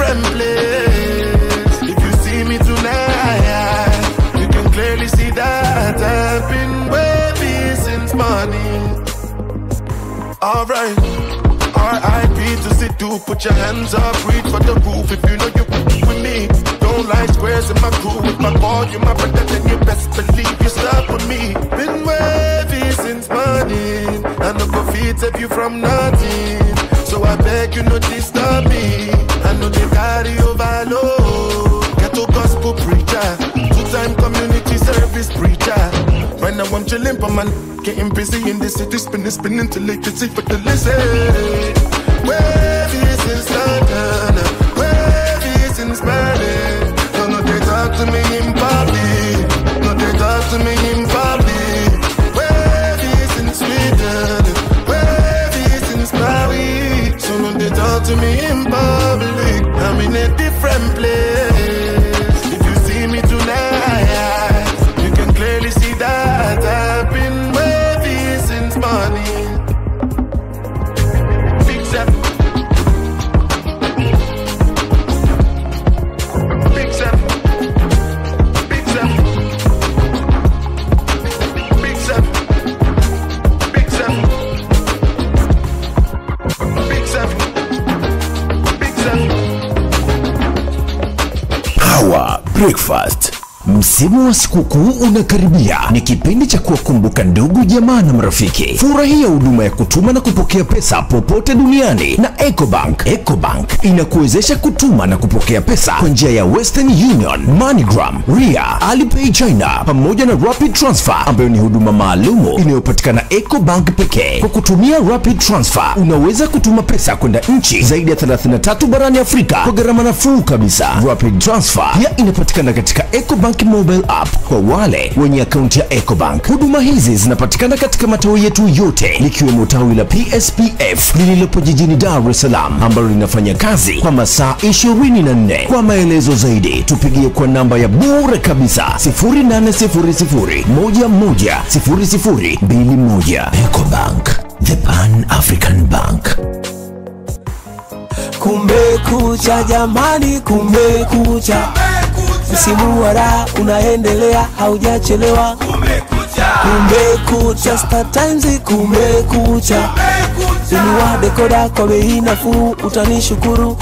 different place. If you see me tonight, you can clearly see that I've been wavy since morning. Alright, R.I.P. to sit to put your hands up, reach for the roof if you know you with me. Don't like squares in my crew, with my ball, you my brother, then you best believe you stop with me. Been wavy since morning, I know go feed save you from nothing. So I beg you not disturb me, I know they carry overload. Get to gospel preacher, two-time community service preacher. Right now I'm chilling for man, getting busy in the city, spinning till they can see for the listen. Wavy since London, wavy since Berlin. No, they talk to me in public, no, they talk to me in public. Wavy since Sweden, wavy since Paris. So no, they talk to me in public. I'm in a different place. If you see me tonight, you can clearly see that I've been wavy since morning. Big seven. Big seven. Big seven. Big seven. Big seven. Big seven. Big seven. Hewa breakfast. Msimu wa sikukuu unakaribia, ni kipindi cha kuwakumbuka ndugu jamaa na marafiki. Furahia huduma ya kutuma na kupokea pesa popote duniani na Ecobank. Ecobank inakuwezesha kutuma na kupokea pesa kwa njia ya Western Union, MoneyGram, Ria, Alipay China pamoja na Rapid Transfer, ambayo ni huduma maalumu inayopatikana Ecobank pekee. Kwa kutumia Rapid Transfer unaweza kutuma pesa kwenda nchi zaidi ya 33 barani Afrika kwa gharama nafuu kabisa. Rapid Transfer pia inapatikana katika Ecobank mobile app kwa wale wenye akaunti ya Ecobank. Huduma hizi zinapatikana katika matawi yetu yote, likiwemo tawi la PSPF lililopo jijini Dar es Salaam, ambalo linafanya kazi kwa masaa 24. Kwa maelezo zaidi tupigie kwa namba ya bure kabisa 0800110021. Ecobank, the Pan African Bank. Kumekucha jamani, kumekucha. Msimu wa raha unaendelea, haujachelewa. Kumekucha, Star Times kumekucha. Inua dekoda kwa bei nafuu, utanishukuru.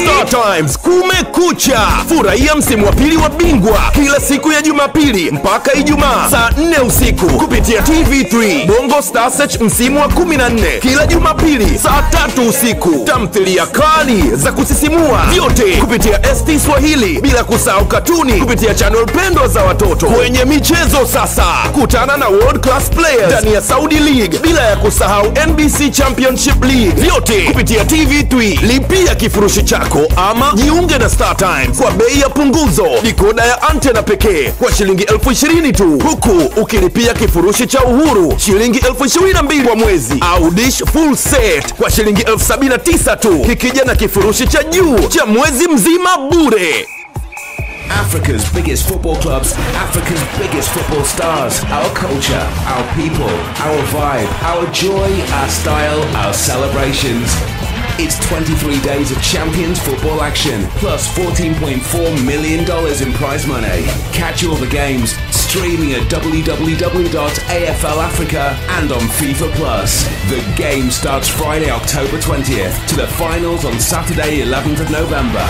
Star Times kumekucha. Furahia msimu wa pili wa Bingwa kila siku ya Jumapili mpaka Ijumaa saa 4 usiku kupitia TV3. Bongo Star Search msimu wa 14 kila Jumapili saa 3 usiku. Tamthilia kali za kusisimua vyote kupitia ST Swahili, bila kusahau katuni kupitia channel pendwa za watoto. Kwenye michezo sasa, kutana na world class players ndani ya Saudi League, bila ya kusahau NBC Championship League, vyote kupitia TV3. Lipia kifurushi chako ama jiunge na Star Times kwa bei ya punguzo. Dikoda ya antena pekee kwa shilingi 20,000 tu, huku ukilipia kifurushi cha Uhuru shilingi 22,000 kwa mwezi, au dish full set kwa shilingi 79,000 tu, kikija na kifurushi cha juu cha mwezi mzima bure. Africa's biggest football clubs, Africa's biggest football stars, our culture, our people, our vibe, our joy, our style, our celebrations. It's 23 days of Champions football action, plus $14.4 million in prize money. Catch all the games streaming at www.aflafrica and on FIFA Plus. The game starts Friday, October 20th, to the finals on Saturday, 11th of November.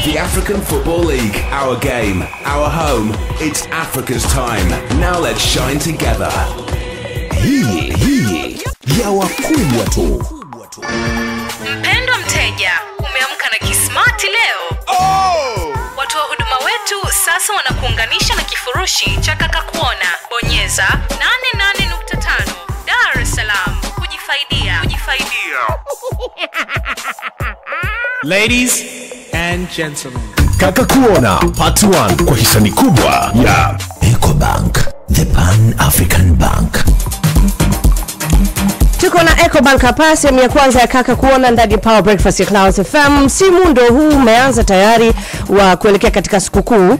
The African Football League, our game, our home. It's Africa's time. Now let's shine together. Hii ya wakubwa tu. Mpendwa mteja, umeamka na kismart leo. Watu wa huduma wetu sasa wanakuunganisha na kifurushi cha kaka kuona. Bonyeza 88.5 Dar es Salaam kujifaidia. Ladies and gentlemen, Kaka kuona part 1 kwa hisani kubwa ya Ecobank, the Pan African Bank. Tuko na EcoBank hapa, sehemu ya kwanza ya kaka kuona ndani Power Breakfast ya Clouds FM. Msimu ndo huu umeanza tayari wa kuelekea katika sikukuu.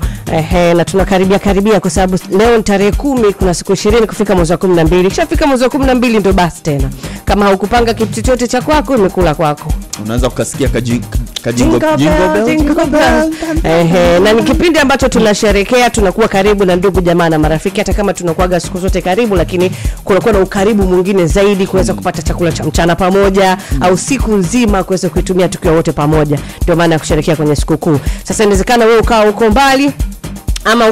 Na tunakaribia kwa sababu leo ni tarehe 10, kuna siku 20 kufika mwezi wa 12. Kishafika mwezi wa 12 ndo basi tena. Kama haukupanga kitu chochote cha kwako, imekula kwako. Unaanza kukasikia jingle bell. Na ni kipindi ambacho tunasherehekea, tunakuwa karibu na ndugu jamaa na marafiki, hata kama tunakuaga siku zote karibu, lakini kunakuwa na ukaribu mwingine zaidi kuweza kupata chakula cha mchana pamoja au siku nzima kuweza kuitumia tukiwa wote pamoja. Ndio maana ya kusherehekea kwenye sikukuu. Sasa inawezekana wewe ukaa uko mbali ama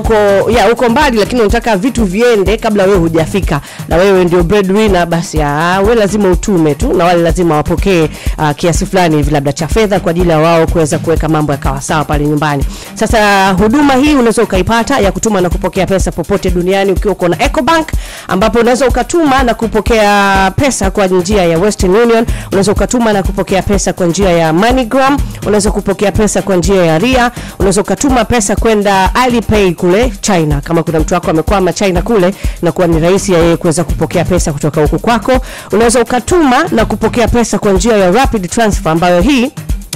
uko mbali, lakini unataka vitu viende kabla wewe hujafika, na wewe ndio breadwinner, basi wewe lazima utume tu, na wale lazima wapokee kiasi fulani hivi labda cha fedha kwa ajili ya wao kuweza kuweka mambo yakawa sawa pale nyumbani. Sasa huduma hii unaweza ukaipata ya kutuma na kupokea pesa popote duniani ukiwa uko na EcoBank, ambapo unaweza ukatuma na kupokea pesa kwa njia ya Western Union, unaweza ukatuma na kupokea pesa kwa njia ya MoneyGram, unaweza kupokea pesa kwa njia ya Ria, unaweza ukatuma pesa kwenda Alipay kule China. Kama kuna mtu wako amekwama China kule, na kuwa ni rahisi ya yeye kuweza kupokea pesa kutoka huko kwako. Unaweza ukatuma na kupokea pesa kwa njia ya Rapid Transfer, ambayo hii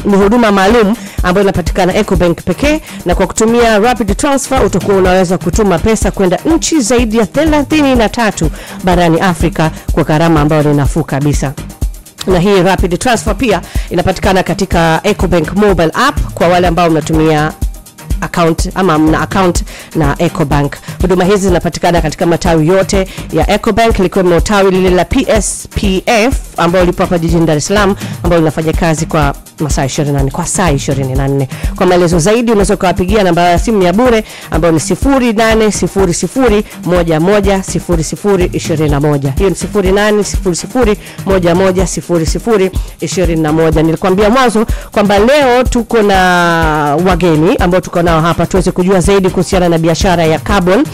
ni huduma maalum ambayo inapatikana EcoBank pekee, na kwa kutumia Rapid Transfer utakuwa unaweza kutuma pesa kwenda nchi zaidi ya 33 barani Afrika kwa gharama ambayo ni nafuu kabisa. Na hii Rapid Transfer pia inapatikana katika EcoBank mobile app kwa wale ambao mnatumia account ama mna account na EcoBank. Huduma hizi zinapatikana katika matawi yote ya EcoBank, likiwemo tawi lile la PSPF ambalo lipo hapa jijini Dar es Salaam, ambalo linafanya kazi kwa masaa 24 kwa saa 24. Kwa maelezo zaidi unaweza kuwapigia namba ya simu ya bure ambayo ni 0800110021. Hiyo ni 0800110021. Nilikwambia mwanzo kwamba leo tuko na wageni ambao tuko nao hapa tuweze kujua zaidi kuhusiana na biashara ya carbon.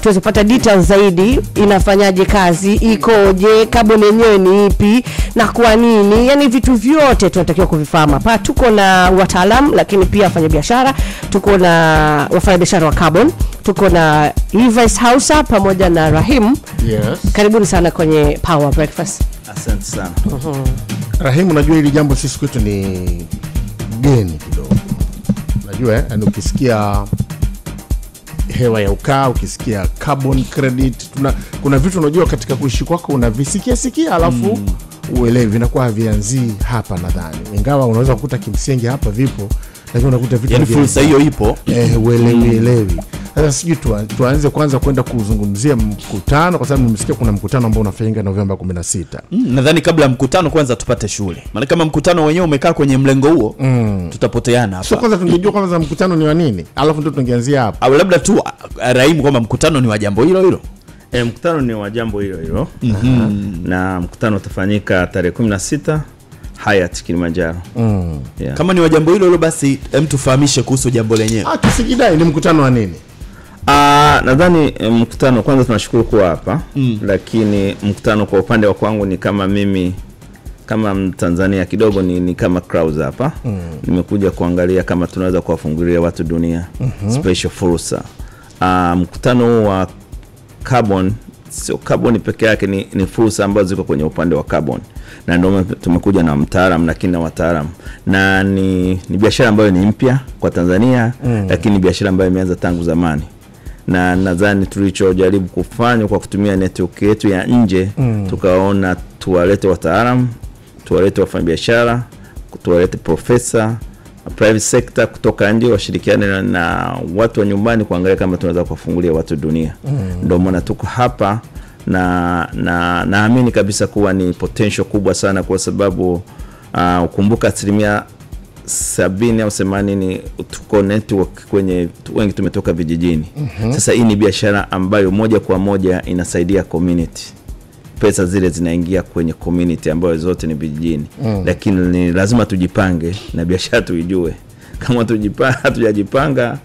Tuweze kupata details zaidi, inafanyaje kazi, ikoje, carbon yenyewe ni ipi na kwa nini, yani vitu vyote tunatakiwa kuvifahamu hapa. Tuko na wataalamu lakini pia wafanyabiashara, tuko na wafanyabiashara wa carbon, tuko na Levi's Hausa pamoja na Rahim. Yes. Karibuni sana kwenye Power Breakfast. Asante sana. Rahim, unajua hili jambo sisi kwetu ni geni kidogo. Unajua yani ukisikia hewa ya Ukaa, ukisikia carbon credit, kuna vitu unajua katika kuishi kwako unavisikia alafu uelewi, vinakuwa havianzi hapa nadhani. Ingawa unaweza kukuta kimsingi hapa vipo, lakini unakuta vitu yani fursa hiyo ipo uelewi. Sasa sijui tuanze kwanza kwenda kuzungumzia mkutano, kwa sababu nimesikia kuna mkutano ambao unafanyika Novemba 16. Nadhani kabla ya mkutano kwanza tupate shule. Maana kama mkutano wenyewe umekaa kwenye mlengo huo, tutapoteana hapa. So kwanza tungejua kwanza mkutano ni wa nini, alafu ndio tungeanzia hapo. Au labda tu Rahim kwamba mkutano ni wa jambo hilo. Mkutano ni wa jambo hilo. Na mkutano utafanyika tarehe 16 Hayat Kilimanjaro. Yeah. Kama ni wa jambo hilo basi tufahamishe kuhusu jambo lenyewe. Tusikidai ni mkutano wa nini? Nadhani mkutano, kwanza tunashukuru kuwa hapa, lakini mkutano kwa upande wa kwangu ni kama mimi kama Mtanzania kidogo ni kama crowds hapa. Nimekuja kuangalia kama tunaweza kuwafungulia watu dunia special fursa. Mkutano wa carbon, sio carbon peke yake, ni fursa ambazo ziko kwenye upande wa carbon. Na ndio tumekuja na mtaalamu na kina wataalamu. Na ni biashara ambayo ni mpya kwa Tanzania, lakini biashara ambayo imeanza tangu zamani. Na nadhani tulichojaribu kufanya kwa kutumia network yetu ya nje, tukaona tuwalete wataalamu, tuwalete wafanyabiashara, tuwalete profesa, private sector kutoka nje, washirikiane na watu wa nyumbani kuangalia kama tunaweza kuwafungulia watu dunia. Ndio maana tuko hapa, na naamini kabisa kuwa ni potential kubwa sana, kwa sababu ukumbuka 70% au 80% tuko network kwenye wengi tumetoka vijijini. Sasa hii ni biashara ambayo moja kwa moja inasaidia community. Pesa zile zinaingia kwenye community ambayo zote ni vijijini. Lakini ni lazima tujipange na biashara tuijue. Kama hatujajipanga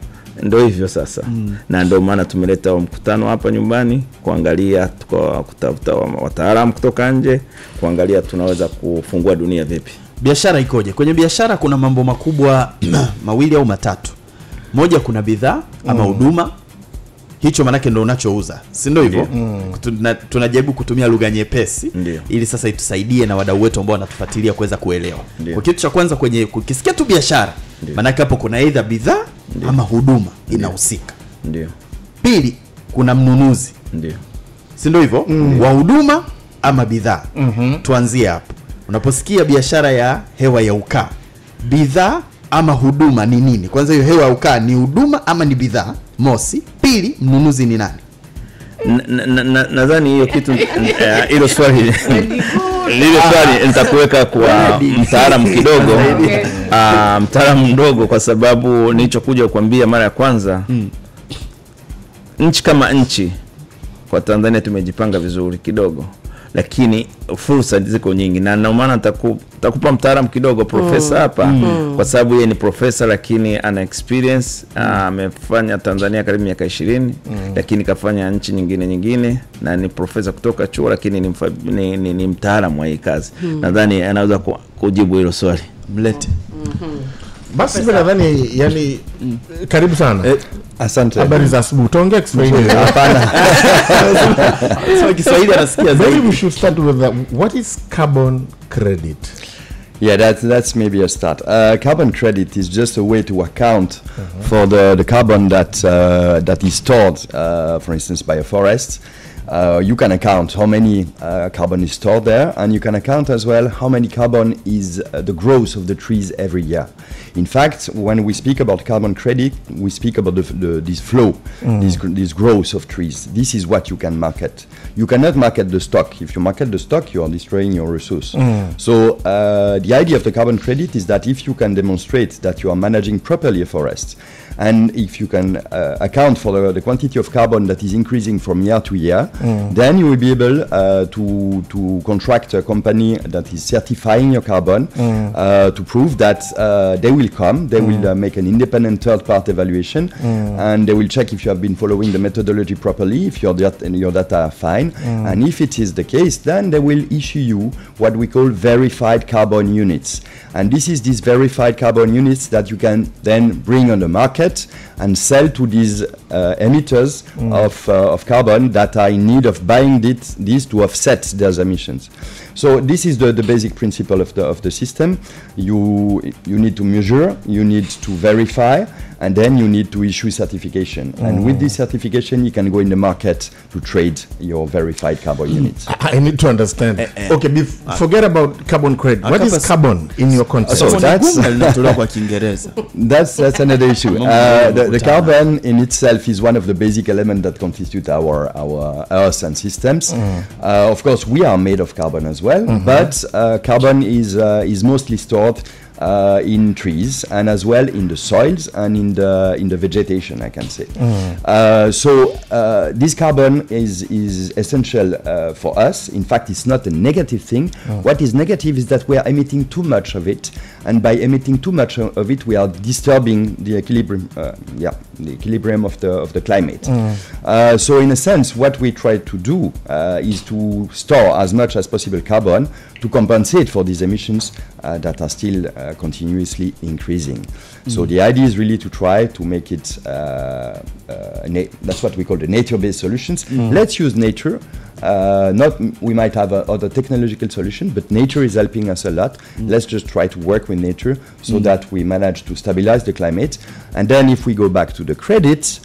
ndio hivyo sasa. Na ndio maana tumeleta mkutano hapa nyumbani kuangalia, kutafuta wataalamu kutoka nje kuangalia tunaweza kufungua dunia vipi. Biashara ikoje? Kwenye biashara kuna mambo makubwa mawili au matatu. Moja, kuna bidhaa ama huduma, hicho manake ndo unachouza, si ndio hivyo? Tunajaribu kutumia lugha nyepesi ili sasa itusaidie na wadau wetu ambao wanatufuatilia kuweza kuelewa. Kwa kitu cha kwanza kwenye kukisikia tu biashara, manake hapo kuna either bidhaa ama huduma inahusika. Ndio. Pili, kuna mnunuzi. Ndio. Si ndio hivyo? Wa huduma ama bidhaa. Tuanzie hapo. Unaposikia biashara ya Hewa ya Ukaa, bidhaa ama huduma ni nini? Kwanza hiyo Hewa ya Ukaa ni huduma ama ni bidhaa? Mosi. Pili, mnunuzi ni nani? Nadhani hiyo kitu hilo swali nitakuweka kwa mtaalamu kidogo, mtaalamu mdogo, kwa sababu nilichokuja kukuambia mara ya kwanza, nchi kama nchi kwa Tanzania tumejipanga vizuri kidogo, lakini fursa ziko nyingi, na ndio maana nitakupa mtaalamu kidogo, profesa hapa, kwa sababu yeye ni profesa lakini ana experience, amefanya Tanzania karibu miaka 20, lakini kafanya nchi nyingine, na ni profesa kutoka chuo, lakini ni mtaalamu wa hii kazi. Nadhani anaweza kujibu hilo swali. Mlete. Basi mimi nadhani yani karibu sana. Asante. Habari za asubuhi. Tuongee Kiswahili. Hapana. Sio Kiswahili anasikia zaidi. Maybe we should start with what is carbon credit? Yeah, that's maybe a start. Carbon credit is just a way to account for the carbon that is stored, for instance, by a forest. You can account how many carbon is stored there, and you can account as well how many carbon is the growth of the trees every year. In fact, when we speak about carbon credit, we speak about this flow, this growth of trees. This is what you can market. You cannot market the stock. If you market the stock, you are destroying your resource. So the idea of the carbon credit is that if you can demonstrate that you are managing properly a forest, and if you can account for the quantity of carbon that is increasing from year to year, then you will be able to contract a company that is certifying your carbon to prove that they will come, they will make an independent third-party evaluation, and they will check if you have been following the methodology properly, if your data are fine, and if it is the case, then they will issue you what we call verified carbon units. And this is these verified carbon units that you can then bring on the market and sell to these emitters of carbon that are in need of buying this to offset their emissions. So this is the basic principle of the system. You need to measure, you need to verify, and then you need to issue certification. And with this certification, you can go in the market to trade your verified carbon units. I need to understand. Okay, forget about carbon credit. What is carbon in your context? So that's another issue. The carbon in itself is one of the basic elements that constitute our Earth and systems. Of course, we are made of carbon as well, but carbon is mostly stored in trees and as well in the soils and in the vegetation, I can say. So this carbon is essential for us. In fact, it's not a negative thing. What is negative is that we are emitting too much of it, and by emitting too much of it, we are disturbing the equilibrium, the equilibrium of the climate. So in a sense, what we try to do is to store as much as possible carbon to compensate for these emissions that are still continuously increasing. So the idea is really to try to make it, that's what we call the nature-based solutions. Let's use nature. We might have other technological solution, but nature is helping us a lot. Let's just try to work with nature so that we manage to stabilize the climate. And then if we go back to the credits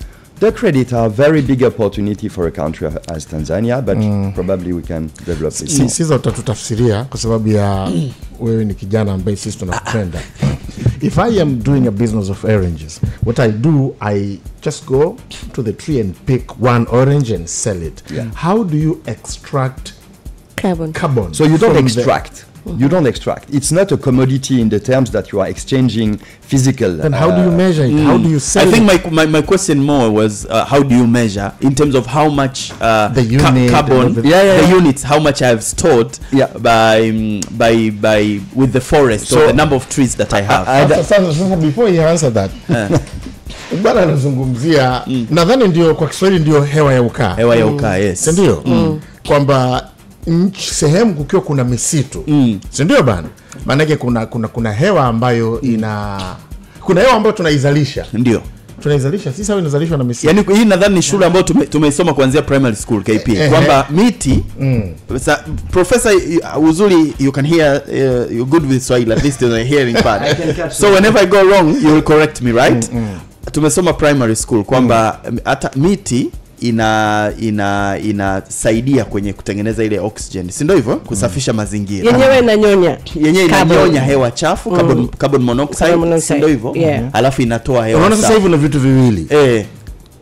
are a very big opportunity for a country as Tanzania, but probably we can develop it. Sisi utatutafsiria kwa sababu ya wewe ni kijana ambaye sisi tunakupenda. If I am doing a business of oranges, what I do, I just go to the tree and pick one orange and sell it. How do you extract carbon? So you don't extract. You don't extract. It's not a commodity in the terms that you are exchanging physical. And how do you measure it? How do you sell it? I think my question more was how do you measure in terms of how much the unit carbon, the units, how much I've stored by with the forest, so or the number of trees that I have. Before you answer that, bwana anazungumzia nadhani ndio kwa Kiswahili ndio hewa ya ukaa. Hewa ya ukaa, yes. Ndio. Kwamba sehemu kukiwa kuna misitu, si ndio bana? Maana yake kuna hewa ambayo kuna hewa ambayo tunaizalisha. Ndio. Tunaizalisha sisi au inazalishwa na misitu? Yani hii nadhani ni shule ambayo tumeisoma kuanzia primary school KP kwamba miti professor uzuri you can hear you're good with Swahili at least in the hearing part. So whenever I go wrong you will correct me, right? Tumesoma primary school kwamba hata miti inasaidia kwenye kutengeneza ile oxygen, si ndio hivyo, kusafisha mazingira. Yenyewe inanyonya hewa chafu, carbon monoxide, si ndio hivyo? Alafu inatoa hewa. Unaona sasa hivi na vitu viwili.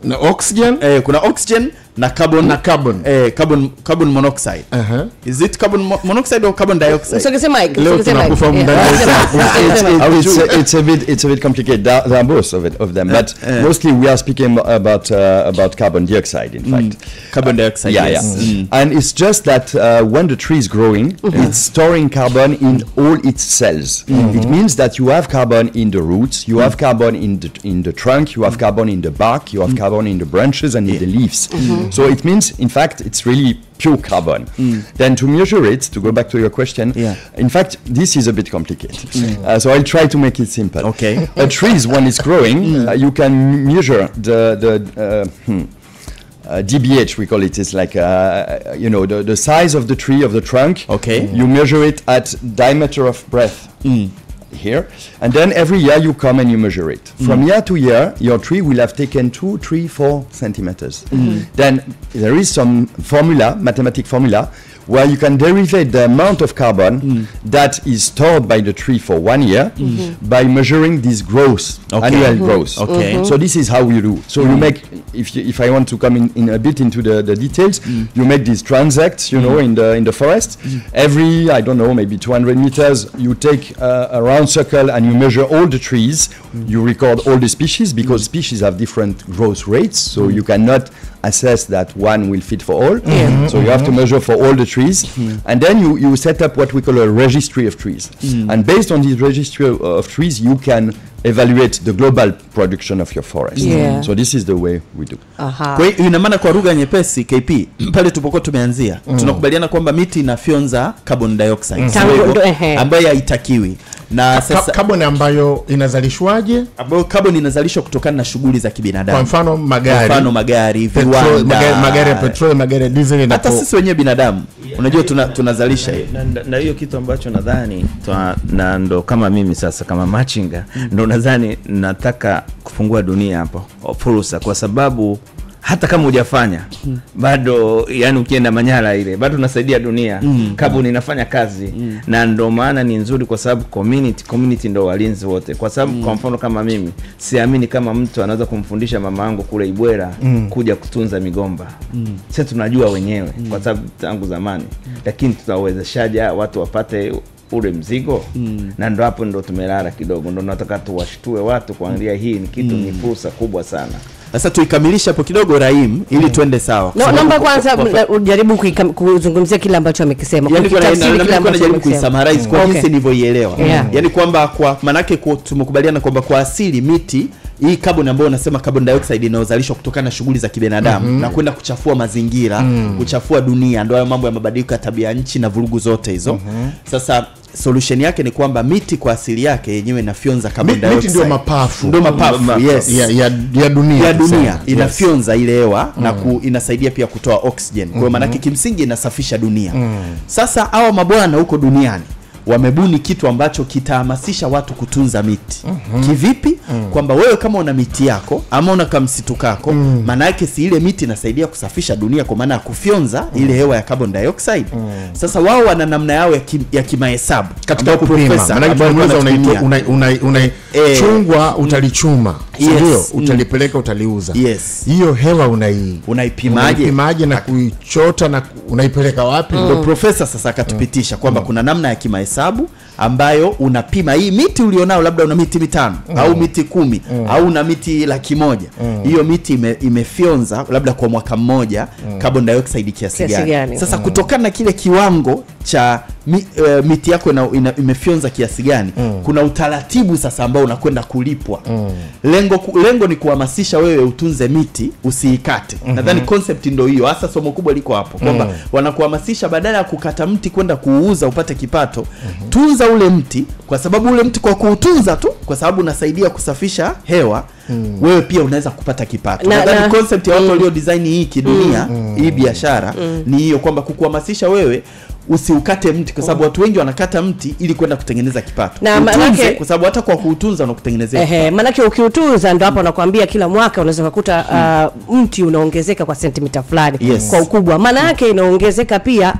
Na oxygen, kuna oxygen na carbon monoxide. Is it carbon monoxide or carbon dioxide? So it's a bit complicated. There are both of them, but mostly we are speaking about carbon dioxide, in fact. Carbon dioxide, yes. And it's just that when the tree is growing, it's storing carbon in all its cells. It means that you have carbon in the roots, you have carbon in the trunk, you have carbon in the bark, you have carbon in the branches and in the leaves. So it means, in fact, it's really pure carbon. Then to measure it, to go back to your question, in fact, this is a bit complicated. So I'll try to make it simple. Okay. A tree, when it's growing, you can measure the DBH, we call it. It's like, the size of the tree, of the trunk. Okay. You measure it at diameter of breadth. Here, and then every year you come and you measure it. From year to year, your tree will have taken 2, 3, 4 centimeters. Then there is some formula, mathematic formula, where you can derivate the amount of carbon that is stored by the tree for 1 year by measuring this growth, annual growth. Okay. So this is how we do. So you make, if I want to come in a bit into the details, you make these transects, in the forest. Every, I don't know, maybe 200 meters, you take a round circle and you measure all the trees. You record all the species, because species have different growth rates, so you cannot assess that one will fit for all. So you have to measure for all the trees, and then you set up what we call a registry of trees. And based on this registry of trees, you can evaluate the global production of your forest. So this is the way we do. Kwa hiyo ina maana kwa lugha nyepesi KP, pale tupokuwa tumeanzia, tunakubaliana kwamba miti inafyonza carbon dioxide ambayo haitakiwi. Na sasa carbon ambayo inazalishwaje? Ambayo carbon inazalishwa kutokana na shughuli za kibinadamu. Kwa mfano magari, viwanda, magari ya petroli, magari ya diesel, hata sisi wenyewe binadamu. Unajua tunazalisha hiyo. Na hiyo kitu ambacho nadhani na ndo kama mimi sasa kama machinga ndo nadhani nataka kufungua dunia hapo fursa, kwa sababu hata kama hujafanya bado, yani ukienda Manyara ile bado unasaidia dunia. Carbon inafanya kazi na ndo maana ni nzuri, kwa sababu community ndo walinzi wote. Kwa sababu kwa mfano kama mimi siamini kama mtu anaweza kumfundisha mama yangu kule Ibwera kuja kutunza migomba. Sisi tunajua wenyewe kwa sababu tangu zamani, lakini tutawezeshaje watu wapate ule mzigo? Na ndo hapo ndo tumelala kidogo. Ndo nataka tuwashtue watu kuangalia hii ni kitu ni fursa kubwa sana. Sasa tuikamilisha hapo kidogo Rahim, ili tuende sawa. Naomba kwanza ujaribu kuzungumzia kile ambacho amekisema. Yaani najaribu kuisummarize kwa jinsi nilivyoielewa. Yaani kwamba kwa manake tumekubaliana kwamba kwa asili miti hii carbon ambayo unasema carbon dioxide inayozalishwa kutokana na shughuli za kibinadamu na kwenda kuchafua mazingira, kuchafua dunia, ndio hayo mambo ya mabadiliko ya tabia nchi na vurugu zote hizo. Sasa solution yake ni kwamba miti kwa asili yake yenyewe inafyonza carbon dioxide. Miti ndio mapafu. Ndio mapafu, yes. Ya dunia. Ya dunia inafyonza ile hewa na inasaidia pia kutoa oxygen. Kwa maana kimsingi inasafisha dunia. Sasa hawa mabwana huko duniani wamebuni kitu ambacho kitahamasisha watu kutunza miti. Kivipi? Kwamba wewe kama una miti yako ama una kamsitu kako, maana yake si ile miti inasaidia kusafisha dunia kwa maana ya kufyonza ile hewa ya carbon dioxide. Sasa wao wana namna yao ya kimahesabu katika kupima. Maana unaichungwa utalichuma. Ndio, utalipeleka utaliuza. Hiyo hewa unaipimaje na kuichota na unaipeleka wapi? Ndio profesa sasa akatupitisha kwamba kuna namna ya kimahesabu ambayo unapima hii miti ulionao, labda una miti 5 au miti 10 au una miti 100,000. Hiyo miti imefyonza labda kwa mwaka mmoja carbon dioxide kiasi gani. Sasa kutokana na kile kiwango cha miti yako imefyonza kiasi gani, kuna utaratibu sasa ambao unakwenda kulipwa. Lengo ni kuhamasisha wewe utunze miti, usiikate. Nadhani concept ndio hiyo, hasa somo kubwa liko hapo kwamba wanakuhamasisha badala ya kukata mti kwenda kuuza upate kipato, tunza ule mti, kwa sababu ule mti kwa kuutunza tu, kwa sababu unasaidia kusafisha hewa, wewe pia unaweza kupata kipato. Nadhani concept ya watu walio design hii kidunia, hii biashara ni hiyo, kwamba kukuhamasisha wewe usiukate mti, kwa sababu watu wengi wanakata mti ili kwenda kutengeneza kipato. Na manake, kwa sababu hata kwa kuutunza unakutengenezea manake ukiutunza ndo hapo nakwambia kila mwaka unaweza kukuta mti unaongezeka kwa sentimita fulani kwa ukubwa. Manake inaongezeka pia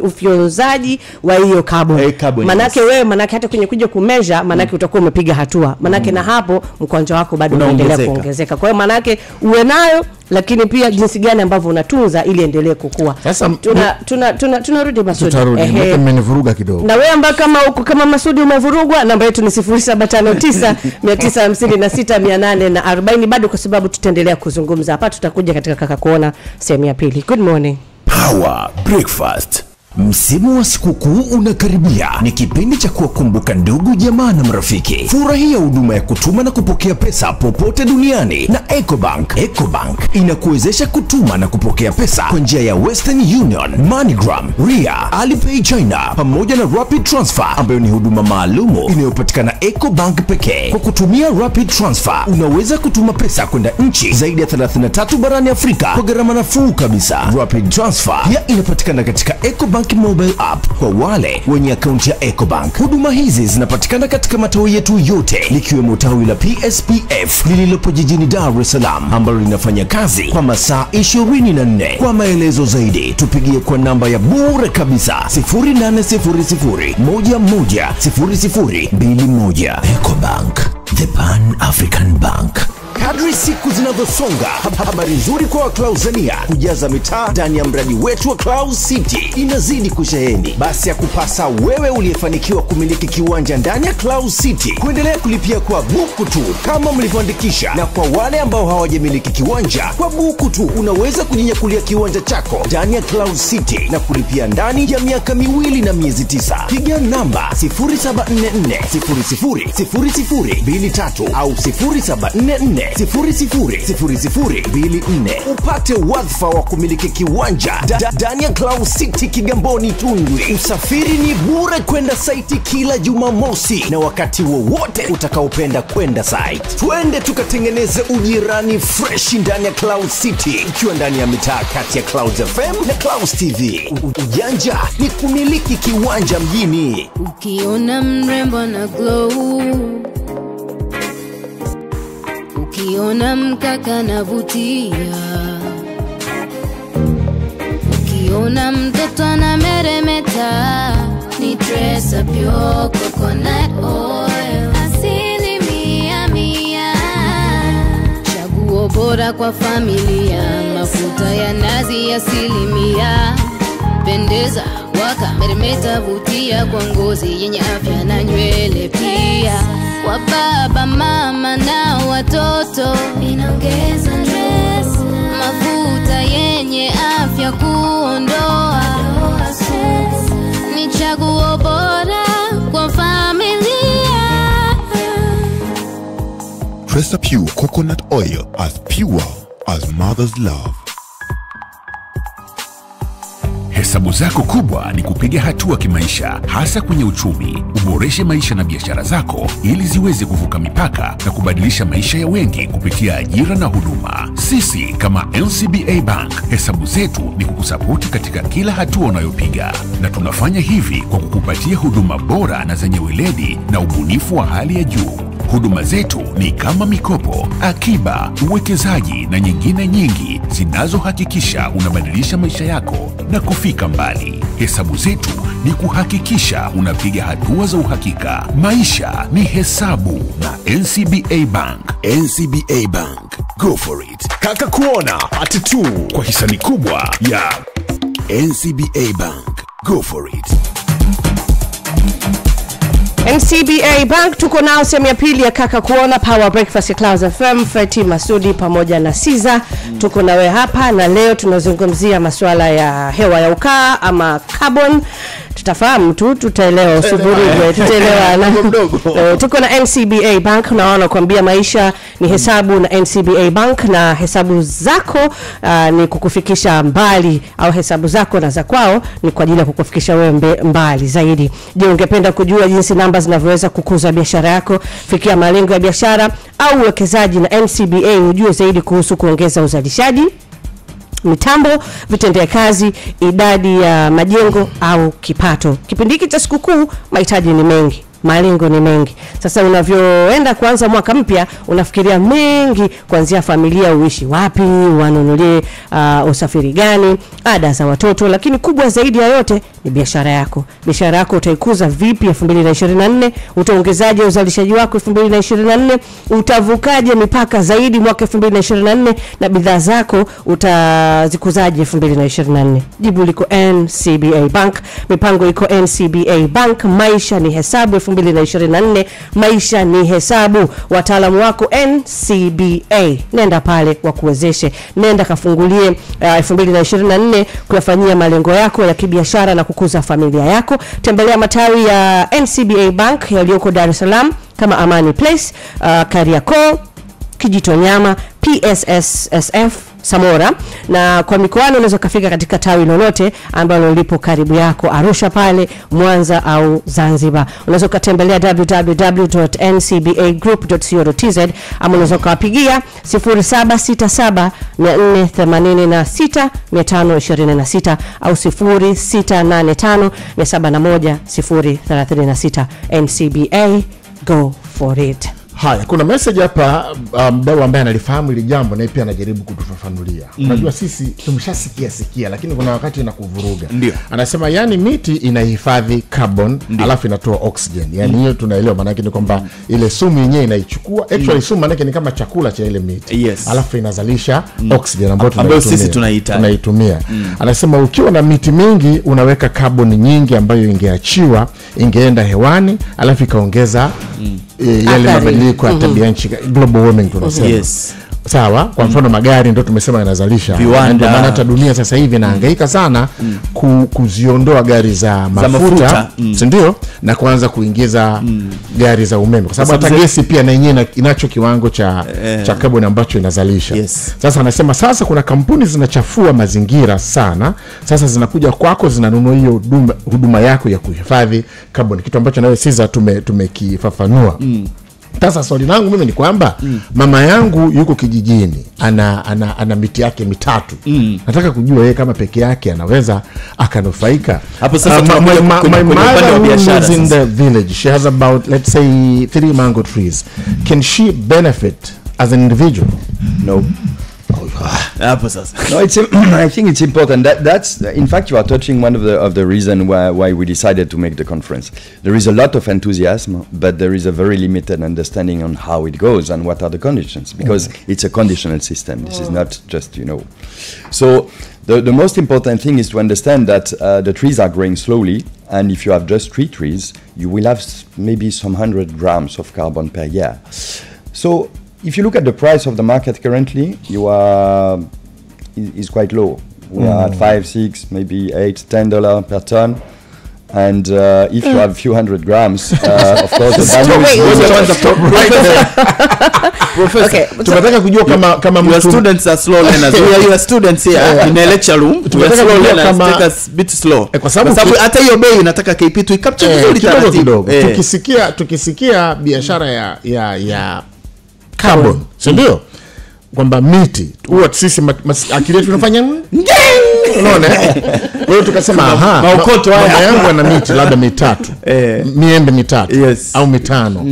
ufyonzaji wa hiyo carbon. Manake wewe hata kwenye kuja kumeasure manake utakuwa umepiga hatua. Manake na hapo mkwanja wako bado unaendelea kuongezeka. Kwa hiyo manake uwe nayo, lakini pia jinsi gani ambavyo unatunza ili endelee kukua. Sasa tunarudi Masudi. Mmenivuruga kidogo. Na wewe ambaye kama Masudi umevurugwa, namba yetu ni 0759 956 840 bado, kwa sababu tutaendelea kuzungumza hapa. Tutakuja katika kaka kuona sehemu ya pili. Good morning. Power Breakfast. Msimu wa sikukuu unakaribia, ni kipindi cha kuwakumbuka ndugu jamaa na marafiki. Furahia huduma ya kutuma na kupokea pesa popote duniani na Ecobank. Ecobank inakuwezesha kutuma na kupokea pesa kwa njia ya Western Union, MoneyGram, Ria, Alipay China pamoja na Rapid Transfer, ambayo ni huduma maalumu inayopatikana Ecobank pekee. Kwa kutumia Rapid Transfer unaweza kutuma pesa kwenda nchi zaidi ya 33 barani Afrika kwa gharama nafuu kabisa. Rapid Transfer pia inapatikana katika Ecobank mobile app kwa wale wenye akaunti ya Ecobank. Huduma hizi zinapatikana katika matawi yetu yote, likiwemo tawi la PSPF lililopo jijini Dar es Salaam, ambalo linafanya kazi kwa masaa 24. Kwa maelezo zaidi tupigie kwa namba ya bure kabisa 0800 110021. Ecobank, the Pan African Bank. Kadri siku zinavyosonga, habari nzuri kwa Waklauzania kujaza mitaa ndani ya mradi wetu wa Cloud City inazidi kusheheni. Basi ya kupasa wewe uliyefanikiwa kumiliki kiwanja ndani ya Cloud City kuendelea kulipia kwa buku tu kama mlivyoandikisha, na kwa wale ambao hawajamiliki kiwanja, kwa buku tu unaweza kujinyakulia kiwanja chako ndani ya Cloud City na kulipia ndani ya miaka 2 na miezi 9. Piga namba 0744000023 au 0744 000024 upate wadhifa wa kumiliki kiwanja ndani ya Cloud City Kigamboni Tundwi. Usafiri ni bure kwenda site kila Jumamosi na wakati wowote utakaopenda kwenda site. Twende tukatengeneze ujirani fresh ndani ya Cloud City, ikiwa ndani ya mitaa kati ya Clouds FM na Clouds TV. Ujanja ni kumiliki kiwanja mjini. Ukiona mrembo na glow, ukiona mkaka na vutia, ukiona mtoto na meremeta, ni Tresa Pure Coconut Oil, asili 100%. Chaguo bora kwa familia, mafuta ya nazi 100%. Pendeza, waka, meremeta, vutia kwa ngozi yenye afya na nywele pia. Kwa baba, mama na watoto inaongeza stress, mafuta yenye afya kuondoa stress, ni chaguo bora kwa familia. Tresa Pure Coconut Oil, as pure as mother's love. Hesabu zako kubwa ni kupiga hatua kimaisha, hasa kwenye uchumi. Uboreshe maisha na biashara zako ili ziweze kuvuka mipaka na kubadilisha maisha ya wengi kupitia ajira na huduma. Sisi kama NCBA Bank, hesabu zetu ni kukusapoti katika kila hatua unayopiga, na tunafanya hivi kwa kukupatia huduma bora na zenye weledi na ubunifu wa hali ya juu. Huduma zetu ni kama mikopo, akiba, uwekezaji na nyingine nyingi zinazohakikisha unabadilisha maisha yako na kufika mbali. Hesabu zetu ni kuhakikisha unapiga hatua za uhakika. Maisha ni hesabu na NCBA Bank. NCBA Bank, go for it. Kaka kuona part 2 kwa hisani kubwa ya NCBA Bank, go for it. NCBA Bank, tuko nao sehemu ya pili ya kaka kuona Power Breakfast ya Clouds FM. Fati Masudi pamoja na Siza tuko nawe hapa, na leo tunazungumzia masuala ya hewa ya ukaa ama carbon. tutafahamu tu, tutaelewa, usivurugwe, tutaelewana. Tuko na NCBA Bank, na wanakuambia maisha ni hesabu na NCBA Bank, na hesabu zako ni kukufikisha mbali, au hesabu zako na za kwao ni kwa ajili ya kukufikisha wewe mbali zaidi. Je, ungependa kujua jinsi namba zinavyoweza kukuza biashara yako, fikia malengo ya biashara au uwekezaji na NCBA, ujue zaidi kuhusu kuongeza uzalishaji, mitambo, vitendea kazi, idadi ya majengo au kipato. Kipindi hiki cha sikukuu mahitaji ni mengi, malengo ni mengi. Sasa unavyoenda kuanza mwaka mpya, unafikiria mengi, kuanzia familia uishi wapi, wanunulie usafiri gani, ada za watoto, lakini kubwa zaidi ya yote ni biashara yako. Biashara yako utaikuza vipi 2024? Utaongezaje uzalishaji wako 2024? Utavukaje mipaka zaidi mwaka 2024? Na bidhaa zako utazikuzaje 2024? Jibu liko NCBA Bank. Mipango iko NCBA Bank. Maisha ni hesabu 2024. Maisha ni hesabu. Wataalamu wako NCBA. Nenda pale wakuwezeshe. Nenda kafungulie 2024 kuyafanyia malengo yako ya kibiashara na kukuza familia yako. Tembelea matawi ya NCBA Bank yaliyoko Dar es Salaam kama Amani Place, Kariakoo, Kijitonyama, PSSSF, Samora, na kwa mikoani unaweza kufika katika tawi lolote ambalo lipo karibu yako, Arusha pale, Mwanza au Zanzibar. Unaweza kutembelea www.ncbagroup.co.tz, ama unaweza kuwapigia 0767 486 526 au 0685 701 036. NCBA, go for it. Haya, kuna message hapa mdau ambaye analifahamu ile jambo na pia anajaribu kutufafanulia. Unajua sisi tumeshasikia lakini kuna wakati inakuvuruga. Anasema yani miti inahifadhi carbon alafu inatoa oxygen. Yani hiyo tunaelewa, maana yake ni kwamba ile sumu yenyewe inaichukua. Actually sumu maana yake ni kama chakula cha ile miti. Alafu inazalisha oxygen ambayo sisi tunaitumia. Anasema ukiwa na miti mingi unaweka carbon nyingi ambayo ingeachiwa, ingeenda hewani, alafu ikaongeza yale mabadiliko ya tabia nchi, global warming tunasema. Sawa, kwa mfano magari ndio tumesema yanazalisha viwanda, maana hata dunia sasa hivi inahangaika sana kuziondoa gari za mafuta, si ndio, na kuanza kuingiza gari za umeme, kwa sababu hata gesi pia na yenyewe inacho kiwango cha carbon ambacho inazalisha. Sasa anasema sasa kuna kampuni zinachafua mazingira sana, sasa zinakuja kwako zinanunua hiyo huduma yako ya kuhifadhi carbon, kitu ambacho nawe sisi tumekifafanua. Sasa swali langu mimi ni kwamba mama yangu yuko kijijini, ana miti yake mitatu. Nataka kujua yeye kama peke yake anaweza akanufaika. Hapo sasa my mother lives in the village. She has about, let's say, 3 mango trees. Can she benefit as an individual? No. No, I think it's important. That's in fact you are touching one of the reason why we decided to make the conference. There is a lot of enthusiasm, but there is a very limited understanding on how it goes and what are the conditions, because it's a conditional system. This is not just, So the most important thing is to understand that the trees are growing slowly, and if you have just 3 trees, you will have maybe some 100 grams of carbon per year. So if you look at the price of the market currently, is quite low. We are at $5, $6, maybe $8, $10 per ton. And if you have a few 100 grams, of course, the value Okay, tunataka kujua kama your students are slow learners. We are your students here in a lecture room. We are slow learners, take us a bit slow. Kwa sababu hata hiyo bei nataka KP tu capture vizuri taratibu. Tukisikia biashara ya carbon, si ndio? Kwamba miti huwa sisi akili yetu tunafanya unaona, wewe tukasema maokoto haya yangu ana miti labda mitatu, miembe mitatu au mitano.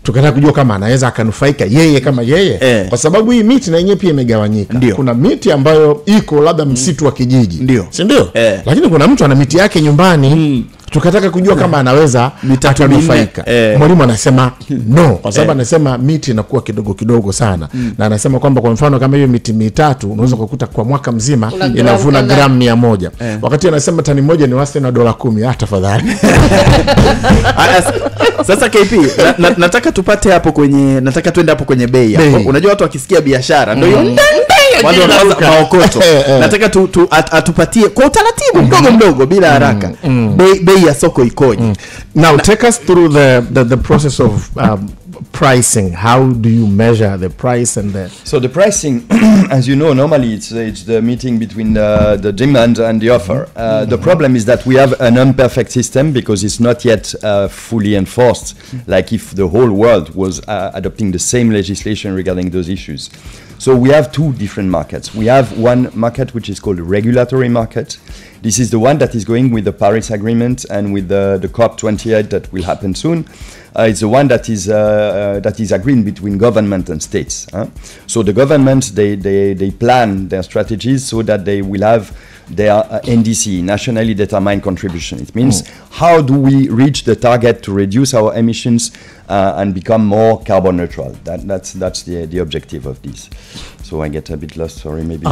Tukataka kujua kama anaweza akanufaika yeye kama yeye, kwa sababu hii miti na yenyewe pia imegawanyika. Kuna miti ambayo iko labda msitu wa kijiji, si ndio? Lakini kuna mtu ana miti yake nyumbani. Tukataka kujua kama anaweza atanufaika. Mwalimu anasema no, kwa sababu anasema miti inakuwa kidogo sana. Na anasema kwamba kwa mfano kama hiyo miti mitatu unaweza kukuta kwa mwaka mzima inavuna gramu 100. Wakati anasema tani moja ni wastani wa $10. Tafadhali. Sasa KP, nataka tupate hapo kwenye, nataka tuende hapo kwenye bei hapo. Unajua watu wakisikia biashara ndio hiyo wale wanaanza maokoto. Nataka atupatie kwa utaratibu mdogo bila haraka. Bei ya soko ikoje? Now take us through the process of pricing. How do you measure the price and the... So the pricing, as you know, normally it's the meeting between the demand and the offer. The problem is that we have an imperfect system because it's not yet fully enforced, like if the whole world was adopting the same legislation regarding those issues. So we have two different markets. We have one market which is called the regulatory market. This is the one that is going with the Paris Agreement and with the COP28 that will happen soon. It's the one that is agreed between government and states. So the government, they plan their strategies so that they will have their NDC, nationally determined contribution. It means how do we reach the target to reduce our emissions and become more carbon neutral. That's the objective of this. So I get a bit lost, sorry, maybe.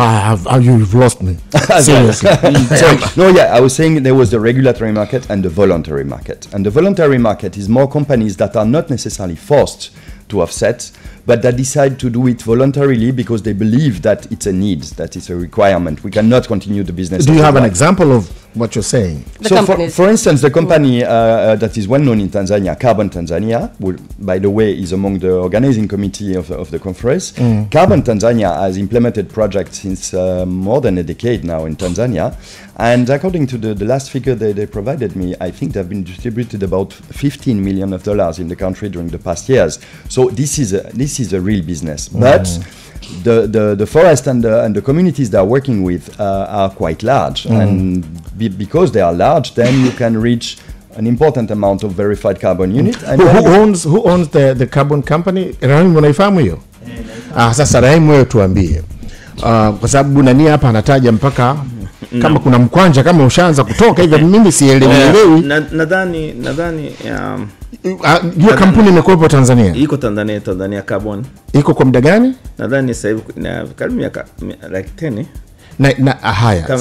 You've lost me. Seriously. I was saying there was the regulatory market and the voluntary market. And the voluntary market is more companies that are not necessarily forced to offset, but that decide to do it voluntarily because they believe that it's a need, that it's a requirement. We cannot continue the business. Do you have an example of what you're saying? So for instance, the company that is well known in Tanzania, Carbon Tanzania, who, by the way, is among the organizing committee of the conference. Carbon Tanzania has implemented projects since more than a decade now in Tanzania. And according to the last figure they provided me, I think they've been distributed about $15 million in the country during the past years. So this is a real business. But the forest and the communities they are working with are quite large. And because they are large, then you can reach an important amount of verified carbon unit. And who owns the carbon company? Rahim, unaifahamu hiyo? Sasa Rahim, wewe tuambie. Kwa sababu nani hapa anataja mpaka kama kuna mkwanja kama ushaanza kutoka hivi, mimi sielewi. Nadhani hiyo kampuni imekuwepo Tanzania. Iko Tanzania Carbon. Iko kwa muda gani? Nadhani sasa hivi karibu miaka like 10. Haya.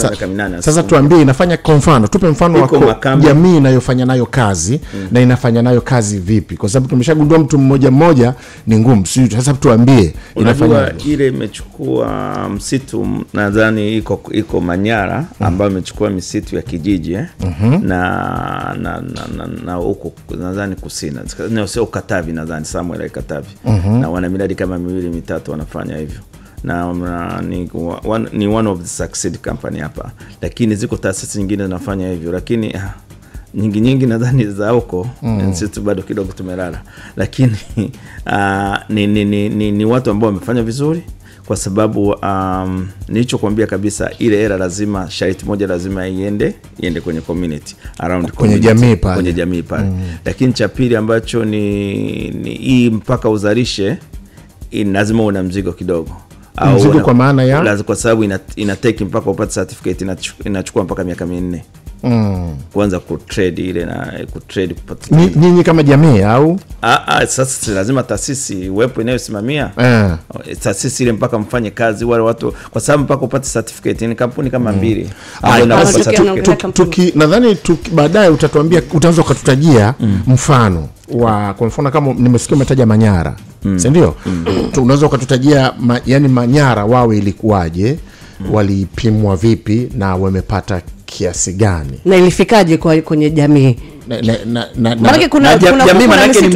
Sasa tuambie inafanya kwa mfano, tupe mfano wako jamii inayofanya nayo kazi na inafanya nayo kazi vipi? Kwa sababu tumeshagundua mtu mmoja ni ngumu. Sasa tuambie inafanya ile imechukua msitu, nadhani iko Manyara ambayo imechukua misitu ya kijiji na huko nadhani kusini. Na sio Katavi, nadhani Samuel Katavi. Na wana miradi kama 2-3 wanafanya hivyo. Na ni one of the succeed company hapa, lakini ziko taasisi nyingine zinafanya hivyo, lakini nyingi nadhani za huko sisi bado kidogo tumelala, lakini ni watu ambao wamefanya vizuri, kwa sababu nilichokuambia kabisa, ile era lazima sharti moja lazima iende kwenye community around kwenye jamii pale. Lakini cha pili ambacho ni hii mpaka uzalishe lazima una mzigo kidogo. Mzigo kwa maana ya lazima, kwa sababu ina take mpaka upate certificate inachukua mpaka miaka 4 kwanza kutrade ile na kutrade kupata. Nyinyi kama jamii au sasa lazima taasisi uwepo inayosimamia taasisi ile mpaka mfanye kazi wale watu, kwa sababu mpaka upate certificate ni kampuni kama 2 nadhani baadaye utatuambia, utaanza kututajia mfano wa, kwa mfano kama nimesikia umetaja Manyara, si ndio? Unaweza kututajia yani Manyara wao ilikuwaje, walipimwa vipi na wamepata kiasi gani na ilifikaje kwenye jamii? Jamii manake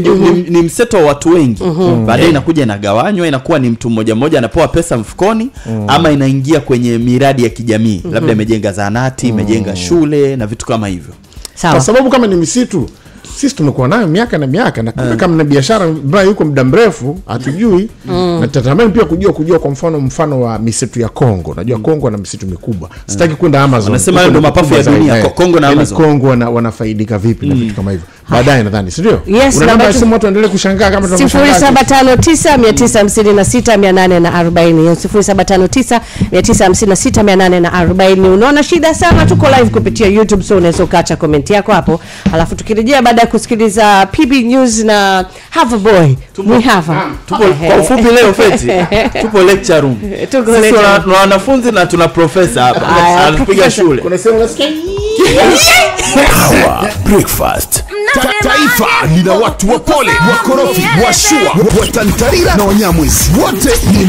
ni mseto wa watu wengi. Baadaye inakuja inagawanywa, inakuwa ni mtu mmoja anapewa pesa mfukoni, ama inaingia kwenye miradi ya kijamii, labda imejenga zahanati, imejenga shule na vitu kama hivyo. Kwa sababu kama ni misitu sisi tumekuwa nayo miaka na miaka, na kama na biashara ambayo yuko muda mrefu hatujui. Na tatamani pia kujua kwa mfano wa misitu ya Kongo. Najua Kongo na misitu mikubwa. Sitaki kwenda Amazon. Wanasema ndio mapafu ya dunia, Kongo na Amazon. Kongo wanafaidika vipi na vitu kama hivyo. Baadaye nadhani, si ndio? Yes, una namba simu watu endelee kushangaa kama tunashangaa. 0759956840. 0759956840. Unaona shida sana, tuko live kupitia YouTube, so unaweza ukaacha comment yako hapo. Alafu tukirejea baada ya kusikiliza PB News na Have a Boy. We have. Tupo kwa ufupi leo Feti. Tupo lecture room. Sisi tuna wanafunzi na tuna professor hapa. Anapiga shule. Kuna sema unasikia Hawa Breakfast. Taifa lina watu wapole, wakorofi, washua, watantarira na wanyamwezi. Wote ni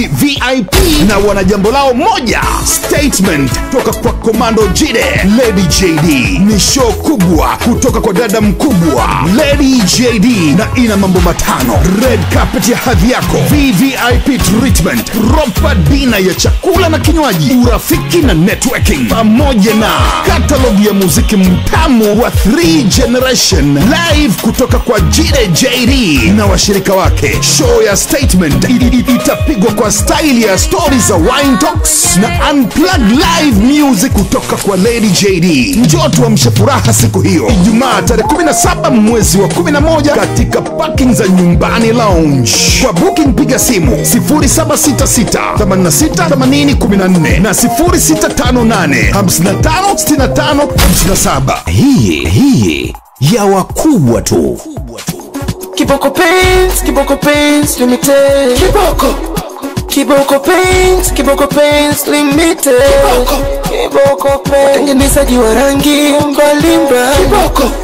VIP na wana jambo lao moja. Statement toka kwa Komando Jide, Lady JD. Ni show kubwa kutoka kwa dada mkubwa Lady JD, na ina mambo matano: red carpet ya hadhi yako, VVIP treatment, proper dinner ya chakula na kinywaji, urafiki na networking, pamoja na catalog ya muziki mtamu wa 3 generation live kutoka kwa Jide JD na washirika wake. Show ya Statement itapigwa kwa style ya stories za wine talks na unplugged live music kutoka kwa Lady JD. Njoo tuamshe furaha siku hiyo, Ijumaa tarehe 17 mwezi wa 11 katika parking za Nyumbani Lounge. Kwa booking piga simu 0766 86 80 14 na 0658 55 65 57. Hii ya wakubwa tu. Kiboko Paints Limited. Kiboko Paints Limited. Kiboko Paints. Watengenezaji wa rangi mbalimbali.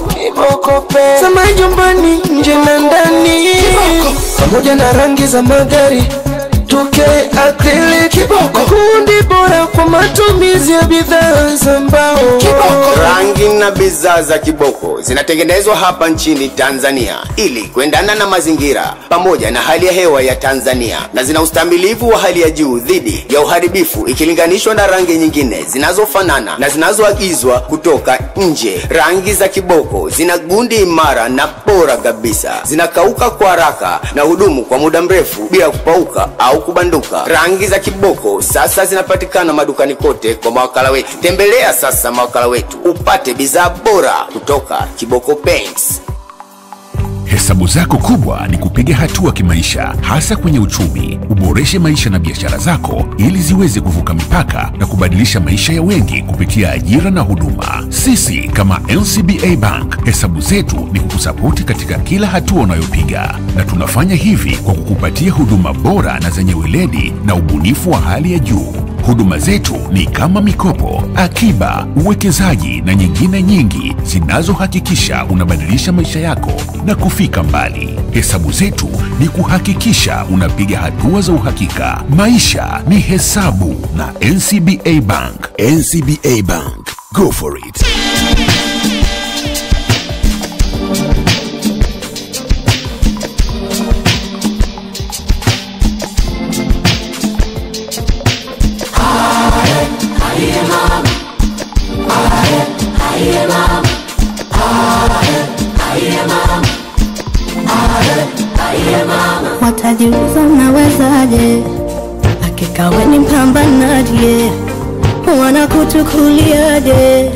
Kiboko Paints. Za majumbani, nje na ndani. Pamoja na rangi za magari. 2K acrylic. Kundi bora kwa matumizi ya bidhaa za mbao. Rangi na bidhaa za Kiboko zinatengenezwa hapa nchini Tanzania ili kuendana na mazingira pamoja na hali ya hewa ya Tanzania, na zina ustamilivu wa hali ya juu dhidi ya uharibifu ikilinganishwa na rangi nyingine zinazofanana na zinazoagizwa kutoka nje. Rangi za Kiboko zina gundi imara na bora kabisa, zinakauka kwa haraka na hudumu kwa muda mrefu bila kupauka au kubanduka. Rangi za Kiboko sasa zinapatikana madukani kote kwa mawakala wetu. Tembelea sasa mawakala wetu upate bidhaa bora kutoka Kiboko Paints. Hesabu zako kubwa ni kupiga hatua kimaisha, hasa kwenye uchumi. Uboreshe maisha na biashara zako ili ziweze kuvuka mipaka na kubadilisha maisha ya wengi kupitia ajira na huduma. Sisi kama NCBA Bank, hesabu zetu ni kukusapoti katika kila hatua unayopiga, na tunafanya hivi kwa kukupatia huduma bora na zenye weledi na ubunifu wa hali ya juu. Huduma zetu ni kama mikopo, akiba, uwekezaji na nyingine nyingi zinazohakikisha unabadilisha maisha yako na kufika mbali. Hesabu zetu ni kuhakikisha unapiga hatua za uhakika. Maisha ni hesabu na NCBA Bank. NCBA Bank. Go for it. Watajiuza unawezaje, hakika we ni mpambanaji, wanakuchukuliaje?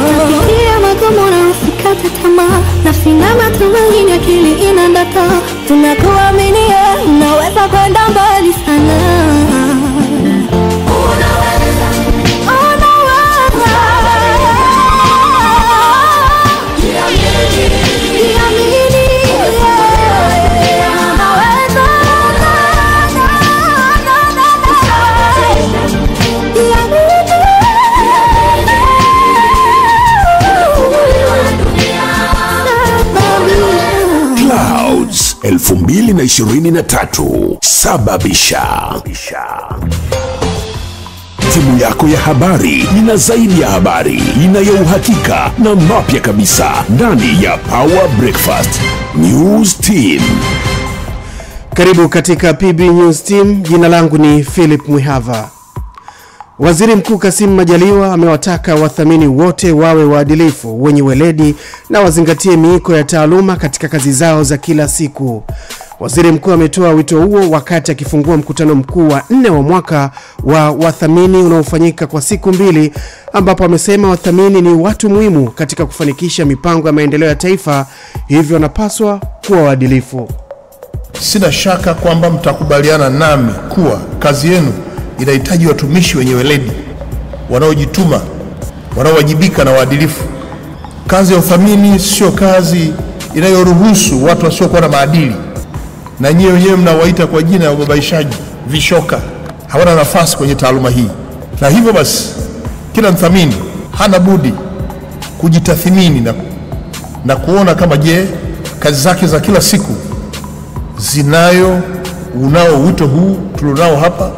Utafikia magumu na usikate tamaa, nafsi na matumaini, akili ina ndoto, tunakuaminia unaweza kwenda mbali sana. Clouds 2023 sababisha. Timu yako ya habari ina zaidi ya habari, ina ya uhakika na mapya kabisa ndani ya Power Breakfast News Team. Karibu katika PB News Team. Jina langu ni Philip Mwihava. Waziri Mkuu Kassim Majaliwa amewataka wathamini wote wawe waadilifu, wenye weledi na wazingatie miiko ya taaluma katika kazi zao za kila siku. Waziri Mkuu ametoa wito huo wakati akifungua mkutano mkuu wa 4 wa mwaka wa wathamini unaofanyika kwa siku 2, ambapo amesema wathamini ni watu muhimu katika kufanikisha mipango ya maendeleo ya taifa, hivyo wanapaswa kuwa waadilifu. Sina shaka kwamba mtakubaliana nami kuwa kazi yenu inahitaji watumishi wenye weledi, wanaojituma, wanaowajibika na waadilifu. Kazi ya uthamini sio kazi inayoruhusu watu wasiokuwa na maadili, na nyinyi wenyewe mnawaita kwa jina ya ubabaishaji, vishoka, hawana nafasi kwenye taaluma hii, na hivyo basi kila mthamini hana budi kujitathmini na kuona kama je, kazi zake za kila siku unao wito huu tulionao hapa.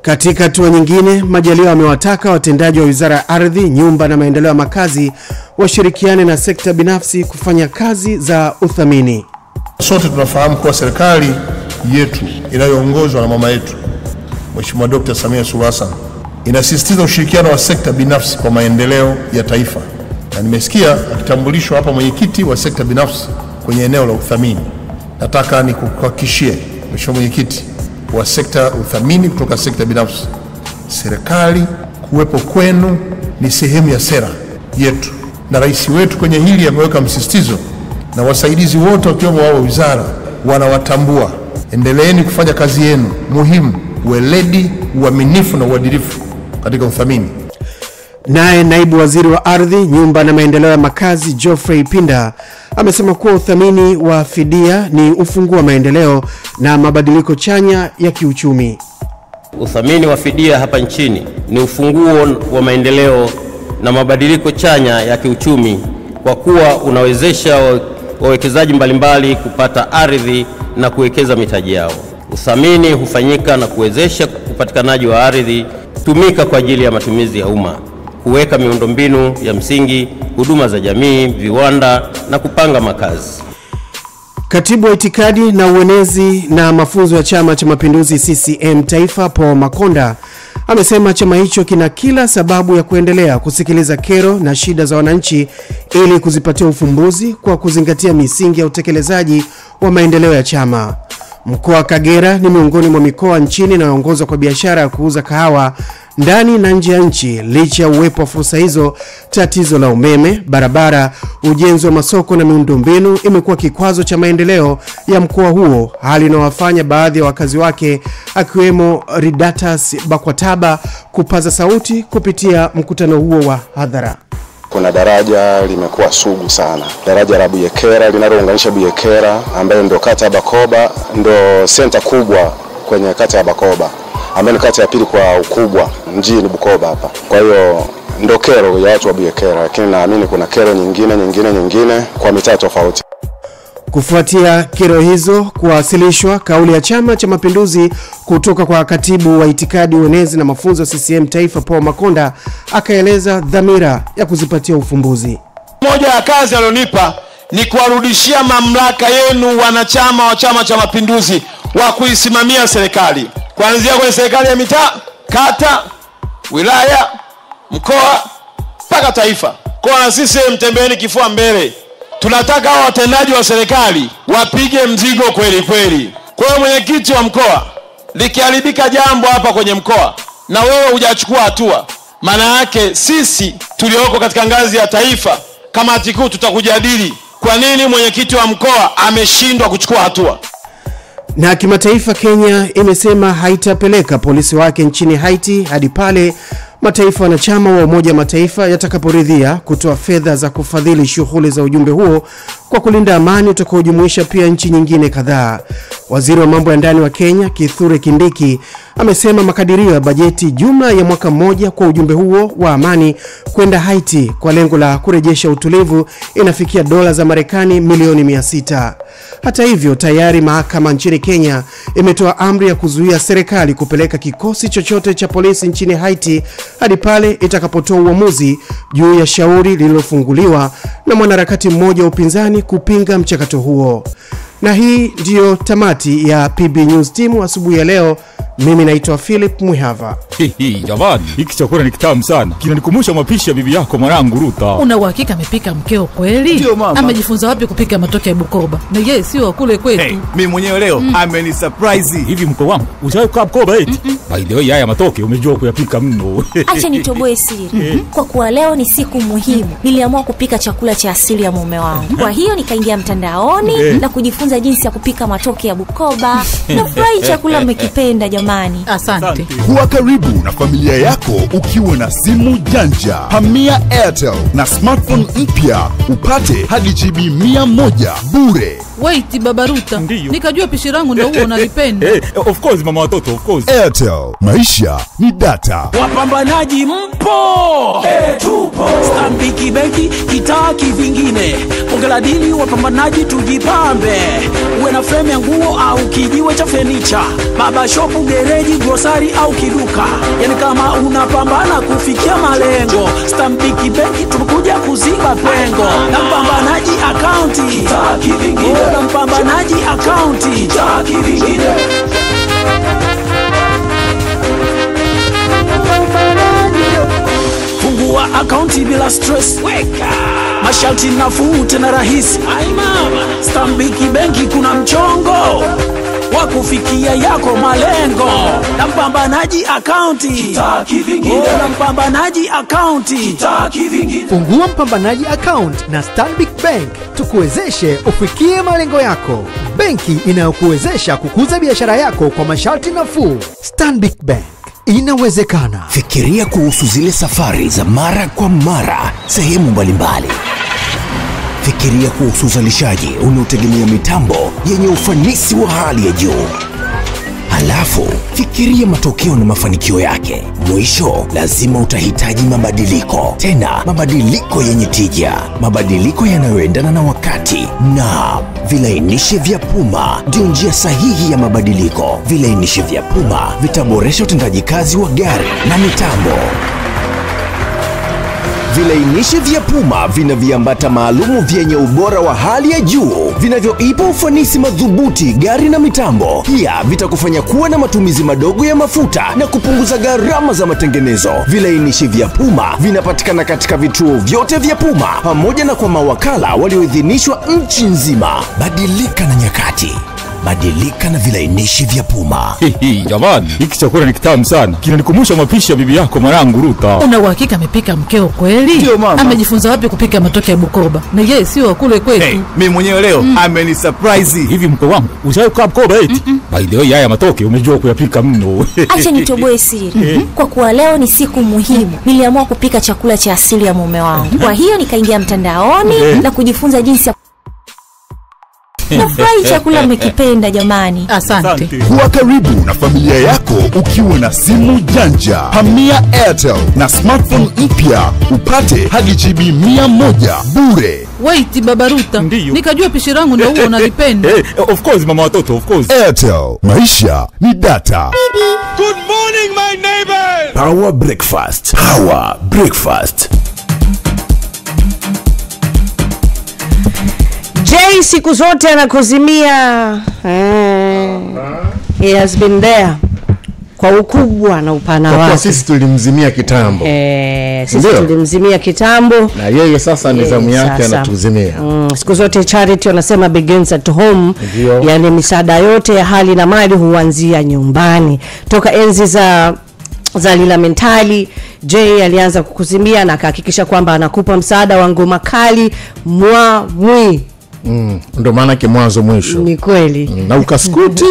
Katika hatua nyingine, Majaliwa amewataka watendaji wa Wizara ya Ardhi, Nyumba na Maendeleo ya Makazi washirikiane na sekta binafsi kufanya kazi za uthamini. Sote tunafahamu kuwa serikali yetu inayoongozwa na mama yetu Mheshimiwa Dr. Samia Suluhu Hassan inasisitiza ushirikiano wa sekta binafsi kwa maendeleo ya taifa. Na nimesikia akitambulishwa hapa mwenyekiti wa sekta binafsi kwenye eneo la uthamini. Nataka nikuhakikishie Mheshimiwa mwenyekiti wa sekta uthamini kutoka sekta binafsi, serikali kuwepo kwenu ni sehemu ya sera yetu, na rais wetu kwenye hili ameweka msisitizo, na wasaidizi wote wakiwemo wao wizara wanawatambua. Endeleeni kufanya kazi yenu muhimu, weledi, uaminifu na uadilifu katika uthamini. Naye naibu waziri wa Ardhi, Nyumba na Maendeleo ya Makazi Geoffrey Pinda amesema kuwa uthamini wa fidia ni ufunguo wa maendeleo na mabadiliko chanya ya kiuchumi. Uthamini wa fidia hapa nchini ni ufunguo wa maendeleo na mabadiliko chanya ya kiuchumi kwa kuwa unawezesha wawekezaji mbalimbali kupata ardhi na kuwekeza mitaji yao. Uthamini hufanyika na kuwezesha upatikanaji wa ardhi tumika kwa ajili ya matumizi ya umma, kuweka miundombinu ya msingi, huduma za jamii, viwanda na kupanga makazi. Katibu wa itikadi na uenezi na mafunzo ya Chama cha Mapinduzi CCM Taifa Paul Makonda amesema chama hicho kina kila sababu ya kuendelea kusikiliza kero na shida za wananchi ili kuzipatia ufumbuzi kwa kuzingatia misingi ya utekelezaji wa maendeleo ya chama. Mkoa wa Kagera ni miongoni mwa mikoa nchini inayoongozwa kwa biashara ya kuuza kahawa ndani na nje ya nchi. Licha ya uwepo wa fursa hizo, tatizo la umeme, barabara, ujenzi wa masoko na miundombinu imekuwa kikwazo cha maendeleo ya mkoa huo, hali inayowafanya baadhi ya wakazi wake akiwemo Ridatas Bakwataba kupaza sauti kupitia mkutano huo wa hadhara. Kuna daraja limekuwa sugu sana. Daraja la Biashara linalounganisha Biashara ambayo ndio kata ya Bakoba, ndio senta kubwa kwenye kata ya Bakoba, ambayo ni kata ya pili kwa ukubwa mjini Bukoba hapa. Kwa hiyo ndio kero ya watu wa Biashara, lakini naamini kuna kero nyingine kwa mitaa tofauti. Kufuatia kero hizo kuwasilishwa, kauli ya Chama cha Mapinduzi kutoka kwa katibu wa itikadi, uenezi na mafunzo CCM Taifa Paul Makonda akaeleza dhamira ya kuzipatia ufumbuzi. Moja ya kazi alionipa ni kuwarudishia mamlaka yenu wanachama wa Chama cha Mapinduzi wa kuisimamia serikali, kuanzia kwenye serikali ya mitaa, kata, wilaya, mkoa mpaka taifa. Kwa sisi mtembeeni kifua mbele. Tunataka hao watendaji wa serikali wapige mzigo kweli kweli. Kwa hiyo mwenyekiti wa mkoa, likiharibika jambo hapa kwenye mkoa na wewe hujachukua hatua, maana yake sisi tulioko katika ngazi ya taifa, kamati kuu, tutakujadili kwa nini mwenyekiti wa mkoa ameshindwa kuchukua hatua. Na kimataifa, Kenya imesema haitapeleka polisi wake nchini Haiti hadi pale mataifa wanachama wa Umoja wa Mataifa yatakaporidhia kutoa fedha za kufadhili shughuli za ujumbe huo kwa kulinda amani utakaojumuisha pia nchi nyingine kadhaa. Waziri wa mambo ya ndani wa Kenya, Kithure Kindiki, amesema makadirio ya bajeti jumla ya mwaka mmoja kwa ujumbe huo wa amani kwenda Haiti kwa lengo la kurejesha utulivu inafikia dola za Marekani milioni 600. Hata hivyo, tayari mahakama nchini Kenya imetoa amri ya kuzuia serikali kupeleka kikosi chochote cha polisi nchini Haiti hadi pale itakapotoa uamuzi juu ya shauri lililofunguliwa na mwanaharakati mmoja wa upinzani kupinga mchakato huo. Na hii ndiyo tamati ya PB News Team asubuhi ya leo. Mimi naitwa Philip Mwihava. Jamani, hiki chakula ni kitamu sana. Kinanikumbusha mapishi ya bibi yako mwanangu Ruta. Una uhakika amepika mkeo kweli? Ndio mama. Amejifunza wapi kupika matoke ya Bukoba? Na yeye sio kule kwetu. Hey, mimi mwenyewe leo amenisurprise. Hivi mko wangu, ushawahi kukaa Bukoba eti? By the way, haya matoke umejua kuyapika mno. Acha nitoboe siri. Kwa kuwa leo ni siku muhimu, niliamua kupika chakula cha asili ya mume wangu. Kwa hiyo nikaingia mtandaoni na kujifunza kujifunza jinsi ya kupika matoke ya Bukoba. Nafurahi chakula mmekipenda jamani. Asante. Kuwa karibu na familia yako ukiwa na simu janja. Hamia Airtel na smartphone mpya upate hadi GB 100 bure. Wait baba Ruta. Nikajua pishi langu ndio huo unalipenda. Of course mama watoto, of course. Airtel, maisha ni data. Wapambanaji mpo? Tupo. Stambiki benki kitaki vingine. Ongela dili wapambanaji tujipambe. Uwe na frame ya nguo au kijiwe cha furniture. Baba shop, gereji, grocery au kiduka. Yani kama unapambana kufikia malengo, Stambiki benki tumekuja kuziba pengo. Na mpambanaji akaunti kitaki vingine. Na mpambanaji akaunti kitaki vingine. Fungua akaunti bila stress. Weka masharti nafuu tena rahisi. Ai mama, Stambiki benki kuna mchongo wa kufikia yako malengo. Na mpambanaji akaunti kitaki vingine. Na mpambanaji akaunti kitaki vingine. Fungua mpambanaji account na Stanbic Bank tukuwezeshe ufikie malengo yako. Benki inayokuwezesha kukuza biashara yako kwa masharti nafuu. Stanbic Bank, inawezekana. Fikiria kuhusu zile safari za mara kwa mara sehemu mbalimbali. Fikiria kuhusu uzalishaji unaotegemea mitambo yenye ufanisi wa hali ya juu. Halafu fikiria matokeo na mafanikio yake. Mwisho lazima utahitaji mabadiliko, tena mabadiliko yenye tija, mabadiliko yanayoendana na wakati. Na vilainishi vya Puma ndio njia sahihi ya mabadiliko. Vilainishi vya Puma vitaboresha utendaji kazi wa gari na mitambo. Vilainishi vya Puma vina viambata maalumu vyenye ubora wa hali ya juu vinavyoipa ufanisi madhubuti gari na mitambo. Pia vitakufanya kuwa na matumizi madogo ya mafuta na kupunguza gharama za matengenezo. Vilainishi vya Puma vinapatikana katika vituo vyote vya Puma pamoja na kwa mawakala walioidhinishwa nchi nzima. Badilika na nyakati. Badilika na vilainishi vya Puma. Jamani, hiki chakula ni kitamu sana. Kinanikumbusha mapishi ya bibi yako mwanangu Ruta. Una uhakika amepika mkeo kweli? Ndio mama. Amejifunza wapi kupika matoke ya Bukoba? Na yeye sio kule kwetu. Mimi mwenyewe leo ameni surprise. Hivi mke wangu, ushawahi kukaa Bukoba eti? By the way, haya matoke umejua kuyapika mno. Acha nitoboe siri. Kwa kuwa leo ni siku muhimu, niliamua kupika chakula cha asili ya mume wangu. Kwa hiyo nikaingia mtandaoni na kujifunza jinsi ya nafurahi chakula mmekipenda jamani. Asante. Kuwa karibu na familia yako ukiwa na simu janja. Hamia Airtel na smartphone mpya upate hadi GB 100 bure. Wait baba Ruta. Nikajua pishi langu ndio huo unalipenda. Of course mama watoto, of course. Airtel, maisha ni data. Good morning my neighbor. Power Breakfast. Power Breakfast. Jay siku zote anakuzimia. He has been there kwa ukubwa na upana wake. Kwa sisi tulimzimia kitambo. Sisi tulimzimia kitambo. Na yeye sasa ni zamu yake anatuzimia. Siku zote charity wanasema begins at home. Yani misaada yote ya hali na mali huanzia nyumbani. Toka enzi za Lila Mentali, Jay alianza kukuzimia na akahakikisha kwamba anakupa msaada wa ngoma kali mwi. Ndio maana yake mwanzo mwisho. Ni kweli. Na ukaskuti.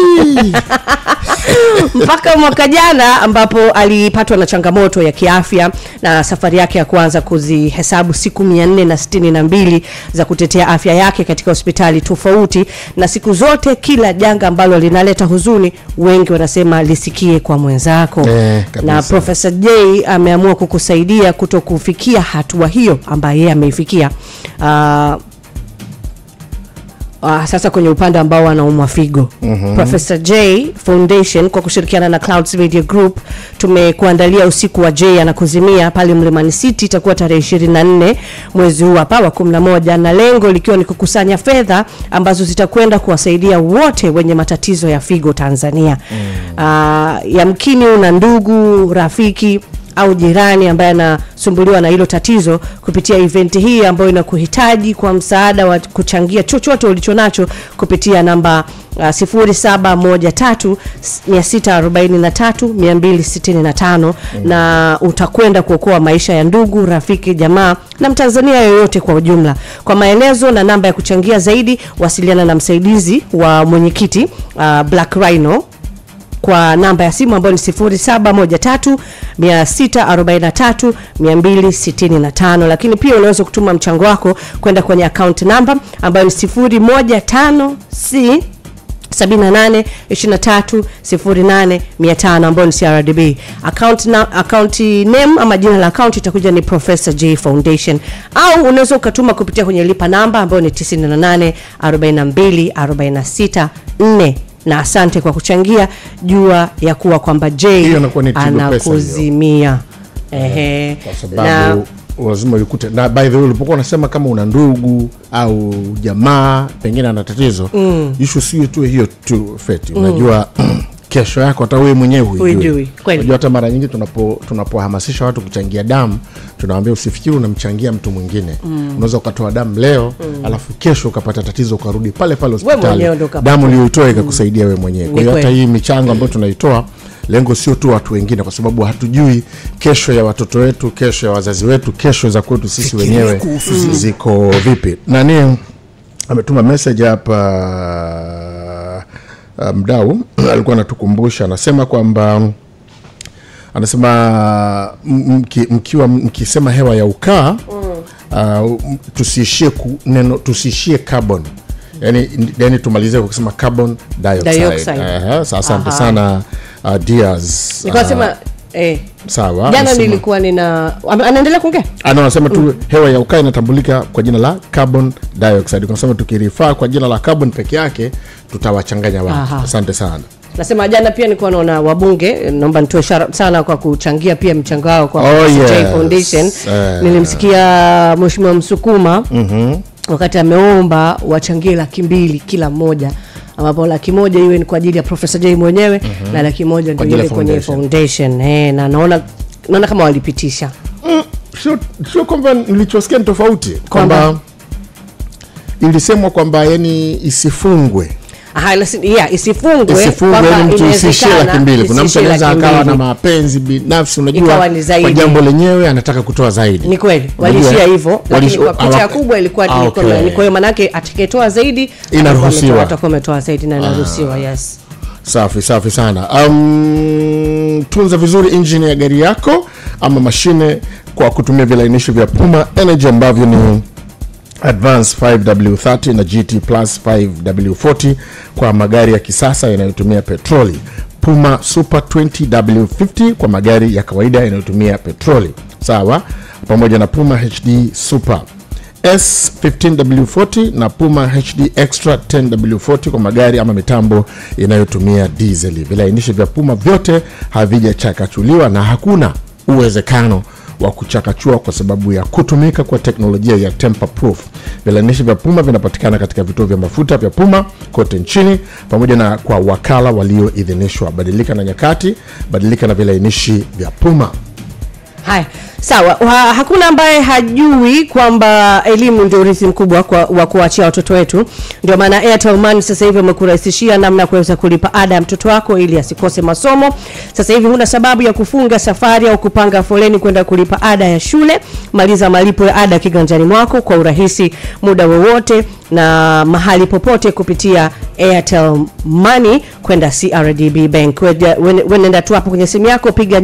Mpaka mwaka jana ambapo alipatwa na changamoto ya kiafya na safari yake ya kwanza kuzihesabu siku 462 za kutetea afya yake katika hospitali tofauti. Na siku zote kila janga ambalo linaleta huzuni wengi wanasema lisikie kwa mwenzako. Na Professor Jay ameamua kukusaidia kutokufikia hatua hiyo ambayo yeye ameifikia. Sasa kwenye upande ambao wanaumwa figo. Professor J Foundation kwa kushirikiana na Clouds Media Group tumekuandalia usiku wa J anakuzimia pale Mlimani City. Itakuwa tarehe 24 mwezi huu hapa wa 11, na lengo likiwa ni kukusanya fedha ambazo zitakwenda kuwasaidia wote wenye matatizo ya figo Tanzania. Yamkini una ndugu, rafiki au jirani ambaye anasumbuliwa na hilo tatizo. Kupitia event hii ambayo inakuhitaji kwa msaada wa kuchangia chochote ulichonacho kupitia namba 0713643265 na utakwenda kuokoa maisha ya ndugu, rafiki, jamaa na Mtanzania yoyote kwa ujumla. Kwa maelezo na namba ya kuchangia zaidi, wasiliana na msaidizi wa mwenyekiti Black Rhino kwa namba ya simu ambayo ni 0713643265, lakini pia unaweza kutuma mchango wako kwenda kwenye account number ambayo ni 015C 78230805 ambayo ni CRDB. Account name ama jina la account itakuja ni Professor J Foundation, au unaweza ukatuma kupitia kwenye lipa namba ambayo ni 984246 na asante kwa kuchangia. Jua ya kuwa kwamba J anakuzimia. Kwa sababu lazima ukute. Na by the way, ulipokuwa unasema kama una ndugu au jamaa pengine ana tatizo, issue sio tu hiyo tu Feti. Unajua kesho yako hata wewe mwenyewe hujui. Unajua hata mara nyingi tunapohamasisha watu kuchangia damu, tunawaambia usifikiri unamchangia mtu mwingine. Unaweza ukatoa damu leo, alafu kesho ukapata tatizo ukarudi pale pale hospitali. Damu uliyoitoa ikakusaidia wewe mwenyewe. Kwa hiyo hata hii michango ambayo tunaitoa, lengo sio tu watu wengine, kwa sababu hatujui kesho ya watoto wetu, kesho ya wazazi wetu, kesho za kwetu sisi wenyewe ziko vipi. Nani ametuma message hapa, mdau alikuwa anatukumbusha, anasema kwamba mkisema hewa ya ukaa, tusishie carbon. Yani tumalize kwa kusema carbon dioxide. Asante sana Diaz. Nikasema sawa. Jana nilikuwa anaendelea kuongea. Anasema tu hewa ya ukaa inatambulika kwa jina la carbon dioxide. Kwa sababu tukirifaa kwa jina la carbon peke yake tutawachanganya watu. Asante sana. Nasema jana pia nilikuwa naona wabunge, naomba nitoe sana kwa kuchangia pia mchango wao kwa J Foundation. Nilimsikia Mheshimiwa Msukuma wakati ameomba wachangie 200,000 kila mmoja, ambapo 100,000 iwe ni kwa ajili ya Professor J mwenyewe na 100,000 ndio ile kwenye foundation. Na naona kama walipitisha. Sio kwamba nilichosikia ni tofauti, kwamba ilisemwa kwamba yani isifungwe. Isifungwe kwamba mtu usishie 200,000. Kuna mtu anaweza akawa na mapenzi binafsi, unajua kwa jambo lenyewe anataka kutoa zaidi. Ni kweli walishia hivyo, lakini kwa picha kubwa ilikuwa ni kwa hiyo maana yake atakayetoa zaidi inaruhusiwa, atakuwa ametoa zaidi na inaruhusiwa. Yes, safi sana. Tunza vizuri engine ya gari yako ama mashine kwa kutumia vilainishi vya Puma Energy ambavyo ni Advance 5W30 na GT Plus 5W40 kwa magari ya kisasa yanayotumia petroli. Puma Super 20W50 kwa magari ya kawaida yanayotumia petroli. Sawa, pamoja na Puma HD Super S15W40 na Puma HD Extra 10W40 kwa magari ama mitambo inayotumia diesel. Vilainishi vya Puma vyote havijachakachuliwa na hakuna uwezekano wa kuchakachua kwa sababu ya kutumika kwa teknolojia ya temper proof. Vilainishi vya Puma vinapatikana katika vituo vya mafuta vya Puma kote nchini pamoja na kwa wakala walioidhinishwa. Badilika na nyakati, badilika na vilainishi vya Puma. Hai, sawa. Hakuna ambaye hajui kwamba elimu ndio urithi mkubwa wa kuachia watoto wetu. Ndio maana Airtel Money sasa hivi wamekurahisishia namna kuweza kulipa ada ya mtoto wako ili asikose masomo. Sasa hivi huna sababu ya kufunga safari au kupanga foleni kwenda kulipa ada ya shule. Maliza malipo ya ada kiganjani mwako kwa urahisi muda wowote na mahali popote kupitia Airtel Money kwenda CRDB Bank. Wenda tu hapo kwenye simu yako, piga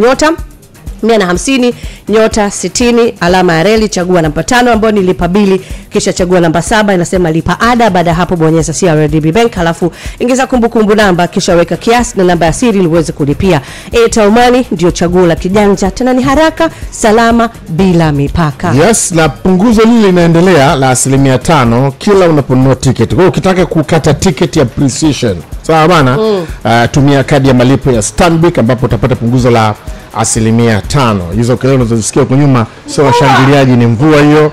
*150 *60 alama ya reli, chagua namba 5 ambayo ni lipa bili, kisha chagua namba 7 inasema lipa ada. Baada hapo bonyeza CRDB Bank, halafu ingiza kumbukumbu namba, kisha weka kiasi na namba ya siri ili uweze kulipia. Airtel Money ndio chaguo la kijanja, tena ni haraka, salama, bila mipaka. Yes, na punguzo lile linaendelea la 5% kila unaponunua ticket. Kwa hiyo ukitaka kukata ticket ya Precision Sawa bana. Tumia kadi ya malipo ya Stanbic ambapo utapata punguzo la 5%. Hizo kelele unazosikia huko nyuma sio washangiliaji, ni mvua hiyo.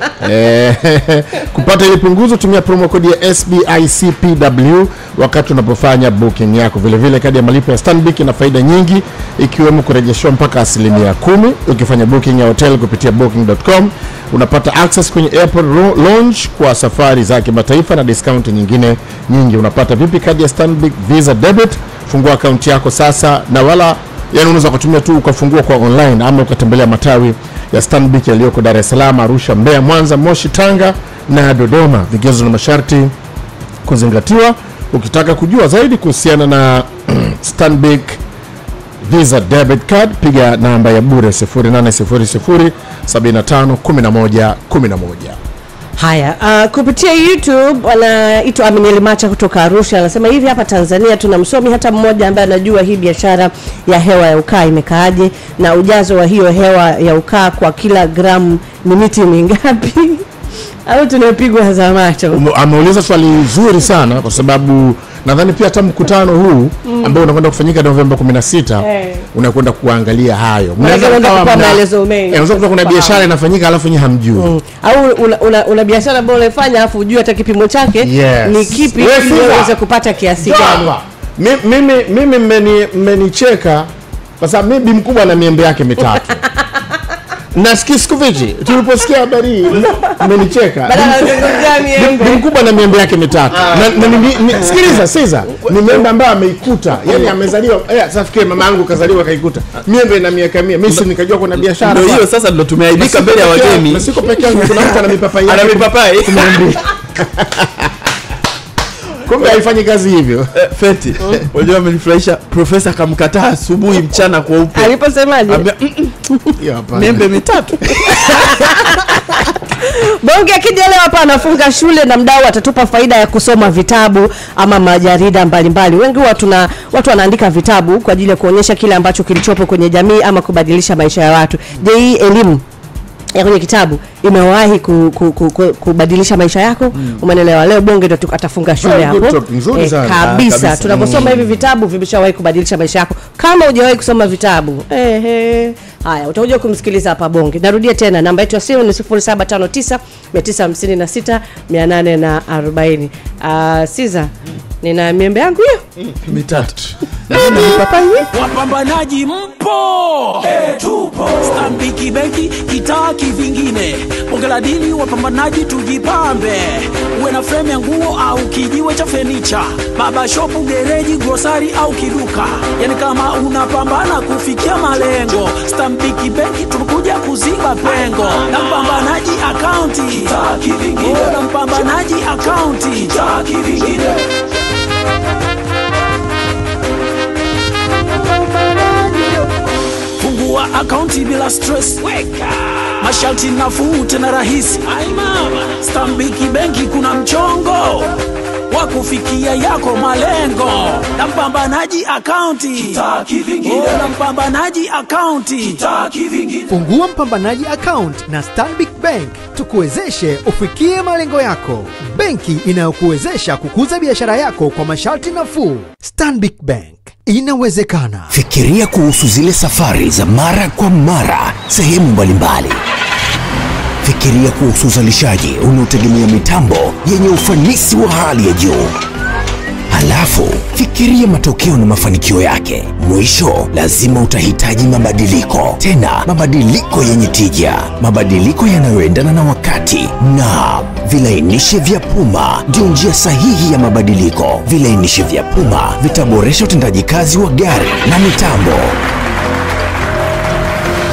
Kupata ile punguzo tumia promo code ya SBICPW wakati unapofanya booking yako. Vile vile kadi ya malipo ya Stanbic ina faida nyingi ikiwemo kurejeshwa mpaka 10%. Ukifanya booking ya hotel kupitia booking.com unapata access kwenye airport lounge kwa safari za kimataifa na discount nyingine nyingi. Unapata vipi kadi ya Stanbic Visa Debit? Fungua account yako sasa, na wala yani unaweza kutumia tu ukafungua kwa online ama ukatembelea matawi ya Stanbic yaliyoko Dar es Salaam, Arusha, Mbeya, Mwanza, Moshi, Tanga na Dodoma. Vigezo na masharti kuzingatiwa. Ukitaka kujua zaidi kuhusiana na Stanbic Visa Debit Card, piga namba ya bure 0800751111. Haya, kupitia YouTube wanaitwa Amineli Macha kutoka Arusha anasema hivi, hapa Tanzania tuna msomi hata mmoja ambaye anajua hii biashara ya hewa ya ukaa imekaaje na ujazo wa hiyo hewa ya ukaa kwa kila gramu ni miti mingapi? Au tunapigwa za macho? Ameuliza swali zuri sana kwa sababu nadhani pia hata mkutano huu ambao unakwenda kufanyika Novemba 16 unakwenda kuangalia hayo. Mnaweza kupata maelezo mengi. Unaweza kuwa kuna biashara inafanyika alafu nyinyi hamjui. Au una biashara ambayo unafanya alafu hujui hata kipimo chake ni kipi ili uweze kupata kiasi gani. Mimi mmenicheka kwa sababu mimi mkubwa na miembe yake mitatu. Nasikia siku vipi tuliposikia habari mmenicheka. Badala ya miembe mkubwa na miembe yake mitatu. Na sikiliza Caesar, ni miembe ambaye ameikuta, yani amezaliwa sasa fikiri mama yangu kazaliwa kaikuta miembe na miaka 100. Mimi si nikajua kuna biashara. Ndio hiyo sasa ndio tumeaibika mbele ya wageni. Na siko peke yangu, kuna mtu ana mipapai yake. Ana mipapai. Kumbe haifanyi kazi hivyo. Feti, unajua amenifurahisha profesa akamkataa asubuhi mchana kwa upe. Aliposemaje? Miembe mitatu. Bonge akija leo hapa anafunga shule na mdau atatupa faida ya kusoma vitabu ama majarida mbalimbali. Wengi watu wanaandika vitabu kwa ajili ya kuonyesha kile ambacho kilichopo kwenye jamii ama kubadilisha maisha ya watu. Je, hii elimu ya kwenye kitabu imewahi kubadilisha maisha yako? Umeelewa? Leo Bonge ndo atafunga shule hapo. Kabisa. Tunaposoma hivi vitabu vimeshawahi kubadilisha maisha yako. Kama hujawahi kusoma vitabu, haya utakuja kumsikiliza hapa Bonge. Narudia tena, namba yetu ya simu ni 0759 956 840. Caesar, nina miembe yangu hiyo mitatu. Wapambanaji mpo? Tupo. Stanbic benki kitaki vingine. Ongela dili wapambanaji tujipambe. Uwe na frame ya nguo au kijiwe cha furniture. Baba shop, gereji, grocery au kiduka. Yani kama unapambana kufikia malengo, Stanbic benki tunakuja kuziba pengo. Na mpambanaji account kitaki vingine. Na mpambanaji account kitaki vingine. Fungua akaunti bila stress, weka masharti nafuu tena rahisi. Ai mama, Stanbic benki kuna mchongo wa kufikia yako malengo. Na mpambanaji akaunti kitaki vingine. Na mpambanaji akaunti kitaki vingine. Fungua mpambanaji account na Stanbic Bank tukuwezeshe ufikie malengo yako. Benki inayokuwezesha kukuza biashara yako kwa masharti nafuu. Stanbic Bank, inawezekana. Fikiria kuhusu zile safari za mara kwa mara sehemu mbalimbali. Fikiria kuhusu uzalishaji unaotegemea mitambo yenye ufanisi wa hali ya juu. Halafu fikiria matokeo na mafanikio yake. Mwisho lazima utahitaji mabadiliko, tena mabadiliko yenye tija, mabadiliko yanayoendana na wakati. Na vilainishi vya Puma ndio njia sahihi ya mabadiliko. Vilainishi vya Puma vitaboresha utendaji kazi wa gari na mitambo.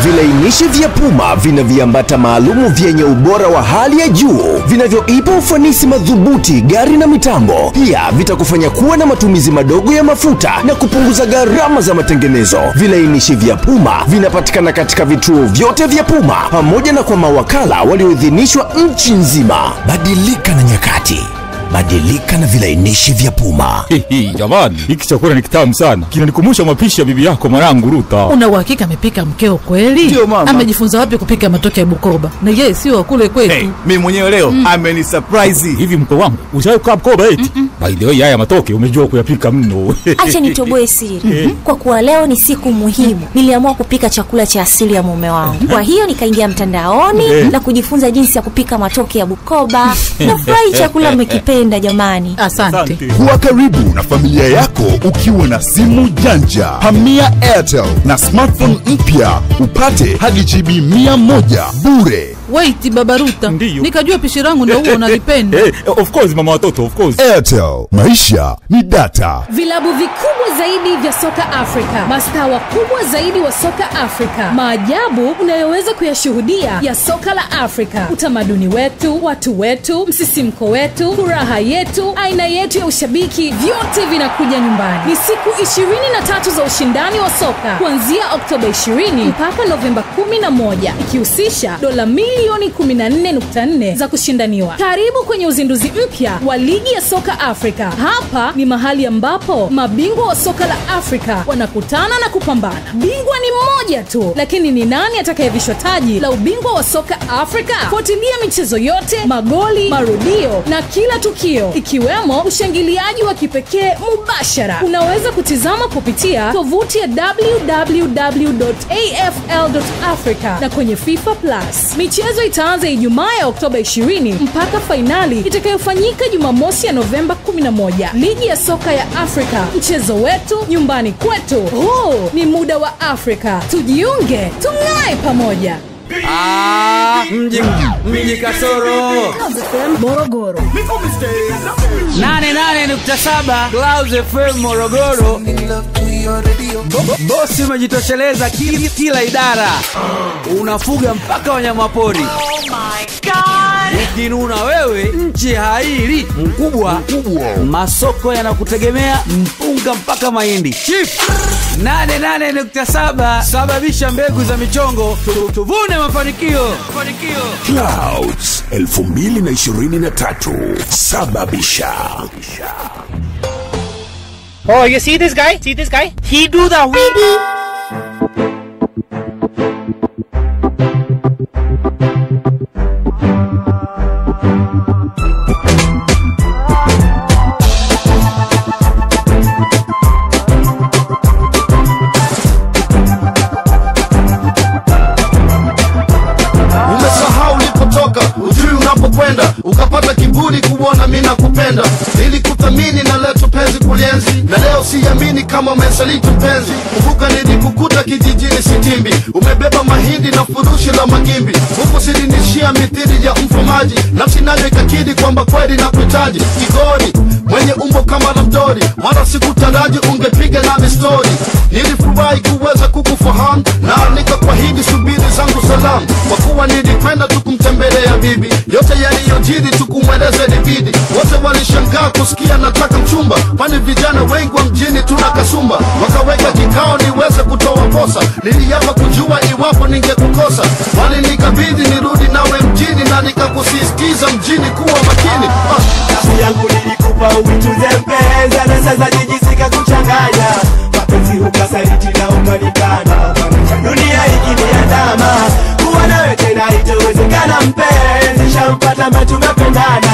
Vilainishi vya Puma vina viambata maalumu vyenye ubora wa hali ya juu vinavyoipa ufanisi madhubuti gari na mitambo. Pia vitakufanya kuwa na matumizi madogo ya mafuta na kupunguza gharama za matengenezo. Vilainishi vya Puma vinapatikana katika vituo vyote vya Puma pamoja na kwa mawakala walioidhinishwa nchi nzima. Badilika na nyakati. badilika na vilainishi vya Puma. Jamani, hiki chakula ni kitamu sana. Kinanikumbusha mapishi ya bibi yako mwanangu Ruta. Una uhakika amepika mkeo kweli? Ndio mama. Amejifunza wapi kupika matoke ya Bukoba? Na yeye sio wa kule kwetu. Mimi mwenyewe leo amenisurprise. Hivi mko wangu, ushawahi kukaa Bukoba eti? By the way, haya matoke umejua kuyapika mno. Acha nitoboe siri. Kwa kuwa leo ni siku muhimu, niliamua kupika chakula cha asili ya mume wangu. Kwa hiyo nikaingia mtandaoni na kujifunza jinsi ya kupika matoke ya Bukoba. Nafurahi chakula mmekipenda jamani. Asante. Kuwa karibu na familia yako ukiwa na simu janja. Hamia Airtel na smartphone mpya upate hadi GB 100 bure. Wait baba Ruta. Nikajua pishi langu ndio huo unalipenda. Of course mama watoto, of course. Airtel, maisha ni data. Vilabu vikubwa zaidi vya soka Afrika, mastaa wakubwa zaidi wa soka Afrika, maajabu unayoweza kuyashuhudia ya soka la Afrika, utamaduni wetu, watu wetu, msisimko wetu, furaha yetu, aina yetu ya ushabiki, vyote vinakuja nyumbani. Ni siku 23 za ushindani wa soka kuanzia Oktoba 20 mpaka Novemba 11, ikihusisha dola milioni 14.4 za kushindaniwa. Karibu kwenye uzinduzi mpya wa ligi ya soka Afrika. Hapa ni mahali ambapo mabingwa wa soka la Afrika wanakutana na kupambana. Bingwa ni mmoja tu, lakini ni nani atakayevishwa taji la ubingwa wa soka Afrika? Fuatilia michezo yote, magoli, marudio na kila tukio, ikiwemo ushangiliaji wa kipekee mubashara. Unaweza kutizama kupitia tovuti ya www.afl.africa na kwenye FIFA Plus. Michezo itaanza Ijumaa ya Oktoba 20 mpaka fainali itakayofanyika Jumamosi ya Novemba 11. Ligi ya soka ya Afrika, mchezo wetu, nyumbani kwetu. Huu ni muda wa Afrika. Tujiunge, tung'ae pamoja. Mji kasoro Morogoro 88.7 Clouds FM Morogoro. Bosi umejitosheleza kila idara. Unafuga mpaka wanyamapori. Oh my god. Ukinuna wewe nchi haili. Mkubwa masoko yanakutegemea, mpunga mpaka mahindi. Chief 88.7 sababisha mbegu za michongo, tuvune mafanikio. Clouds 2023 sababisha. Oh, you see this guy? See this guy? He do the wiggy. Umesahau ulipotoka, ujui unapokwenda, ukapata kiburi kuona mimi nakupenda. Nilikuthamini na leo tupenzi kulienzi, na leo siamini kama umesaliti mpenzi. Kumbuka nilikukuta kijijini Sitimbi, umebeba mahindi na furushi la magimbi. Huku silinishia mithili ya mfumaji, nafsi nayo ikakidi kwamba kweli nakuhitaji. Kigori mwenye umbo kama Labdori, wala sikutaraji ungepiga nami story. Nilifurahi kuweza kukufahamu na nikakuahidi subiri zangu salamu, kwa kuwa nilikwenda tukumtembelea bibi. Yote yaliyojiri tukumweleze libidi. Wote walishangaa kusikia nataka mchumba, kwani vijana wengi wa mjini tuna kasumba. Wakaweka kikao niweze kutoa posa, niliapa kujua iwapo ningekukosa. Walinikabidhi nirudi nawe mjini na nikakusisitiza mjini kuwa makini. Nafsi yangu nilikupa uituze mpenzi, na sasa jijisika kuchanganya. Mapenzi ukasaliti na ukanikana, dunia ikiniandama. Kuwa nawe tena itawezekana mpenzi, shampata mtu tumependana.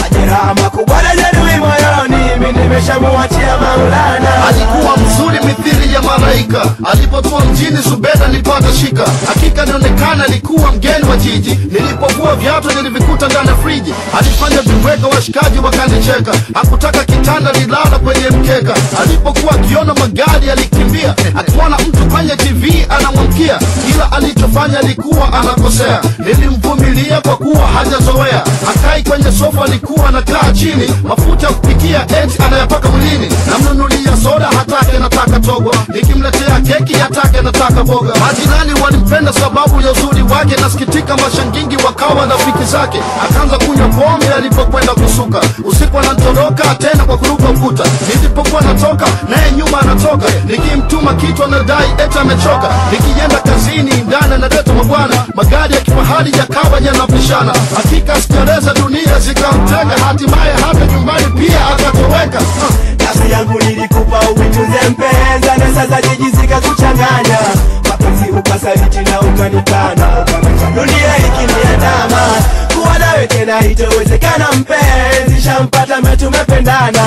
Majeraha makubwa na jeruhi moyoni, mimi nimeshamuachia Maulana. Alikuwa mzuri mithili ya malaika, alipotua mjini Zubeda nilipata shika. Hakika nionekana alikuwa mgeni wa jiji, nilipokuwa viatu nilivikuta ndani ya friji. Alifanya viweka washikaji wakanicheka, hakutaka kitanda nilala kwenye mkeka. Alipokuwa akiona magari alikimbia, akiona mtu kwenye TV anamwamkia. Kila alichofanya alikuwa anakosea, nilimvumilia kwa kuwa hajazoea. Hakai kwenye sofa alikuwa anakaa chini, mafuta ya kupikia eti anayapaka mwilini. Namnunulia soda hatake nataka togo, nikimletea keki hatake nataka boga. Majirani walimpenda sababu ya uzuri wake, nasikitika mashangingi wakawa rafiki zake. Akaanza kunywa pombe alipokwenda kusuka, usiku anatoroka tena kwa kuruka ukuta. Nilipokuwa natoka naye nyuma anatoka, nikimtuma kitu anadai eti amechoka. Nikienda kazini ndani analeta mabwana, magari ya kifahari yakawa yanapishana. Hakika sikereza dunia zikamtenga, hatimaye hata mpenzi shampata tumependana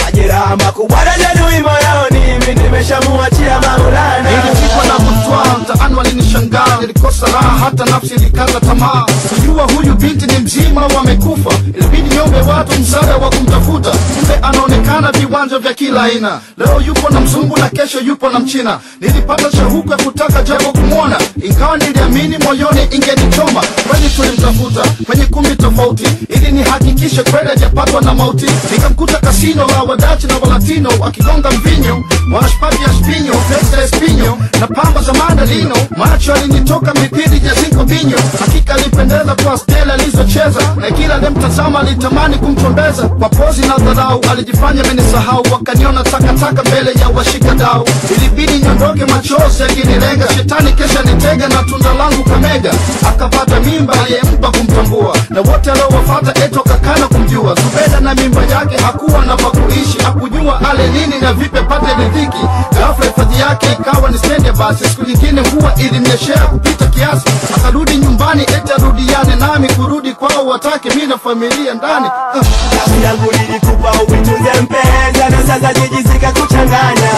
majeraha makubwa na jeruhi moyoni mimi nimeshamuachia Maulana. Nilipigwa na butwa mtaani walinishangaa, nilikosa raha hata nafsi ilikata tamaa. Kujua huyu binti ni mzima wamekufa, ilibidi niombe watu msaada wa kumtafuta. Kumbe anaonekana viwanja vya kila aina, leo yupo na mzungu na kesho yupo na mchina. Nilipata shauku ya kutaka japo kumwona, ingawa niliamini moyoni ingenichoma. Kweli tulimtafuta kwenye kumbi tofauti ili nihakikishe kweli hajapatwa na mauti. Nikamkuta kasino la wadachi na walatino wakigonga mvinyo, wanashpati ya spinyo, pesa ya spinyo na pamba za mandalino. Macho alinitoka mipiri ya zinko binyo, hakika alipendeza kwa stela alizocheza, na kila alimtazama alitamani kumchombeza. Kwa pozi na dharau alijifanya amenisahau, wakaniona takataka mbele ya washikadau. Ilibidi niondoke machozi yakinilenga, shetani kesha nitega na tunda langu kamega. Akapata mimba aliyempa kumtambua, na wote aliowafata eto kakana kumjua. Zubeda na mimba yake hakuwa na pa kuishi, hakujua ale nini na vipe pate riziki. Ghafla hifadhi yake ikawa ni stendi ya basi, siku nyingine mvua ilimnyeshea kupita kiasi. Akarudi nyumbani eti arudiane nami, kurudi kwao watake mimi na familia ndani. Kazi yangu nilikupa uvitunze mpenzi, na sasa jijizika kuchanganya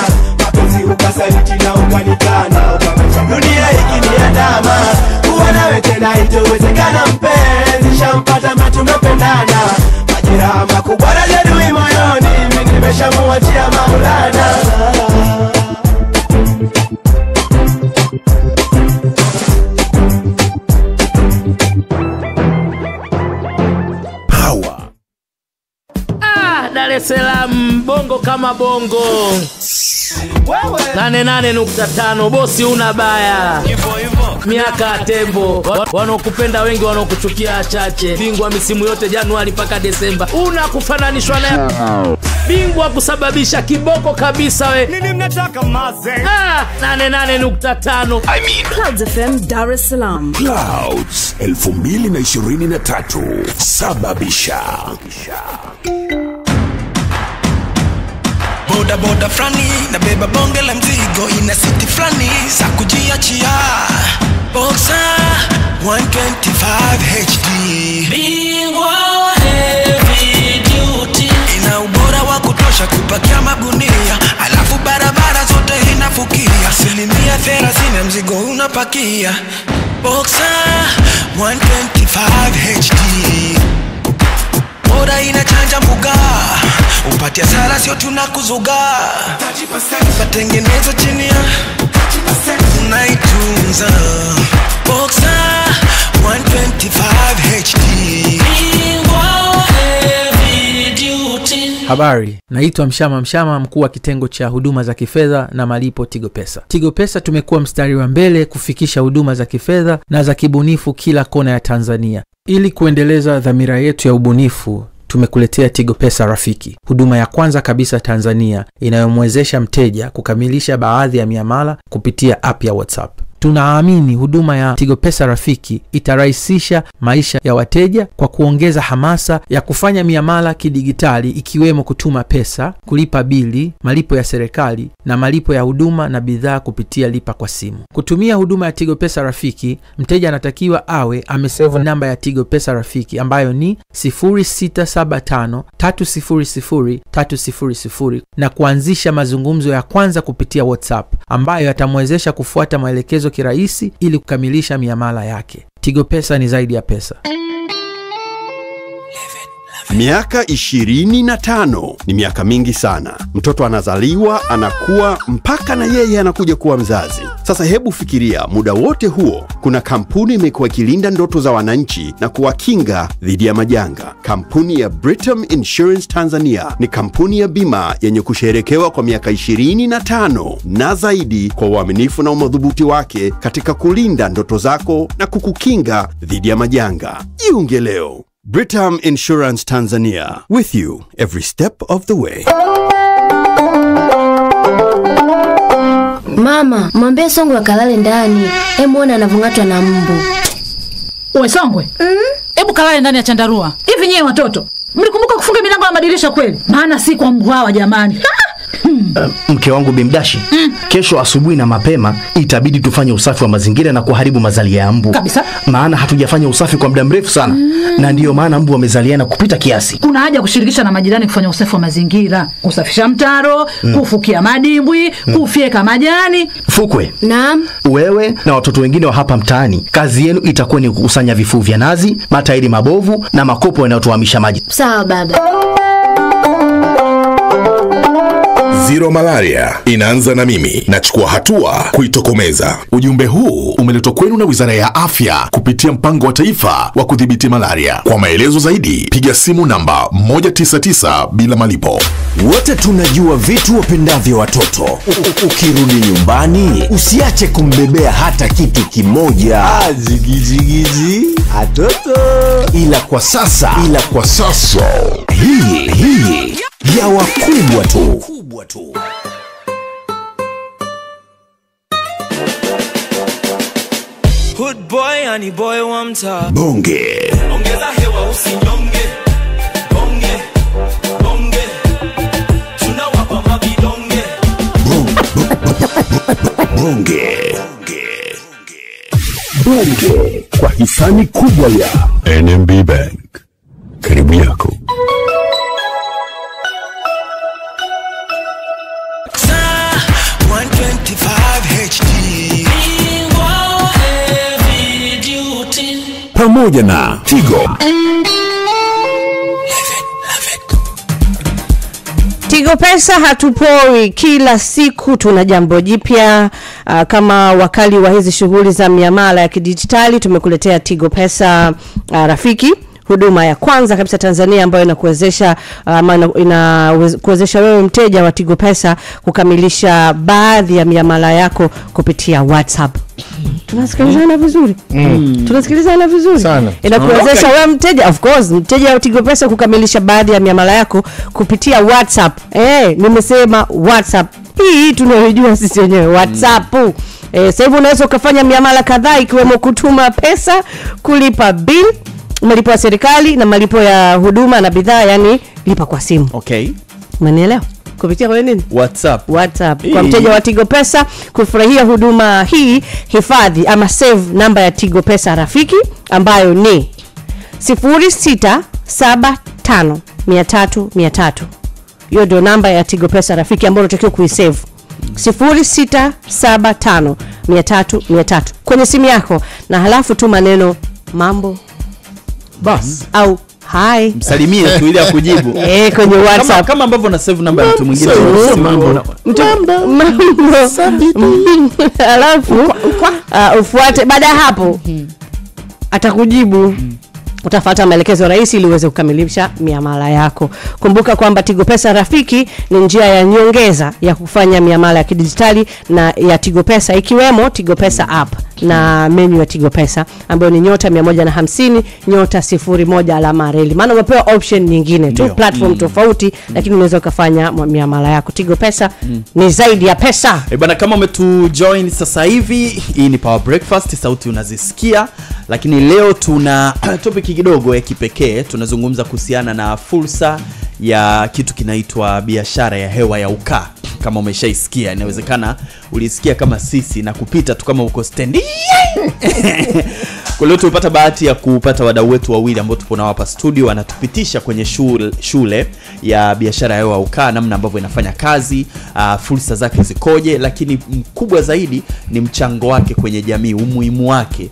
mapenzi ukasaliti na ukanikana, ukamacha dunia ikiniandama. Kuwa nawe tena itowezekana mpenzi, shampata tumependana majeraha makubwa na jeruhi moyoni mimi nimeshamuachia Maulana. Dar es Salaam bongo kama bongo. 88.5 bosi una baya. Miaka tembo. Wanaokupenda wengi, wanaokuchukia chache. Bingwa misimu yote Januari mpaka Desemba. Unakufananishwa na bingwa kusababisha kiboko kabisa we. Nini mnataka maze? 88.5. Clouds FM Dar es Salaam. Clouds 2023 sababisha. Boda boda frani na beba bonge la mzigo, ina city frani za kujiachia. Boxer 125 HD bingwa heavy duty, ina ubora wa kutosha kupakia magunia, alafu barabara zote inafukia. 30% mzigo unapakia. Boxer 125 HD bora inachanja mbuga, upatia sala sio tunakuzuga. Matengenezo chini ya unaitunza. Boxer 125 HD heavy duty. Habari, naitwa Mshama, mkuu wa kitengo cha huduma za kifedha na malipo Tigo Pesa. Tigo Pesa tumekuwa mstari wa mbele kufikisha huduma za kifedha na za kibunifu kila kona ya Tanzania. Ili kuendeleza dhamira yetu ya ubunifu, tumekuletea Tigo Pesa Rafiki, huduma ya kwanza kabisa Tanzania inayomwezesha mteja kukamilisha baadhi ya miamala kupitia app ya WhatsApp. Tunaamini huduma ya Tigo Pesa Rafiki itarahisisha maisha ya wateja kwa kuongeza hamasa ya kufanya miamala kidigitali, ikiwemo kutuma pesa, kulipa bili, malipo ya serikali na malipo ya huduma na bidhaa kupitia lipa kwa simu. Kutumia huduma ya Tigo Pesa Rafiki, mteja anatakiwa awe amesave namba ya Tigo Pesa Rafiki ambayo ni 0675300300 na kuanzisha mazungumzo ya kwanza kupitia WhatsApp ambayo yatamwezesha kufuata maelekezo kirahisi ili kukamilisha miamala yake. Tigo Pesa ni zaidi ya pesa. Miaka 25 ni miaka mingi sana. Mtoto anazaliwa, anakuwa, mpaka na yeye anakuja kuwa mzazi. Sasa hebu fikiria, muda wote huo kuna kampuni imekuwa ikilinda ndoto za wananchi na kuwakinga dhidi ya majanga. Kampuni ya Britam Insurance Tanzania ni kampuni ya bima yenye kusherekewa kwa miaka 25 na zaidi kwa uaminifu na umadhubuti wake katika kulinda ndoto zako na kukukinga dhidi ya majanga. Jiunge leo. Britam Insurance Tanzania, with you every step of the way. Mama, mwambie Songwe akalale ndani. Muone anavungatwa na mbu. Uwe Songwe? Hebu kalale ndani ya chandarua. Hivi nyewe watoto, mlikumbuka kufunga milango na madirisha kweli? Maana si kwa mbu hawa jamani. Mke wangu Bimdashi, kesho asubuhi na mapema itabidi tufanye usafi wa mazingira na kuharibu mazalia ya mbu. Kabisa. Maana hatujafanya usafi kwa muda mrefu sana. Na ndiyo maana mbu wamezaliana kupita kiasi. Kuna haja kushirikisha na majirani kufanya usafi wa mazingira, kusafisha mtaro, kufukia madimbwi, kufyeka majani. Fukwe. Naam. Wewe na watoto wengine wa hapa mtaani, kazi yenu itakuwa ni kukusanya vifuu vya nazi, matairi mabovu na makopo yanayotuamisha maji. Sawa baba. Zero malaria inaanza na mimi, nachukua hatua kuitokomeza. Ujumbe huu umeletwa kwenu na Wizara ya Afya kupitia mpango wa taifa wa kudhibiti malaria. Kwa maelezo zaidi piga simu namba 199 bila malipo. Wote tunajua vitu wapendavyo watoto. Ukirudi nyumbani usiache kumbebea hata kitu kimoja. Jigijigiji atoto. Ila kwa sasa hii ya wakubwa tu. Hood boy, honey boy, one time. Bonge. Ongeza hewa usinyonge. Bonge, bonge. Tunawapa mavidonge. Bonge. Bonge kwa hisani kubwa ya NMB Bank. Karibu yako. Pamoja na Tigo. Tigo Pesa hatupoi, kila siku tuna jambo jipya. Kama wakali wa hizi shughuli za miamala ya kidijitali tumekuletea Tigo Pesa Rafiki, huduma ya kwanza kabisa Tanzania ambayo inakuwezesha kuwezesha wewe mteja wa Tigo Pesa kukamilisha baadhi ya miamala yako kupitia WhatsApp. Tunasikilizana vizuri. Tunasikilizana vizuri sana. Inakuwezesha wewe mteja, of course, mteja wa Tigo Pesa kukamilisha baadhi ya miamala yako kupitia WhatsApp. Nimesema WhatsApp. Hii tunayojua sisi wenyewe WhatsApp. Sasa hivi unaweza ukafanya miamala kadhaa ikiwemo kutuma pesa, kulipa bill, malipo ya serikali na malipo ya huduma na bidhaa, yani lipa kwa simu. Okay. Umenielewa? Kupitia kwa nini? WhatsApp. Kwa mteja wa Tigo Pesa kufurahia huduma hii, hifadhi ama save namba ya Tigo Pesa Rafiki ambayo ni 0675300300. Hiyo ndio namba ya Tigo Pesa Rafiki ambayo unatakiwa kuisave. 0675300300 kwenye simu yako, na halafu tu maneno mambo bas au hi, msalimie tu ili akujibu. Kwenye WhatsApp kama ambavyo na save namba ya mtu mwingine. Alafu ufuate baada hapo atakujibu. Utafuata maelekezo rahisi ili uweze kukamilisha miamala yako. Kumbuka kwamba Tigo Pesa Rafiki ni njia ya nyongeza ya kufanya miamala ya kidijitali na ya Tigo Pesa, ikiwemo Tigo Pesa app na menu ya Tigo Pesa ambayo ni +150 *01 maana umepewa option nyingine tu, platform tofauti, lakini unaweza kufanya miamala yako. Tigo Pesa ni zaidi ya pesa. Bwana, kama umetujoin sasa hivi, hii ni Power Breakfast, sauti unazisikia, lakini leo tuna topic kidogo ya kipekee. Tunazungumza kuhusiana na fursa ya kitu kinaitwa biashara ya hewa ya Ukaa. Kama umeshaisikia, inawezekana ulisikia kama sisi na kupita tu kama uko stendi. Kwa leo tulipata bahati ya kupata wadau wetu wawili ambao tupo nao hapa studio, wanatupitisha kwenye shule ya biashara ya hewa ya Ukaa, namna ambavyo inafanya kazi, fursa zake zikoje, lakini mkubwa zaidi ni mchango wake kwenye jamii, umuhimu wake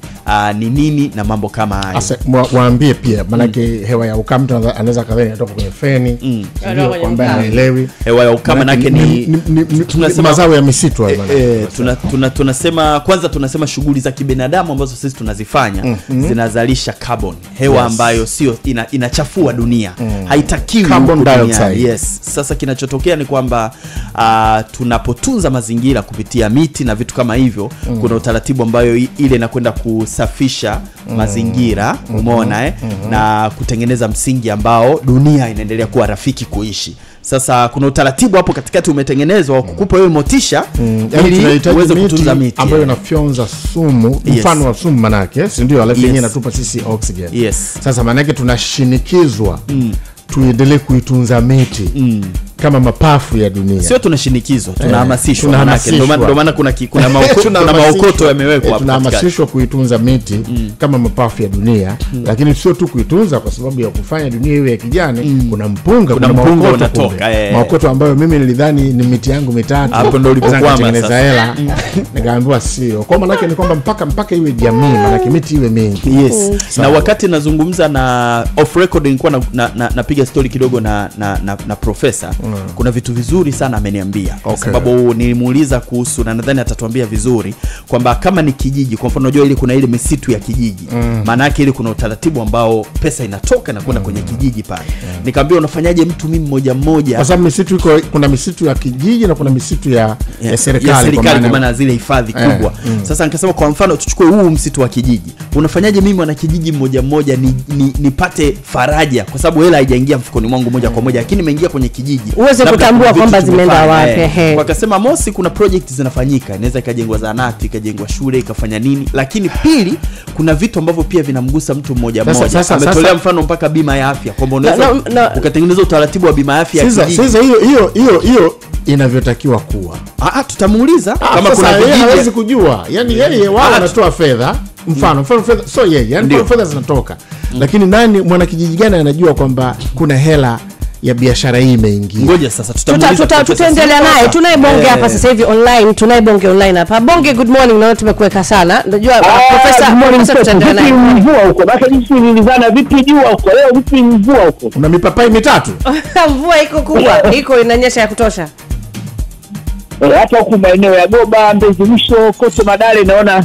ni nini na mambo kama hayo. Asa waambie pia maana hewa ya Ukaa mtu anaweza kadhani inatoka kwenye feni, ndio kwamba haelewi. Hewa ya Ukaa maana yake ni tunasema mazao ya misitu maana tunasema kwanza tunasema shughuli za kibinadamu ambazo sisi tunazifanya zinazalisha carbon, hewa ambayo sio inachafua dunia. Haitakiwi carbon dioxide. Yes. Sasa kinachotokea ni kwamba tunapotunza mazingira kupitia miti na vitu kama hivyo, kuna utaratibu ambayo ile inakwenda kusafisha mazingira, umeona na kutengeneza msingi ambao dunia inaendelea kuwa rafiki kuishi. Sasa kuna utaratibu hapo katikati umetengenezwa kukupa wewe motisha ili uweze kutunza miti ambayo inafyonza sumu, mfano wa sumu manake, si ndio? Alafu yenyewe inatupa sisi oxygen. Sasa manake tunashinikizwa tuendelee kuitunza miti kama mapafu ya dunia. Sio tunashinikizwa, tunahamasishwa. Tunahamasishwa. Ndio maana kuna maokoto yamewekwa hapo. Tunahamasishwa kuitunza miti kama mapafu ya dunia, lakini sio tu kuitunza kwa sababu ya kufanya dunia iwe ya kijani. Kuna mpunga, kuna mpunga unatoka. Maokoto ambayo mimi nilidhani ni miti yangu mitatu. Hapo ndio ulipokwama sasa. Hela. Nikaambiwa sio. Kwa maana yake ni kwamba mpaka iwe jamii, maana miti iwe mingi. Yes. Na wakati nazungumza na off record nilikuwa napiga story kidogo na profesa. Kuna vitu vizuri sana ameniambia. Kwa sababu nilimuuliza kuhusu, na nadhani atatuambia vizuri kwamba kama ni kijiji, kwa mfano unajua ile kuna ile misitu ya kijiji. Maana yake ile kuna utaratibu ambao pesa inatoka na kwenda kwenye kijiji pale. Nikamwambia unafanyaje mtu mimi mmoja. Kwa sababu misitu kuna misitu ya kijiji na kuna misitu ya serikali kwa maana zile hifadhi kubwa. Sasa nikasema kwa mfano tuchukue huu msitu wa kijiji. Unafanyaje mimi mwana kijiji mmoja nipate faraja, kwa sababu hela haijaingia mfukoni mwangu moja kwa moja, lakini imeingia kwenye kijiji. Uweze kutambua kwamba zimeenda wapi. Wakasema mosi, kuna project zinafanyika, inaweza ikajengwa zahanati, ikajengwa shule, ikafanya nini, lakini pili kuna vitu ambavyo pia vinamgusa mtu mmoja. Ametolea mfano mpaka bima ya afya, kwamba unaweza ukatengeneza utaratibu wa bima ya afya ya kijiji. Sasa hiyo inavyotakiwa kuwa. Tutamuuliza kama kuna kijiji hawezi kujua. Yeye wao wanatoa fedha. Mfano fedha fedha zinatoka. Lakini nani mwana kijiji gani anajua kwamba kuna hela ya biashara hii imeingia? Ngoja sasa tutaendelea naye. Tunaye bonge hapa sasa hivi online, tunaye bonge online hapa. Bonge, good morning. Naona tumekuweka sana. Unajua professor tutaendelea naye. Mvua huko. Basi jinsi nilizana vipi jua huko. Leo vipi mvua huko? Una mipapai mitatu? Mvua iko kubwa. Iko inanyesha ya kutosha. Hata huko maeneo ya Goba, Mbezi Mwisho, kote Madale naona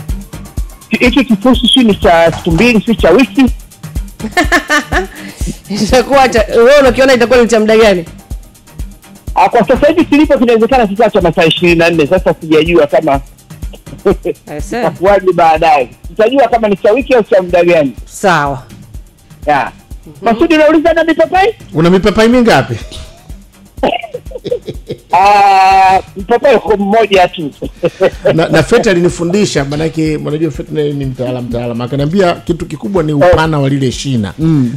hiki kifusi chini cha siku mbili, si cha wiki. Itakuwa wewe unakiona itakuwa ni cha muda gani? Kwa sasa hivi kilipo kinawezekana sasa cha masaa 24. Sasa sijajua kama takuwaje baadaye. Tutajua kama ni cha wiki au cha muda gani. Sawa. Masudi, unauliza na mipapai? Una mipapai mingapi? Mpapai kwa mmoja tu. na Feta alinifundisha, maana yake unajua Feta ni mtaalamu. Akaniambia kitu kikubwa ni upana wa lile shina.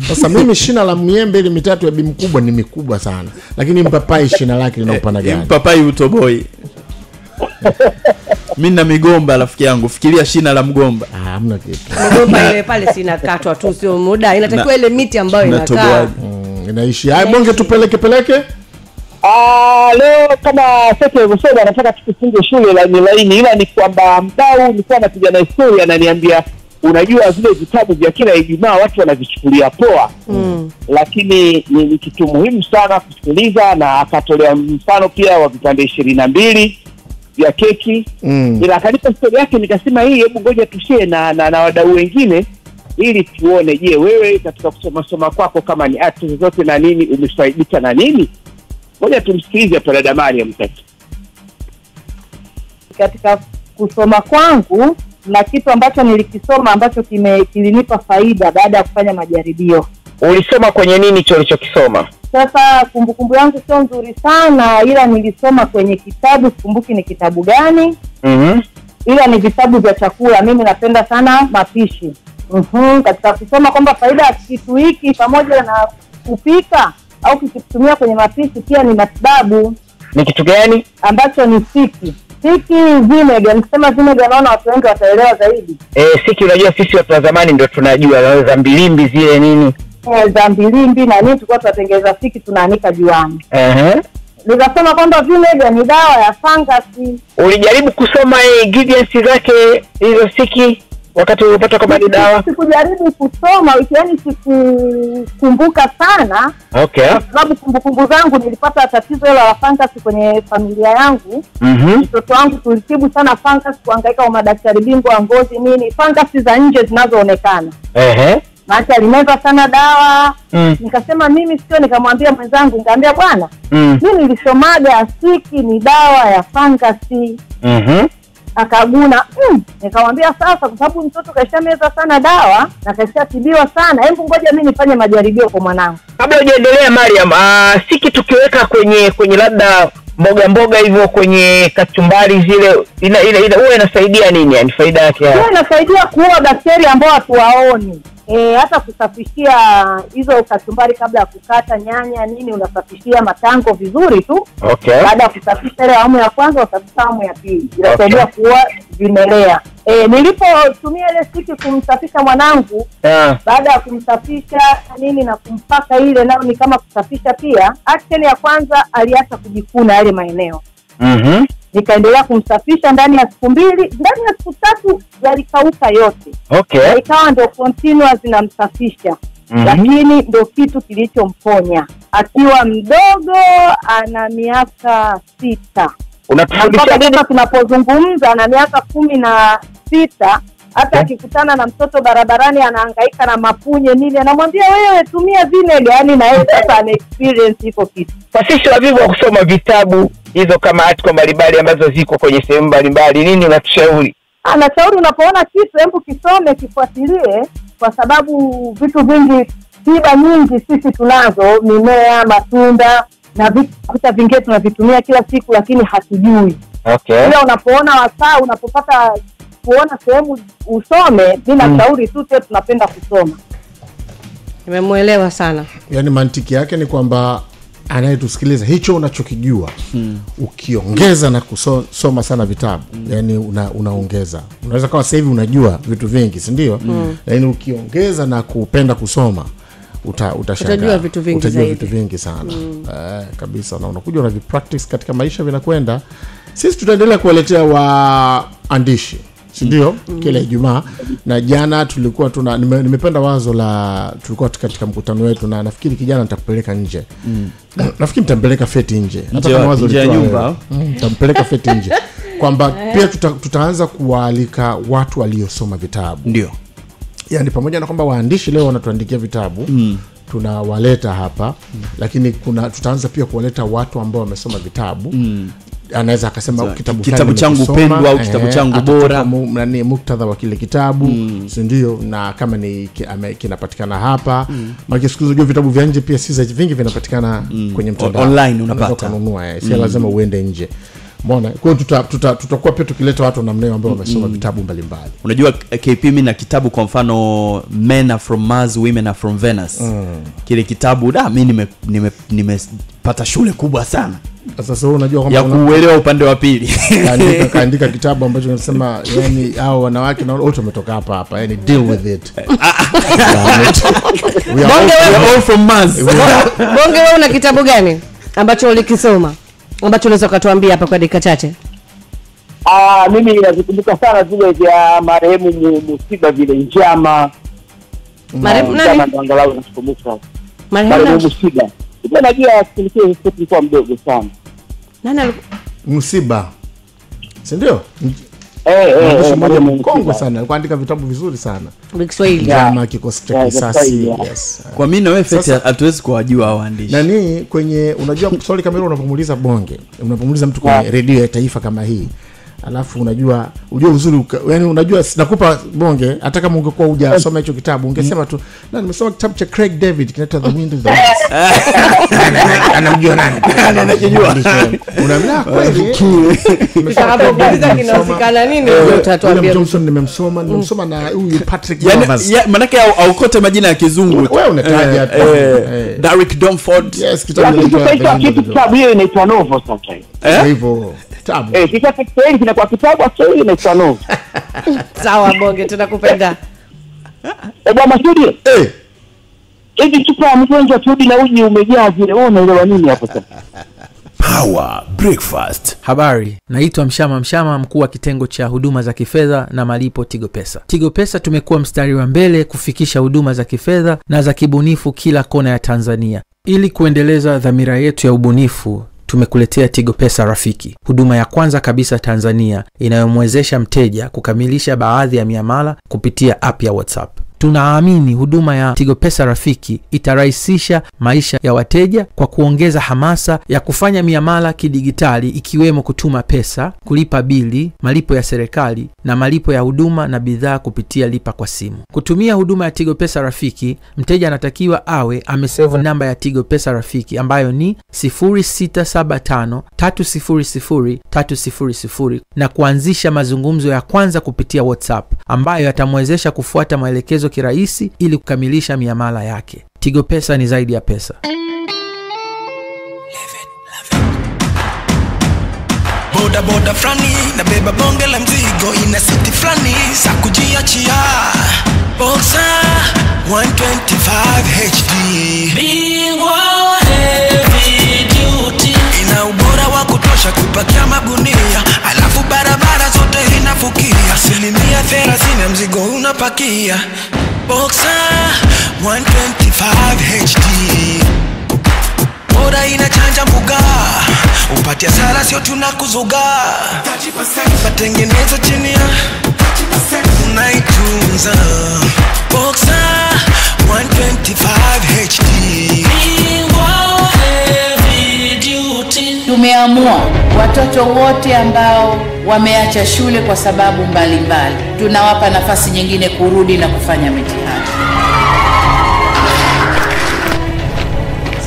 Sasa mimi shina la miembe ile mitatu ya bimu kubwa ni mikubwa sana. Lakini mpapai shina lake lina upana gani? Mpapai utoboi. Mimi na migomba rafiki yangu, fikiria shina la mgomba. Hamna kitu. Migomba ile pale sina katwa tu, sio muda. Inatakiwa ile miti ambayo inakaa. Inaishi. Hai bonge tupeleke. Leo kama sasa alivyosema anataka tukifunge shule la laini, ila ni kwamba mdau nilikuwa napiga na historia ananiambia unajua zile vitabu vya kila Ijumaa watu wanavichukulia poa. Lakini ni kitu muhimu sana kusikiliza, na akatolea mfano pia wa vipande 22 vya keki. Ila akanipa historia yake, nikasema hii hebu ngoja tushare na wadau wengine ili tuone, je, wewe katika kusoma kwako kama ni arts zote na nini umefaidika na nini? Ngoja tumsikilize pale Damari ya mtatu. Katika kusoma kwangu na kitu ambacho nilikisoma ambacho kilinipa faida baada ya kufanya majaribio. Ulisoma kwenye nini hicho ulichokisoma? Sasa kumbukumbu yangu sio nzuri sana, ila nilisoma kwenye kitabu, sikumbuki ni kitabu gani. Ila ni vitabu vya chakula. Mimi napenda sana mapishi. Katika kusoma kwamba faida ya kitu hiki pamoja na kupika au kukitumia kwenye mapishi pia ni matibabu. Ni kitu gani? Ambacho ni siki vinegar. Nikisema vinegar naona watu wengi wataelewa zaidi. Siki unajua sisi watu wa zamani ndio tunajua za mbilimbi zile nini. Za mbilimbi na nini tulikuwa tunatengeneza siki tunaanika juani. Nikasema kwamba vinegar ni dawa ya fangasi. Ulijaribu kusoma ingredients zake hizo siki wakati ulipata kama ni dawa? Sikujaribu kusoma, yaani sikukumbuka sana. Kwa sababu kumbukumbu zangu nilipata tatizo la fangasi kwenye familia yangu. Mtoto wangu tulitibu sana fangasi, kuhangaika kwa madaktari bingwa ngozi nini, fangasi za nje zinazoonekana. Maana alimeza sana dawa. Nikasema mimi sio, nikamwambia mwenzangu, nikamwambia bwana, mimi nilishomaga siki ni dawa ya fangasi. Akaguna. Nikamwambia sasa kwa sababu mtoto kaishameza sana dawa na kaishatibiwa sana, hebu ngoja mimi nifanye majaribio kwa mwanangu. Kabla hujaendelea Mariam, siki tukiweka kwenye labda mboga hivyo kwenye kachumbari zile huwa inasaidia nini? Yani faida yake huwa inasaidia kuua bakteria ambao hatuwaoni. hata kusafishia hizo kachumbari kabla ya kukata nyanya nini, unasafishia matango vizuri tu. Okay. Baada ya kusafisha ile awamu ya kwanza, usafisha awamu ya pili. Inasaidia kuwa vimelea. Nilipotumia ile stiki kumsafisha mwanangu, baada ya kumsafisha nini na kumpaka ile, nao ni kama kusafisha pia. Action ya kwanza aliacha kujikuna yale maeneo. Nikaendelea kumsafisha ndani ya siku 2, ndani ya siku 3 yalikauka yote. Okay. Ikawa ndio continuous namsafisha. Lakini ndio kitu kilichomponya. Akiwa mdogo ana miaka 6. Unatufundisha nini tunapozungumza? Ana miaka 16. Hata akikutana na mtoto barabarani anahangaika na mapunye nini, anamwambia wewe tumia vinegar, yani na yeye sasa ana experience iko kitu. Kwa sisi wavivu wa kusoma vitabu hizo kama article mbalimbali ambazo ziko kwenye sehemu mbalimbali, nini unatushauri? Anashauri unapoona kitu hebu kisome, kifuatilie, kwa sababu vitu vingi, tiba nyingi sisi tunazo, mimea, matunda na vitu vingine tunavitumia kila siku lakini hatujui. Okay. Ila unapoona wasaa, unapopata kuona sehemu usome, mimi nashauri tu tunapenda kusoma. Nimemuelewa sana. Yaani mantiki yake ni kwamba anayetusikiliza hicho unachokijua ukiongeza na kusoma sana vitabu, yani unaongeza. Unaweza kama sasa hivi unajua vitu vingi, si ndio? Yaani ukiongeza na kupenda kusoma utajua vitu vingi sana. Kabisa, na unakuja na practice katika maisha vinakwenda. Sisi tutaendelea kuwaletea waandishi, si ndio? Kila Ijumaa. Na jana tulikuwa nimependa wazo la, tulikuwa katika mkutano wetu, na nafikiri kijana nitakupeleka nje. Nafikiri nitampeleka Feti nje. Hata kama wazo la nyumba, nitampeleka Feti nje. Kwamba pia tutaanza kualika watu waliosoma vitabu. Ndio. Yaani pamoja na kwamba waandishi leo wanatuandikia vitabu, tunawaleta hapa, lakini tutaanza pia kuwaleta watu ambao wamesoma vitabu. Anaweza akasema kitabu changu pendwa au kitabu changu bora, nani muktadha wa kile kitabu, si ndio? Na kama ni kinapatikana hapa, maana siku hizo vitabu vya nje pia sisi vingi vinapatikana kwenye mtandao online, unapata kununua, si lazima uende nje. Mbona? Kwa hiyo tutakuwa pia tukileta watu namna hiyo ambao wamesoma vitabu mbalimbali. Unajua KP, mimi na kitabu kwa mfano Men Are From Mars, Women Are From Venus. Kile kitabu mimi nimepata shule kubwa sana. Sasa unajua kwamba ya kuelewa upande wa pili. Kaandika kitabu ambacho kinasema yani hao wanawake na wote wametoka hapa, yani deal with it. We are all from Mars. Bonge, wewe una kitabu gani ambacho ulikisoma ambacho unaweza kutuambia hapa kwa dakika chache? Mimi nazikumbuka sana zile vya marehemu Musiba, vile njama. Marehemu nani? Angalau nakumbuka. Marehemu Musiba. Ndio najua kilikuwa mdogo sana. Nani Musiba? Si ndio? Mmoja mkongwe sana, alikuwa andika vitabu vizuri sana. Kiswahili. Kama Kikosi cha Kisasi. Yes. Kwa mimi na wewe Feti hatuwezi kuwajua waandishi. Nani kwenye unajua swali kamera unapomuuliza bonge, unapomuuliza mtu kwenye redio ya taifa kama hii. Alafu unajua uzuri, yani unajua nakupa bonge, hata kama ungekuwa hujasoma hicho kitabu ungesema tu na nimesoma kitabu cha Craig David kinaitwa The Wind of the West. Anamjua nani? Anajua. Unaona kweli? Nimeshakuuliza kinahusikana nini? Utatuambia. Johnson nimemsoma na huyu Patrick Lovers. Maana yake aukote majina ya kizungu. Wewe unataja Derek Domford. Yes, kitabu hiyo inaitwa novel sometimes. Hivyo kitabu. Kitabu Kiswahili kinakuwa kitabu Kiswahili inaitwa novel. Sawa bonge, tunakupenda. Bwana Studio. Hivi chupa mgonjwa turudi na uji umejaa vile, wewe unaelewa nini hapo sasa? Power Breakfast. Habari, naitwa Mshama, mkuu wa kitengo cha huduma za kifedha na malipo Tigo Pesa. Tigo Pesa tumekuwa mstari wa mbele kufikisha huduma za kifedha na za kibunifu kila kona ya Tanzania. Ili kuendeleza dhamira yetu ya ubunifu, tumekuletea Tigo Pesa Rafiki, huduma ya kwanza kabisa Tanzania inayomwezesha mteja kukamilisha baadhi ya miamala kupitia app ya WhatsApp. Tunaamini huduma ya Tigo Pesa Rafiki itarahisisha maisha ya wateja kwa kuongeza hamasa ya kufanya miamala kidigitali, ikiwemo kutuma pesa, kulipa bili, malipo ya serikali na malipo ya huduma na bidhaa kupitia lipa kwa simu. Kutumia huduma ya Tigo Pesa Rafiki, mteja anatakiwa awe amesave namba ya Tigo Pesa Rafiki ambayo ni 0675300300 na kuanzisha mazungumzo ya kwanza kupitia WhatsApp ambayo yatamwezesha kufuata maelekezo maelezo kirahisi ili kukamilisha miamala yake. Tigo Pesa ni zaidi ya pesa. Boda boda frani na beba bonge la mzigo ina city frani za kujiachia. Boxer 125 HD Bingwa heavy duty, ina ubora wa kutosha kupakia magunia, alafu barabara zote inafukia. 30% ya mzigo unapakia. Boxer 125 HD bora inachanja mbuga, upatia sala sio tunakuzuga. Matengenezo chini ya 30% unaitunza. Boxer 125 HD Bingwa heavy duty. Tumeamua watoto wote ambao wameacha shule kwa sababu mbalimbali, tunawapa nafasi nyingine kurudi na kufanya mitihani.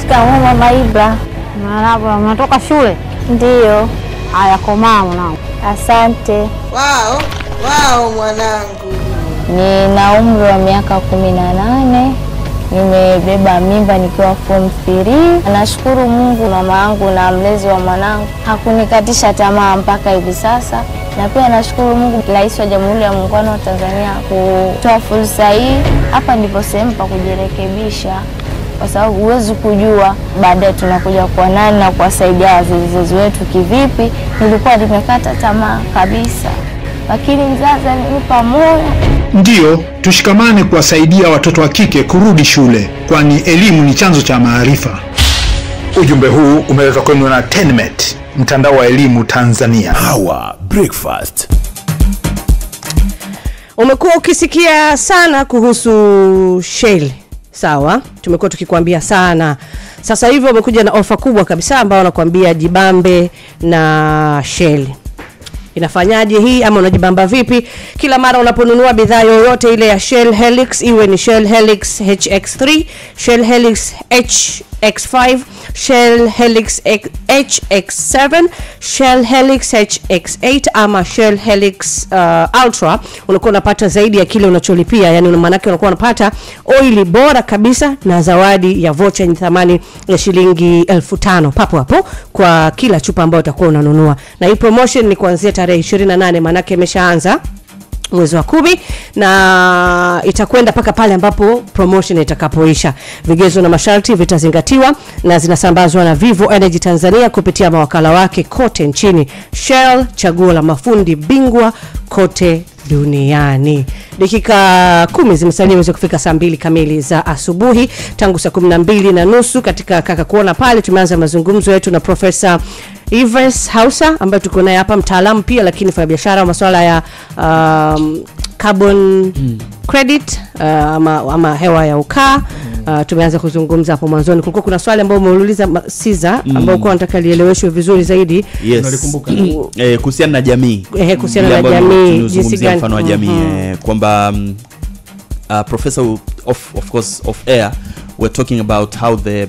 Shikamoo Mama Ibra. Marahaba, unatoka shule? Ndiyo. Haya, komaa mwanangu. Asante. Wao mwanangu. Nina umri wa miaka 18. Nimebeba mimba nikiwa form 3. Nashukuru Mungu, mama yangu na mlezi wa mwanangu hakunikatisha tamaa mpaka hivi sasa. Na pia nashukuru Mungu, Rais wa Jamhuri ya Muungano wa Tanzania kutoa fursa hii. Hapa ndipo sehemu pa kujirekebisha, kwa sababu huwezi kujua baadaye tunakuja kwa nani na kuwasaidia wazazi wetu kivipi. Nilikuwa nimekata tamaa kabisa, lakini mzazi alinipa moyo. Ndiyo, tushikamane kuwasaidia watoto wa kike kurudi shule, kwani elimu ni chanzo cha maarifa. Ujumbe huu umeletwa kwenu na TENMET, mtandao wa elimu Tanzania. Hawa Breakfast. Umekuwa ukisikia sana kuhusu Shell. Sawa, tumekuwa tukikwambia sana. Sasa hivi wamekuja na ofa kubwa kabisa ambao wanakuambia jibambe na Shell. Inafanyaje hii ama unajibamba vipi? Kila mara unaponunua bidhaa yoyote ile ya Shell Helix, iwe ni Shell Helix HX3, Shell Helix HX5, Shell Helix HX7, Shell Helix HX8 ama Shell Helix Ultra, unakuwa unapata zaidi ya kile unacholipia. Yani maana yake unakuwa unapata oili bora kabisa na zawadi ya vocha yenye thamani ya shilingi 1500 papo hapo kwa kila chupa ambayo utakuwa unanunua. Na hii promotion ni kuanzia tarehe 28, maana yake imeshaanza mwezi wa 10 na itakwenda paka pale ambapo promotion itakapoisha. Vigezo na masharti vitazingatiwa na zinasambazwa na Vivo Energy Tanzania kupitia mawakala wake kote nchini. Shell, chaguo la mafundi bingwa kote duniani. Dakika 10 zimesalia uweze kufika saa 2 kamili za asubuhi. Tangu saa 12:30 katika kaka kuona pale tumeanza mazungumzo yetu na Profesa Yves Hausa ambaye tuko naye hapa, mtaalamu pia lakini fanya biashara wa masuala ya carbon credit ama hewa ya Ukaa. Tumeanza kuzungumza hapo mwanzoni. Kulikuwa kuna swali ambao umeuliza Siza ambao kwa nataka lieleweshwe vizuri zaidi. Yes. Unalikumbuka? Kuhusiana na jamii. Kuhusiana na jamii, jinsi gani mfano wa jamii kwamba professor of course of air we're talking about how the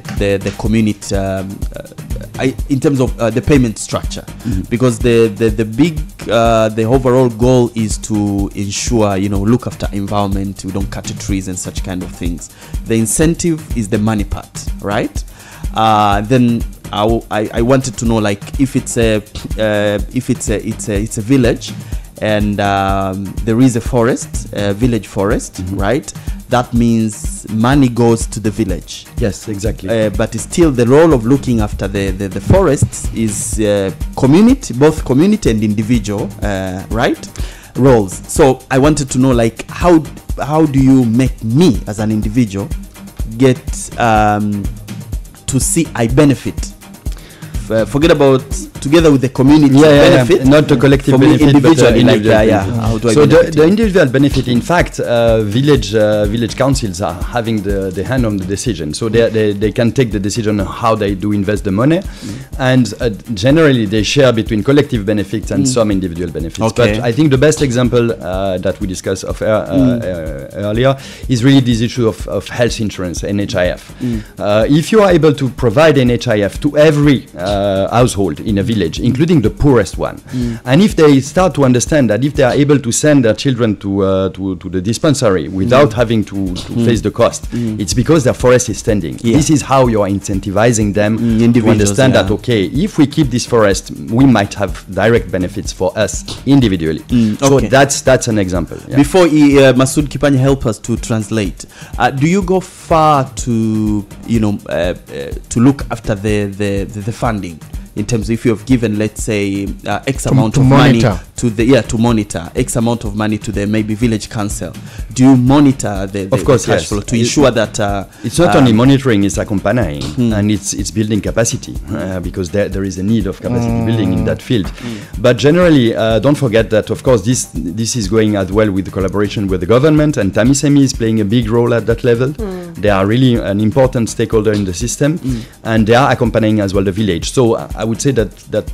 community in terms of the payment structure, because the big the overall goal is to ensure, you know, look after environment, we don't cut the trees and such kind of things. The incentive is the money part, right? Then I wanted to know, like, if it's a village and there is a forest, village forest, right? That means money goes to the village. Yes, exactly. But still the role of looking after the forests is community, both community and individual, right? Roles. So I wanted to know, like, how do you make me as an individual get to see I benefit? Forget about together with the community benefit, not the collective benefit, individually, but how do I so benefit? the individual benefit, in fact, village councils are having the hand on the decision, so they can take the decision on how they do invest the money. and generally they share between collective benefits and some individual benefits. Okay. But I think the best example that we discussed earlier is really this issue of health insurance, NHIF. If you are able to provide NHIF to every household in a village, including the poorest one, and if they start to understand that if they are able to send their children to the dispensary without having to face the cost, it's because their forest is standing. This is how you are incentivizing them to understand that, okay, if we keep this forest, we might have direct benefits for us individually. So that's an example. Before Masood Kipanya help us to translate, do you go far to to look after the funding? In terms of if you have given, let's say, X amount of money to the to monitor X amount of money to the maybe village council, do you monitor the cash flow to ensure that it's not only monitoring, it's accompanying and it's building capacity because there is a need of capacity building in that field. But generally, don't forget that of course this is going as well with the collaboration with the government, and TAMISEMI is playing a big role at that level. They are really an important stakeholder in the system, and they are accompanying as well the village. So I would say that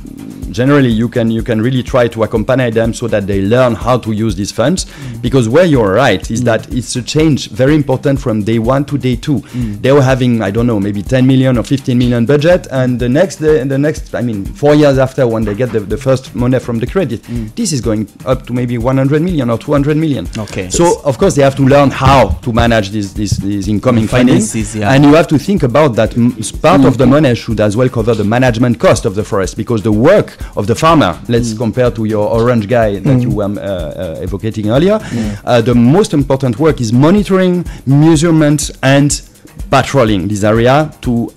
generally you can really try to accompany them so that they learn how to use these funds, because where you're right is that it's a change very important from day 1 to day 2. They were having, I don't know, maybe 10 million or 15 million budget, and the next 4 years after, when they get the first money from the credit, this is going up to maybe 100 million or 200 million. Okay. So of course they have to learn how to manage these incoming finances, and you have to think about that part of the money should as well cover the management cost of the forest, because the work of the farmer, let's compare to your orange guy that you were evocating earlier, the most important work is monitoring, measurement and patrolling this area to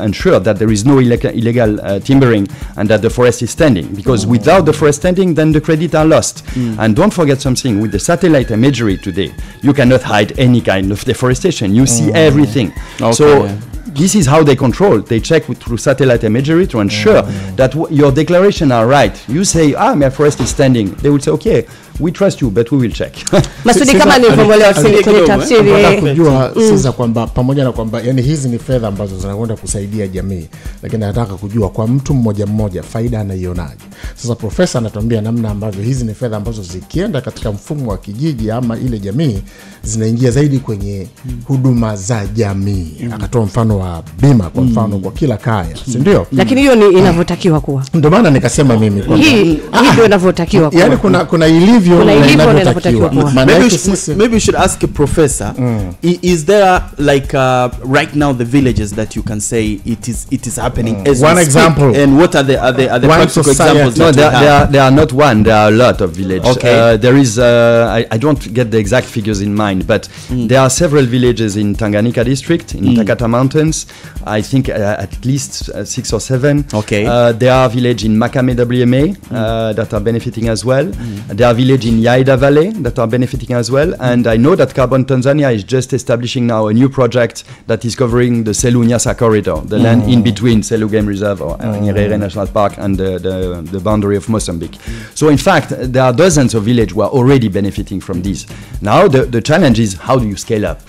ensure that there is no illegal timbering and that the forest is standing, because without the forest standing, then the credit are lost. And don't forget something, with the satellite imagery today, you cannot hide any kind of deforestation. You see everything. So this is how they control. They check through satellite imagery to ensure that your declaration are right. You say, my forest is standing. They will say, okay, we trust you, but we will check. Masudi, kama nilivyoelewa kwenye tafsiri, nataka kujua sasa kwamba pamoja na kwamba yani hizi ni fedha ambazo zinakwenda kusaidia jamii, lakini nataka kujua kwa mtu mmoja mmoja faida anaionaje. Sasa profesa anatuambia namna ambavyo hizi ni fedha ambazo zikienda katika mfumo wa kijiji ama ile jamii zinaingia zaidi kwenye huduma za jamii. Akatoa mfano wa bima kwa mfano kwa kila kaya, si ndio? Lakini hiyo ni inavyotakiwa kuwa. Ndio maana nikasema mimi kwamba hii ndio inavyotakiwa kuwa. Yani kuna ilivyo maybe we should ask a professor, is there like right now the villages that you can say it is happening as one example, and what are the practical examples? No, there are not one, there are a lot of villages. There is I don't get the exact figures in mind, but there are several villages in Tanganyika district, in Takata Mountains, I think at least 6 or 7. There are villages in Makame WMA that are benefiting as well. There are villages in Yaida Valley that are benefiting as well, and I know that Carbon Tanzania is just establishing now a new project that is covering the Selu-Nyasa corridor, the land in between Selu Game Reserve or Nyerere National Park and the boundary of Mozambique. So in fact, there are dozens of villages who are already benefiting from this. Now the challenge is how do you scale up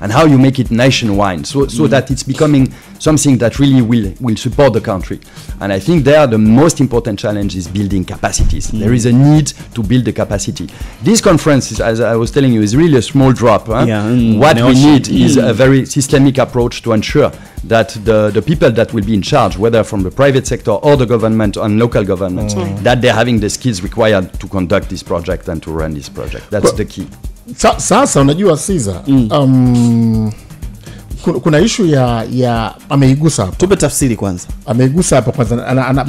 and how you make it nationwide so that it's becoming something that really will support the country. And I think there the most important challenge is building capacities. There is a need to build the capacity. This conference, as I was telling you, is really a small drop. What we need is a very systemic approach to ensure that the people that will be in charge, whether from the private sector or the government and local government, that they're having the skills required to conduct this project and to run this project. That's the key. Sasa unajua Caesar, kuna issue ya ameigusa hapo. Tupe tafsiri kwanza. Ameigusa hapo kwanza.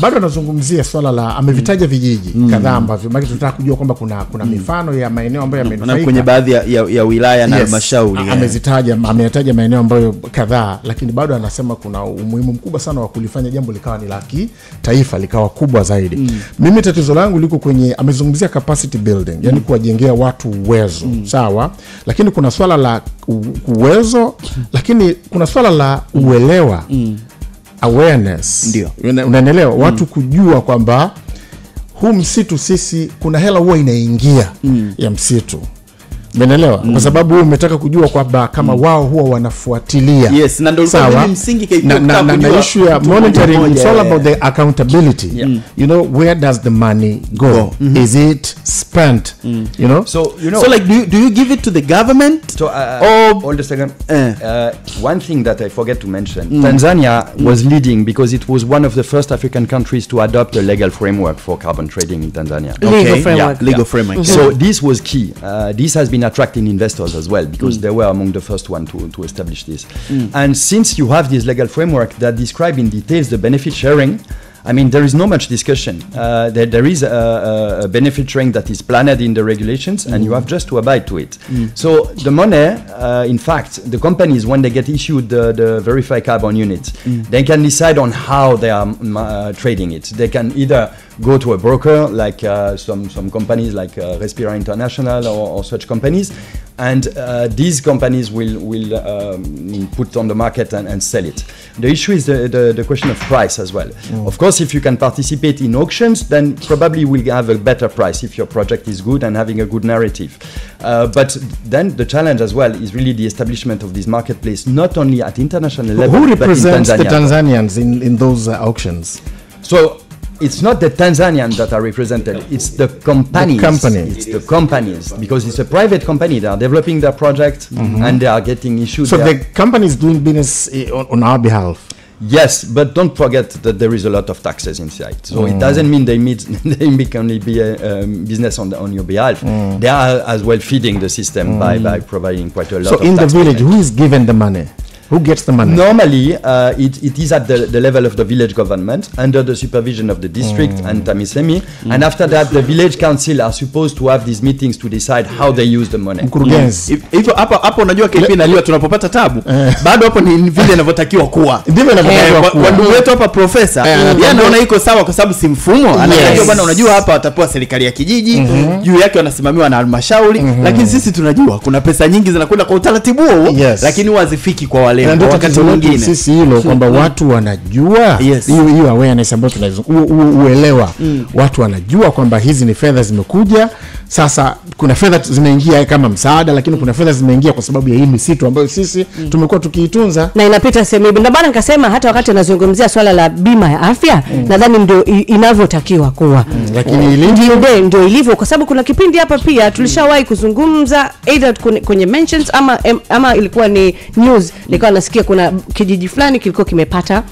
Bado anazungumzia swala la amevitaja vijiji kadhaa ambavyo maki tunataka kujua kwamba kuna mifano ya maeneo ambayo yamenufaika. Kwenye baadhi ya wilaya na halmashauri. Ametaja maeneo ambayo kadhaa, lakini bado anasema kuna umuhimu mkubwa sana wa kulifanya jambo likawa ni la kitaifa, likawa kubwa zaidi. Mimi tatizo langu liko kwenye amezungumzia capacity building, yani kuwajengea watu uwezo. Sawa? Lakini kuna swala la uwezo, lakini kuna swala la uelewa, awareness. Ndio. Unaelewa watu kujua kwamba huu msitu sisi kuna hela huwa inaingia ya msitu. Umeelewa? Kwa sababu wewe umetaka kujua kwamba kama wao huwa wanafuatilia. Yes, na ndio ulikuwa msingi kujua. Na issue ya monitoring, it's all about the accountability. You know, where does the money go? Is it spent? You know? So like do you give it to the government? So hold a second. One thing that I forget to mention. Tanzania was leading because it was one of the first African countries to adopt a legal framework for carbon trading in Tanzania. Legal framework. Legal framework. So this was key. This has been attracting investors as well because they were among the first one to establish this. And since you have this legal framework that describe in details the benefit sharing, I mean, there is no much discussion. There is a benefit sharing that is planned in the regulations, and you have just to abide to it. So the money, in fact, the companies, when they get issued the verified carbon units, they can decide on how they are trading it. They can either go to a broker, like some companies like Respira International or such companies, and these companies will put on the market and sell it. The issue is the question of price as well. Of course, if you can participate in auctions, then probably you will have a better price if your project is good and having a good narrative. But then the challenge as well is really the establishment of this marketplace, not only at international level, who represents but in Tanzania. the Tanzanians in those auctions? So it's not the Tanzanians that are represented, it's the companies. It's the companies, because it's a private company. They are developing their project and they are getting issued. So the company is doing business on our behalf? Yes, but don't forget that there is a lot of taxes inside. So it doesn't mean they make only be a business on your behalf. They are as well feeding the system by providing quite a lot of So in the tax village, payment. who is given the money? Who gets the money? Normally, it is at the level of the village government under the supervision of the district and TAMISEMI. And after that, the village council are supposed to have these meetings to decide how they use the money. Hivyo hapo unajua KP na liwa tunapopata tabu. Bado hapo ni vile inavyotakiwa kuwa. Ndivyo inavyotakiwa kuwa. Kwa ndugu wetu hapa profesa, yeye anaona iko sawa kwa sababu si mfumo. Anajua bwana, unajua hapa watapewa serikali ya kijiji, juu yake wanasimamiwa na halmashauri, lakini sisi tunajua kuna pesa nyingi zinakwenda kwa utaratibu huo, lakini huwazifiki kwa wale wakati mwingine. Sisi hilo kwamba watu wanajua hiyo awareness ambayo tunazungumza, uelewa. Watu wanajua kwamba hizi ni fedha zimekuja. Sasa kuna fedha zimeingia kama msaada, lakini kuna fedha zimeingia kwa sababu ya hii misitu ambayo sisi tumekuwa tukiitunza na inapita sehemu. Ndio bana nikasema hata wakati anazungumzia swala la bima ya afya, nadhani ndio inavyotakiwa kuwa. Lakini ndio ilivyo, kwa sababu kuna kipindi hapa pia tulishawahi kuzungumza either kwenye mentions ama ilikuwa ni news, nilikuwa nasikia kuna kijiji fulani kilikuwa kimepata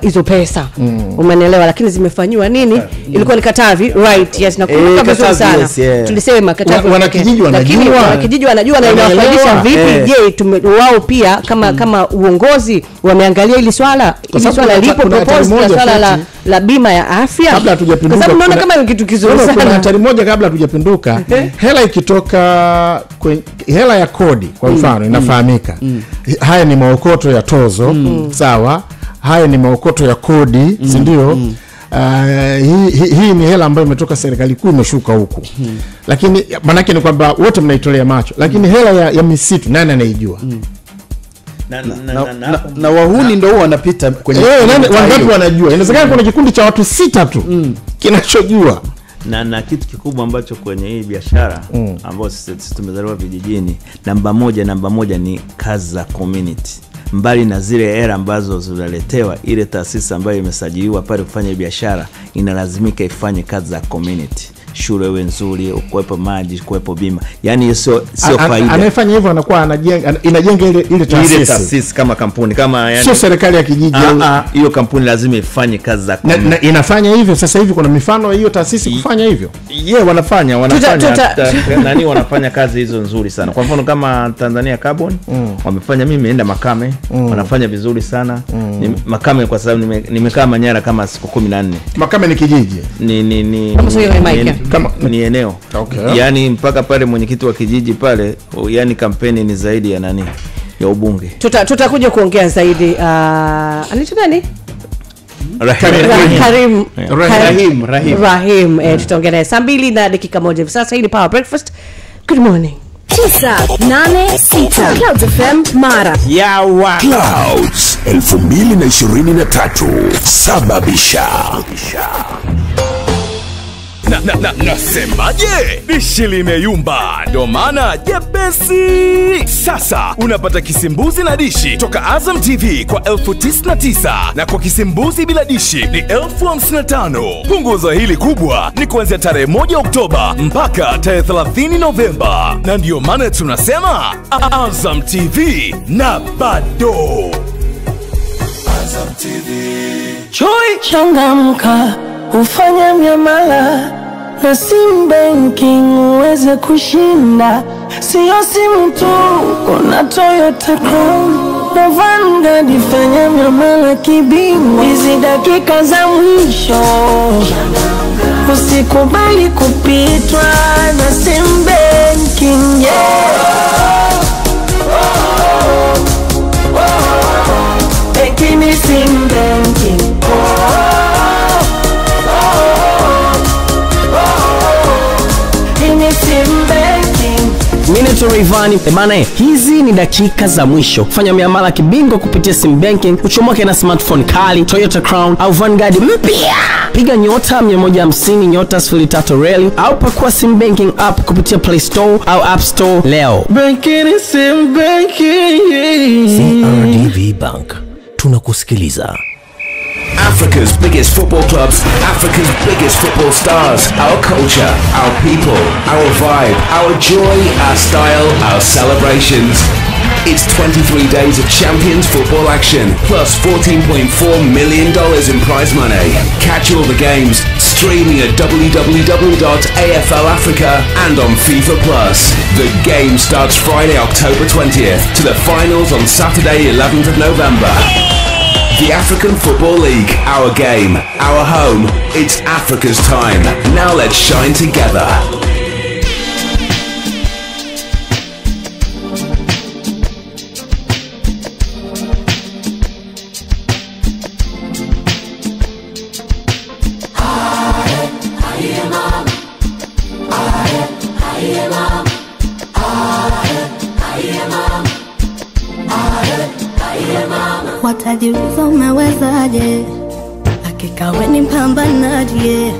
hizo pesa. Umeelewa, lakini zimefanywa nini? Ilikuwa ni Katavi, right? Yes, nakumbuka vizuri sana. Tulisema Katavi wanakijiji wanajua. Wanakijiji wanajua na inawafaidisha vipi? Je, wao pia kama uongozi wameangalia hili swala lipo propose la swala la bima ya afya? Kabla hatujapinduka, kwa sababu naona kama ni kitu kizuri sana. Kuna hatari moja kabla hatujapinduka. Hela ikitoka hela ya kodi kwa mfano inafahamika. Haya ni maokoto ya tozo, sawa? Haya ni maokoto ya kodi, si ndio? Hii ni hela ambayo imetoka serikali kuu imeshuka huku. Lakini manake ni kwamba wote mnaitolea macho. Lakini hela ya misitu nani anaijua? Na wahuni ndio wanapita kwenye wangapi wanajua? Inawezekana kuna kikundi cha watu 6 tu kinachojua. Na kitu kikubwa ambacho kwenye hii biashara ambayo sisi tumezaliwa vijijini, namba moja ni kazi za community. Mbali na zile era ambazo zinaletewa, ile taasisi ambayo imesajiliwa pale kufanya biashara inalazimika ifanye kazi za community. Shule iwe nzuri, kuwepo maji, kuwepo bima. Yaani sio faida. Anayefanya hivyo anakuwa inajenga ile taasisi kama kampuni, kama yani sio serikali ya kijiji. Hiyo kampuni lazima ifanye kazi za community. Na inafanya hivyo. Sasa hivi kuna mifano hiyo taasisi kufanya hivyo. Wanafanya nani wanafanya kazi hizo nzuri sana. Kwa mfano kama Tanzania Carbon wamefanya, mimi nimeenda Makame, wanafanya vizuri sana. Makame kwa sababu nimekaa Manyara kama siku 14. Makame ni kijiji. Ni eneo. Yaani mpaka pale mwenyekiti wa kijiji pale, yani kampeni ni zaidi ya nani? Ya ubunge. Tutakuja kuongea zaidi. Anaitwa nani? Rahim. Tutaongea saa 2 na dakika 1 hivi sasa. Hii ni Power Breakfast. Good morning. 986 Clouds FM Mara. Yawa Clouds 2023 sababisha. Nasemaje? Dishi limeyumba, ndo maana jepesi. Sasa unapata kisimbuzi na dishi toka Azam TV kwa 1099 na kwa kisimbuzi bila dishi ni 1055. Punguzo hili kubwa ni kuanzia tarehe 1 Oktoba mpaka tarehe 30 Novemba, na ndio maana tunasema Azam TV na bado Azam TV. Joy changamka, ufanya miamala na sim banking uweze kushinda. Sio simu tu, kuna Toyota Crown na Vanguard, fanya miamala kibingwa. Hizi dakika za mwisho usikubali kupitwa na sim banking, Ekini sim banking, Minato Rayvani. Bana, hizi ni dakika za mwisho. Fanya miamala kibingo kupitia sim banking, uchomoke na smartphone kali, Toyota Crown au Vanguard mpya. Piga nyota 150 nyota 03 reli au pakua sim banking app kupitia Play Store au App Store leo. Banking sim banking. CRDB Bank. Tunakusikiliza. Africa's biggest football clubs, Africa's biggest football stars, our culture, our people, our vibe, our joy, our style, our celebrations. It's 23 days of Champions football action, plus $14.4 million in prize money. Catch all the games, streaming at www.AFL Africa and on FIFA Plus. The game starts Friday, October 20th, to the finals on Saturday, 11th of November. The African Football League, our game, our home, it's Africa's time. Now let's shine together. Watajiuliza umewezaje, hakika we ni mpambanaji,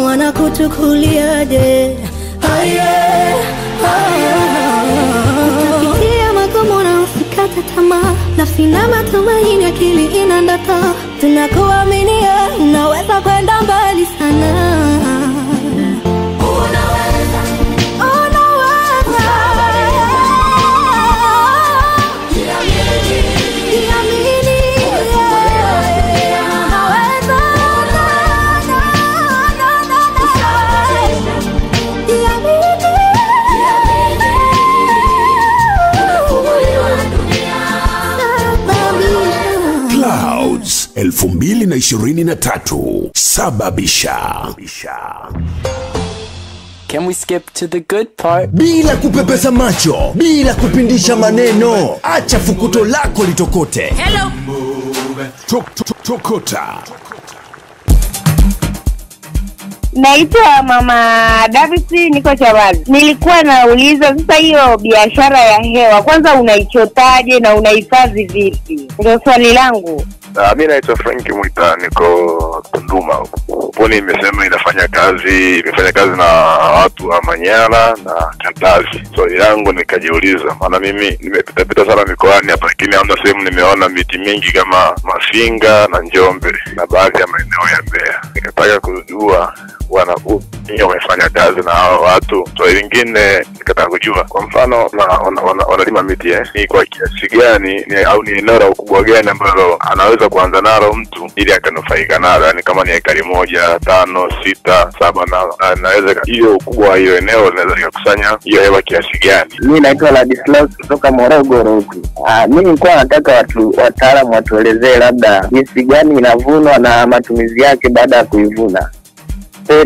wanakuchukuliaje? Utapitia magumu na usikate tamaa, nafsi na matumaini, akili ina ndoto, tunakuaminia unaweza kwenda mbali sana. Clouds 2023 sababisha. Can we skip to the good part? Bila kupepesa macho, bila kupindisha maneno, acha fukuto lako litokote. Hello. Tokota. Naitwa Mama Davisi, niko Chamazi. Nilikuwa nauliza sasa, hiyo biashara ya hewa kwanza unaichotaje na unahifadhi vipi? Ndio swali langu. Mimi naitwa Frank Mwita, niko Tunduma huko. Poni imesema imefanya kazi na watu wa Manyara na Katavi. Swali langu nikajiuliza, maana mimi nimepita sana mikoani hapa, lakini hamna sehemu nimeona miti mingi kama Mafinga na Njombe na baadhi ya maeneo ya Mbeya. Nikataka kujua wamefanya kazi na hao watu. Swali lingine nikataka kujua, kwa mfano wanalima miti ni kwa kiasi gani au ni eneo la ukubwa gani ambalo anaweza kuanza nalo mtu ili akanufaika nalo, yani kama ni ekari 1, 5, 6, 7 na naweza hiyo ukubwa hiyo eneo linaweza kukusanya hiyo hewa kiasi gani? Mimi naitwa Ladislaus kutoka Morogoro huko. Mimi nilikuwa nataka wataalamu watuelezee labda jinsi gani inavunwa na matumizi yake baada ya kuivuna.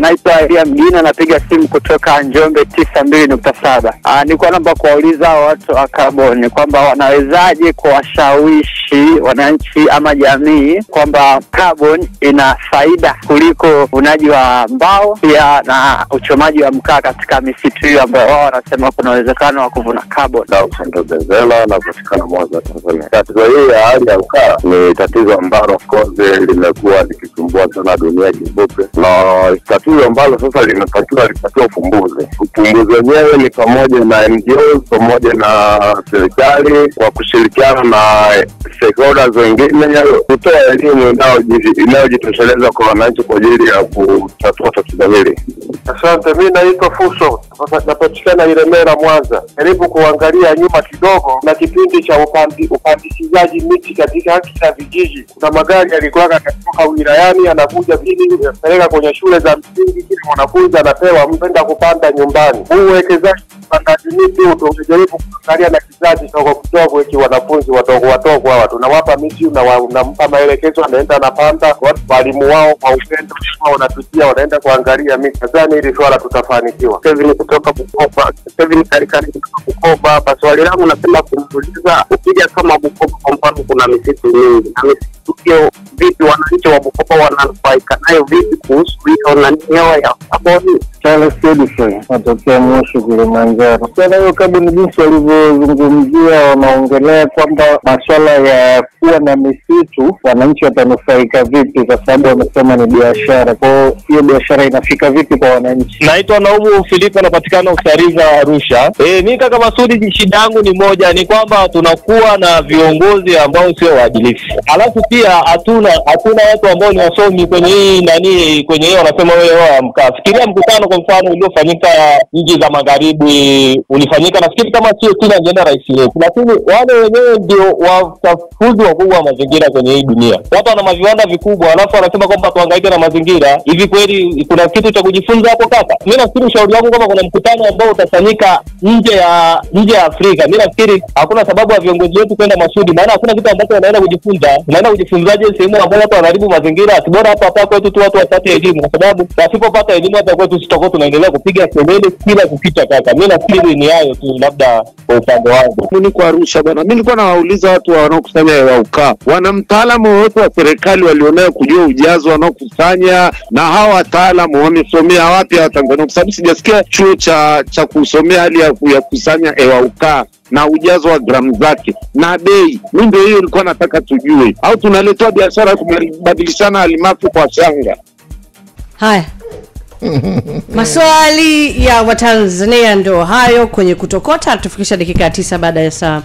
Naitwa Elia Mgina, napiga simu kutoka Njombe 92.7. Nilikuwa naomba kuwauliza watu wa carbon kwamba wanawezaje kuwashawishi wananchi ama jamii kwamba carbon ina faida kuliko uvunaji wa mbao pia na uchomaji wa mkaa katika misitu hiyo ambayo wao wanasema kuna uwezekano wa kuvuna carbon. Na usandozela na kushikana moja Tanzania. Tatizo hili ya hali ya ukaa ni tatizo ambalo of course limekuwa likisumbua sana dunia kifupi, na tatizo ambalo sasa linatakiwa lipatiwe ufumbuzi. Ufumbuzi wenyewe ni pamoja na NGOs pamoja na serikali kwa kushirikiana na stakeholders wengine kutoa elimu inayojitosheleza kwa wananchi kwa ajili ya kutatua tatizo hili. Asante, mimi naitwa Fursa. Napatikana Ilemela, Mwanza. Karibu kuangalia nyuma kidogo na kipindi cha upandishaji miti katika kila vijiji. Kuna magari yalikuwa yanatoka wilayani yanakuja vijijini yanapeleka kwenye shule za msingi, kila mwanafunzi anapewa mpenda kupanda nyumbani. Huu uwekezaji upandaji miti tunajaribu kuangalia na kizazi kidogo hiki, wanafunzi wadogo hawa tunawapa miti na unampa maelekezo, anaenda anapanda, walimu wao kwa upendo wanapitia, wanaenda kuangalia miti. Nadhani hili swala tutafanikiwa. Kevin kutoka Bukoba. Kevin Karikari kutoka Bukoba. Hapa swali langu napenda kumuuliza, ukija kama Bukoba kwa mfano kuna misitu mingi, na misitu hiyo vipi wananchi wa Bukoba wananufaika nayo vipi kuhusu hiyo na hewa ya kaboni? Charles Edison natokea Moshi Kilimanjaro. Sasa hiyo kaboni jinsi walivyozungumzia, wanaongelea kwamba masuala ya kuwa na misitu wananchi watanufaika vipi, kwa sababu wamesema ni biashara. Kwa hiyo biashara inafika vipi kwa wananchi? Naitwa Naumu Filipo, napatikana Usariza, Arusha. Mimi kaka Masudi, shida yangu ni moja, ni kwamba tunakuwa na viongozi ambao sio waadilifu. Alafu pia hatuna watu ambao ni wasomi kwenye hii kwenye hiyo wanasema wewe mkaa. Fikiria mkutano kwa mfano uliofanyika nchi za magharibi, ulifanyika nafikiri kama sio tena agenda rais wetu, lakini wale wenyewe ndio wachafuzi wakubwa wa mazingira kwenye hii dunia. Watu wana maviwanda vikubwa, alafu wanasema kwamba tuhangaike na mazingira. Hivi kweli kuna kitu cha kujifunza hapo kaka? Mimi nafikiri ushauri wangu kama kuna mkutano ambao utafanyika nje ya Afrika, mimi nafikiri hakuna sababu ya viongozi wetu kwenda Masudi, maana hakuna kitu ambacho wanaenda kujifunza. Unaenda kujifunzaje sehemu ambayo watu wanaharibu mazingira? Bora hapa kwetu tu watu wapate elimu, kwa sababu wasipopata elimu hata kwetu sitakuwa tunaendelea kupiga kelele kila kukicha kaka. Mimi nafikiri ni hayo tu labda kwa upande wangu. Mimi niko Arusha bwana. Mimi nilikuwa nawauliza watu wanaokusanya hewa Ukaa, wana mtaalamu wote wa serikali walionao kujua ujazo wanaokusanya, na hawa wataalamu wamesomea wapi hapa Tanzania? Kwa sababu sijasikia chuo cha kusomea hali ya kusanya hewa Ukaa na ujazo wa gramu zake na bei. Mimi ndio hiyo nilikuwa nataka tujue, au tunaletea biashara kubadilishana alimafu kwa shanga. Haya. Maswali ya Watanzania ndio hayo kwenye kutokota. Tufikisha dakika 9 baada ya saa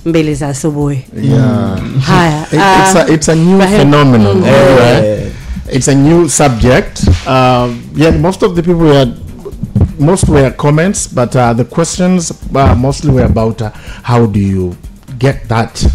2 za asubuhi. Yeah. Haya. It's a new phenomenon. It's a new subject. Most of the people most were comments, but the questions mostly were about how do you get that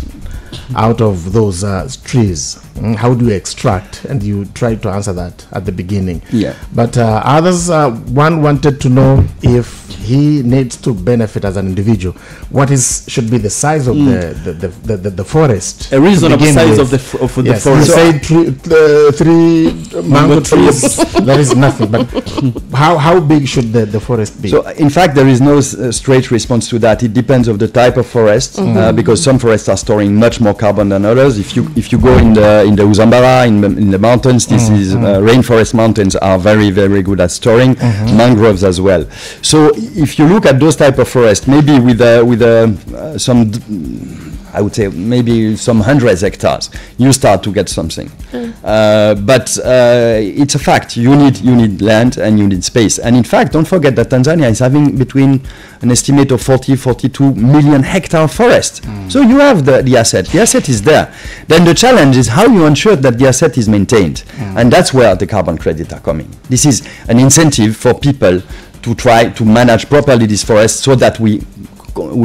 out of those trees? How do you extract? And you tried to answer that at the beginning. Yeah. But others, one wanted to know if he needs to benefit as an individual. What should be the size of the forest? A reasonable size of the yes, forest. You say 3 mango trees. There is nothing. But how big should the forest be? So in fact, there is no straight response to that. It depends on the type of forest, because some forests are storing much more carbon than others. If you go in the Uzambara, in the mountains, this is rainforest mountains are very, very good at storing mangroves as well. So if you look at those type of forests, maybe with some, I would say maybe some hundreds hectares, you start to get something. But it's a fact. You need land and you need space. And in fact, don't forget that Tanzania is having between an estimate of 42 million hectare forest. So you have the asset. The asset is there. Then the challenge is how you ensure that the asset is maintained. And that's where the carbon credits are coming. This is an incentive for people to try to manage properly this forest so that we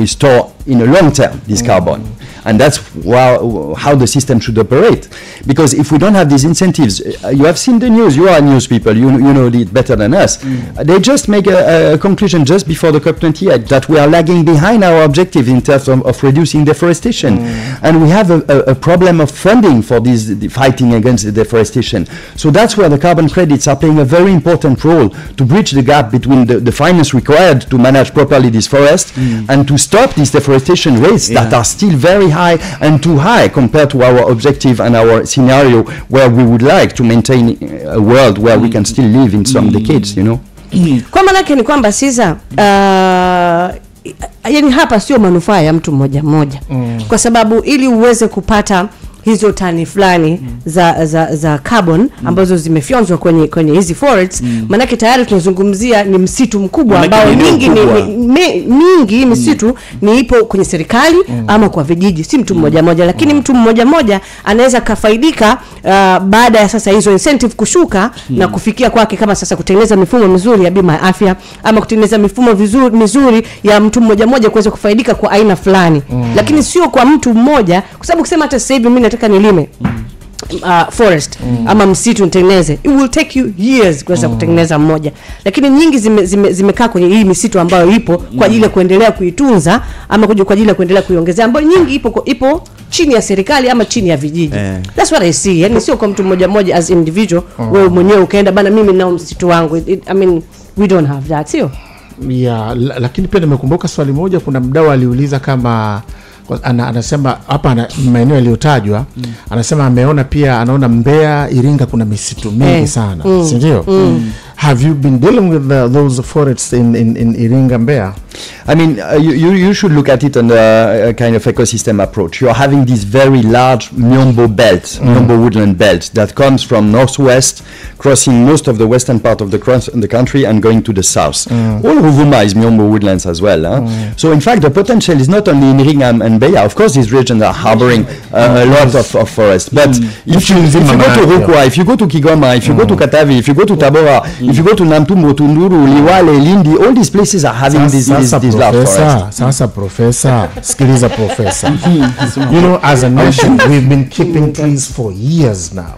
store in a long term this carbon. And that's how the system should operate. Because if we don't have these incentives, you have seen the news, you are news people, you know it better than us. They just make a conclusion just before the COP28 that we are lagging behind our objective in terms of reducing deforestation. And we have a problem of funding for this fighting against the deforestation. So that's where the carbon credits are playing a very important role to bridge the gap between the finance required to manage properly this forest and to stop these deforestation rates that are still very high and too high compared to our objective and our scenario where we would like to maintain a world where we can still live in some decades, you know. Kwa maana yake ni kwamba sisa yani hapa sio manufaa ya mtu mmoja mmoja. Kwa sababu ili uweze kupata hizo tani fulani za carbon ambazo zimefyonzwa kwenye hizi forests, manake tayari tunazungumzia ni msitu mkubwa ambao mingi misitu ni ipo kwenye serikali ama kwa vijiji, si mtu mmoja mmoja, lakini mtu mmoja mmoja anaweza kafaidika baada ya sasa hizo incentive kushuka na kufikia kwake, kama sasa kutengeneza mifumo mizuri ya bima ya afya ama kutengeneza mifumo mizuri ya mtu mmoja mmoja kuweza kufaidika kwa aina fulani, lakini sio kwa mtu mmoja, kwa sababu kusema hata sasa hivi mimi nataka nilime forest ama msitu nitengeneze, it will take you years kuweza kutengeneza mmoja, lakini nyingi zimekaa kwenye hii misitu ambayo ipo kwa ajili ya kuendelea kuitunza ama kwa ajili ya kuendelea kuiongezea, ambayo nyingi ipo chini ya serikali ama chini ya vijiji. That's what I see. Yani sio kwa mtu mmoja mmoja as individual, wewe mwenyewe ukaenda bana mimi nao msitu wangu. I mean we don't have that, sio? Yeah, lakini pia nimekumbuka swali moja, kuna mdau aliuliza kama anasema hapa maeneo yaliyotajwa, anasema anaona Mbeya, Iringa kuna misitu mingi sana, si ndio? Have you been dealing with those forests in Iringa, Mbeya? I mean, you should look at it on a kind of ecosystem approach. You are having this very large Myombo belt, Myombo woodland belt that comes from northwest, crossing most of the western part of the country and going to the south. All Ruvuma is Myombo woodlands as well. So in fact, the potential is not only in Iringa and Mbeya. Of course, these regions are harboring a lot of forest. But if you go to Rukwa, if you go to Kigoma, if you go to Katavi, if you go to Tabora, if you go to Namtumbo, Tunduru, Liwale, Lindi, all these places are having these large forests. Sasa Professor, sikiliza Professor. You know, as a nation, we've been keeping trees for years now.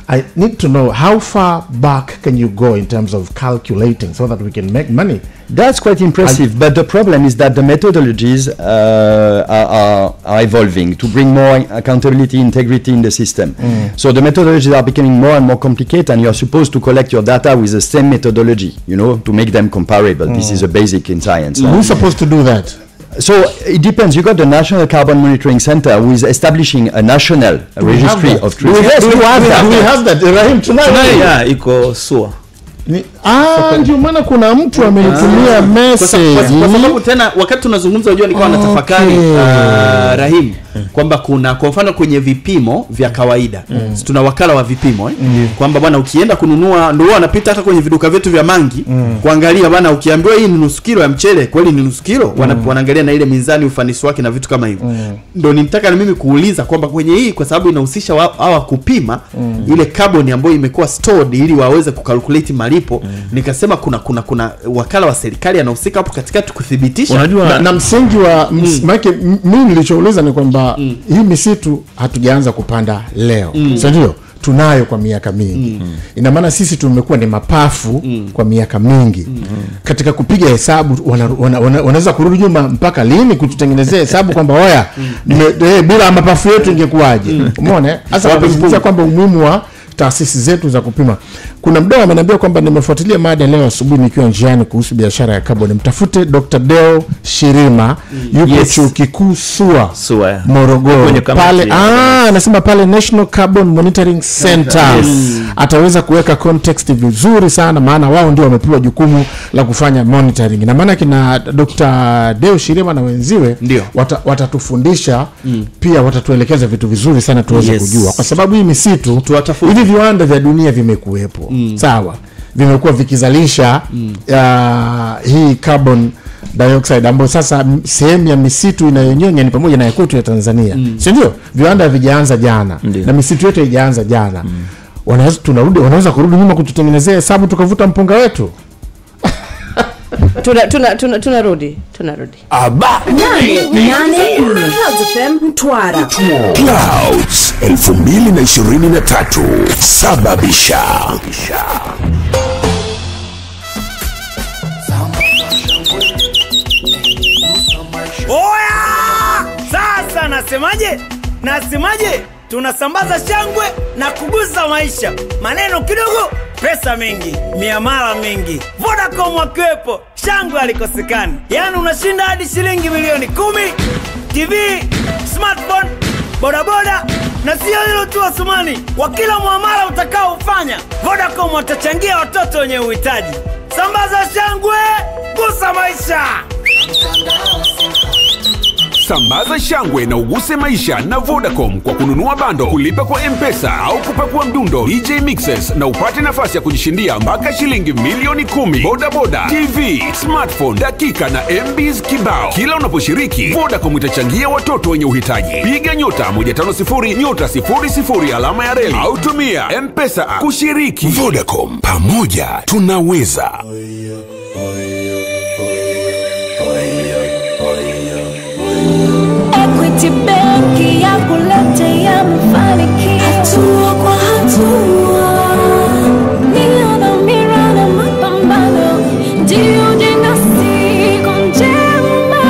I need to know, how far back can you go in terms of calculating so that we can make money? That's quite impressive, but the problem is that the methodologies are evolving to bring more accountability, integrity in the system. So the methodologies are becoming more and more complicated, and you're supposed to collect your data with the same methodology, you know, to make them comparable. This is a basic in science. Who's supposed to do that? So it depends. You got the National Carbon Monitoring Center, who is establishing a national registry of trees. Do we have that? Rahim, tonight? Yeah, iko SUA. Ndio maana kuna mtu amenitumia message. Kwa sababu tena wakati tunazungumza unajua nilikuwa natafakari Rahim kwamba kuna kwa mfano kwenye vipimo vya kawaida tuna wakala wa vipimo kwamba bwana ukienda kununua ndio wanapita hata kwenye viduka vyetu vya mangi kuangalia bwana ukiambiwa hii ni nusu kilo ya mchele kweli ni nusu kilo wanaangalia na ile mizani ufanisi wake na vitu kama hivyo. Ndio nitaka na mimi kuuliza kwamba kwenye hii kwa sababu inahusisha hawa kupima ile carbon ambayo imekuwa stored ili waweze kucalculate malipo, nikasema kuna wakala wa serikali anahusika hapo katikati kuthibitisha. Unajua na msingi wa mimi nilichouliza ni kwamba hii misitu hatujaanza kupanda leo. Ndio tunayo kwa miaka mingi. Ina maana sisi tumekuwa ni mapafu kwa miaka mingi. Katika kupiga hesabu wanaweza kurudi nyuma mpaka lini kututengenezea hesabu kwamba oya bila mapafu yetu ingekuwaje? Umeona? Sasa tunazungumzia kwamba umuhimu wa taasisi zetu za kupima. Kuna mdau ameniambia kwamba nimefuatilia mada leo asubuhi nikiwa njiani kuhusu biashara ya carbon. Mtafute Dr. Deo Shirima, yuko chuo kikuu SUA Morogoro. Pale anasema pale National Carbon Monitoring Center. Ataweza kuweka context vizuri sana, maana wao ndio wamepewa jukumu la kufanya monitoring. Na maana kina Dr. Deo Shirima na wenziwe watatufundisha pia watatuelekeza vitu vizuri sana tuweze kujua. Kwa sababu hii misitu hivi viwanda vya dunia vimekuwepo. Sawa. Vimekuwa vikizalisha hii carbon dioxide ambayo sasa sehemu ya misitu inayonyonya ni pamoja na kwetu ya Tanzania. Si ndio? Viwanda vijaanza jana na misitu yote haijaanza jana. Wanaweza kurudi nyuma kututengenezea hesabu tukavuta mpunga wetu. tunarudi Clouds 2023 sababisha sasa nasemaje tunasambaza shangwe na kugusa maisha, maneno kidogo pesa mingi, miamala mingi. Vodacom wakiwepo shangwe alikosekani. Yaani unashinda hadi shilingi milioni 10, TV, smartphone, bodaboda, na sio hilo tu Asumani. Kwa kila muamala utakao ufanya, Vodacom watachangia watoto wenye uhitaji. Sambaza shangwe, gusa maisha. Sambaza shangwe na uguse maisha na Vodacom kwa kununua bando, kulipa kwa M-Pesa au kupakua mdundo DJ Mixes na upate nafasi ya kujishindia mpaka shilingi milioni 10. Boda boda, TV, smartphone, dakika na MBs kibao. Kila unaposhiriki, Vodacom itachangia watoto wenye uhitaji. Piga nyota 150 nyota 00 alama ya reli au tumia M-Pesa kushiriki. Vodacom, pamoja tunaweza. Equity Bank ya kuletea mafanikio, hatua kwa hatua. Nia na mira na mapambano, ndio jenga siku njema.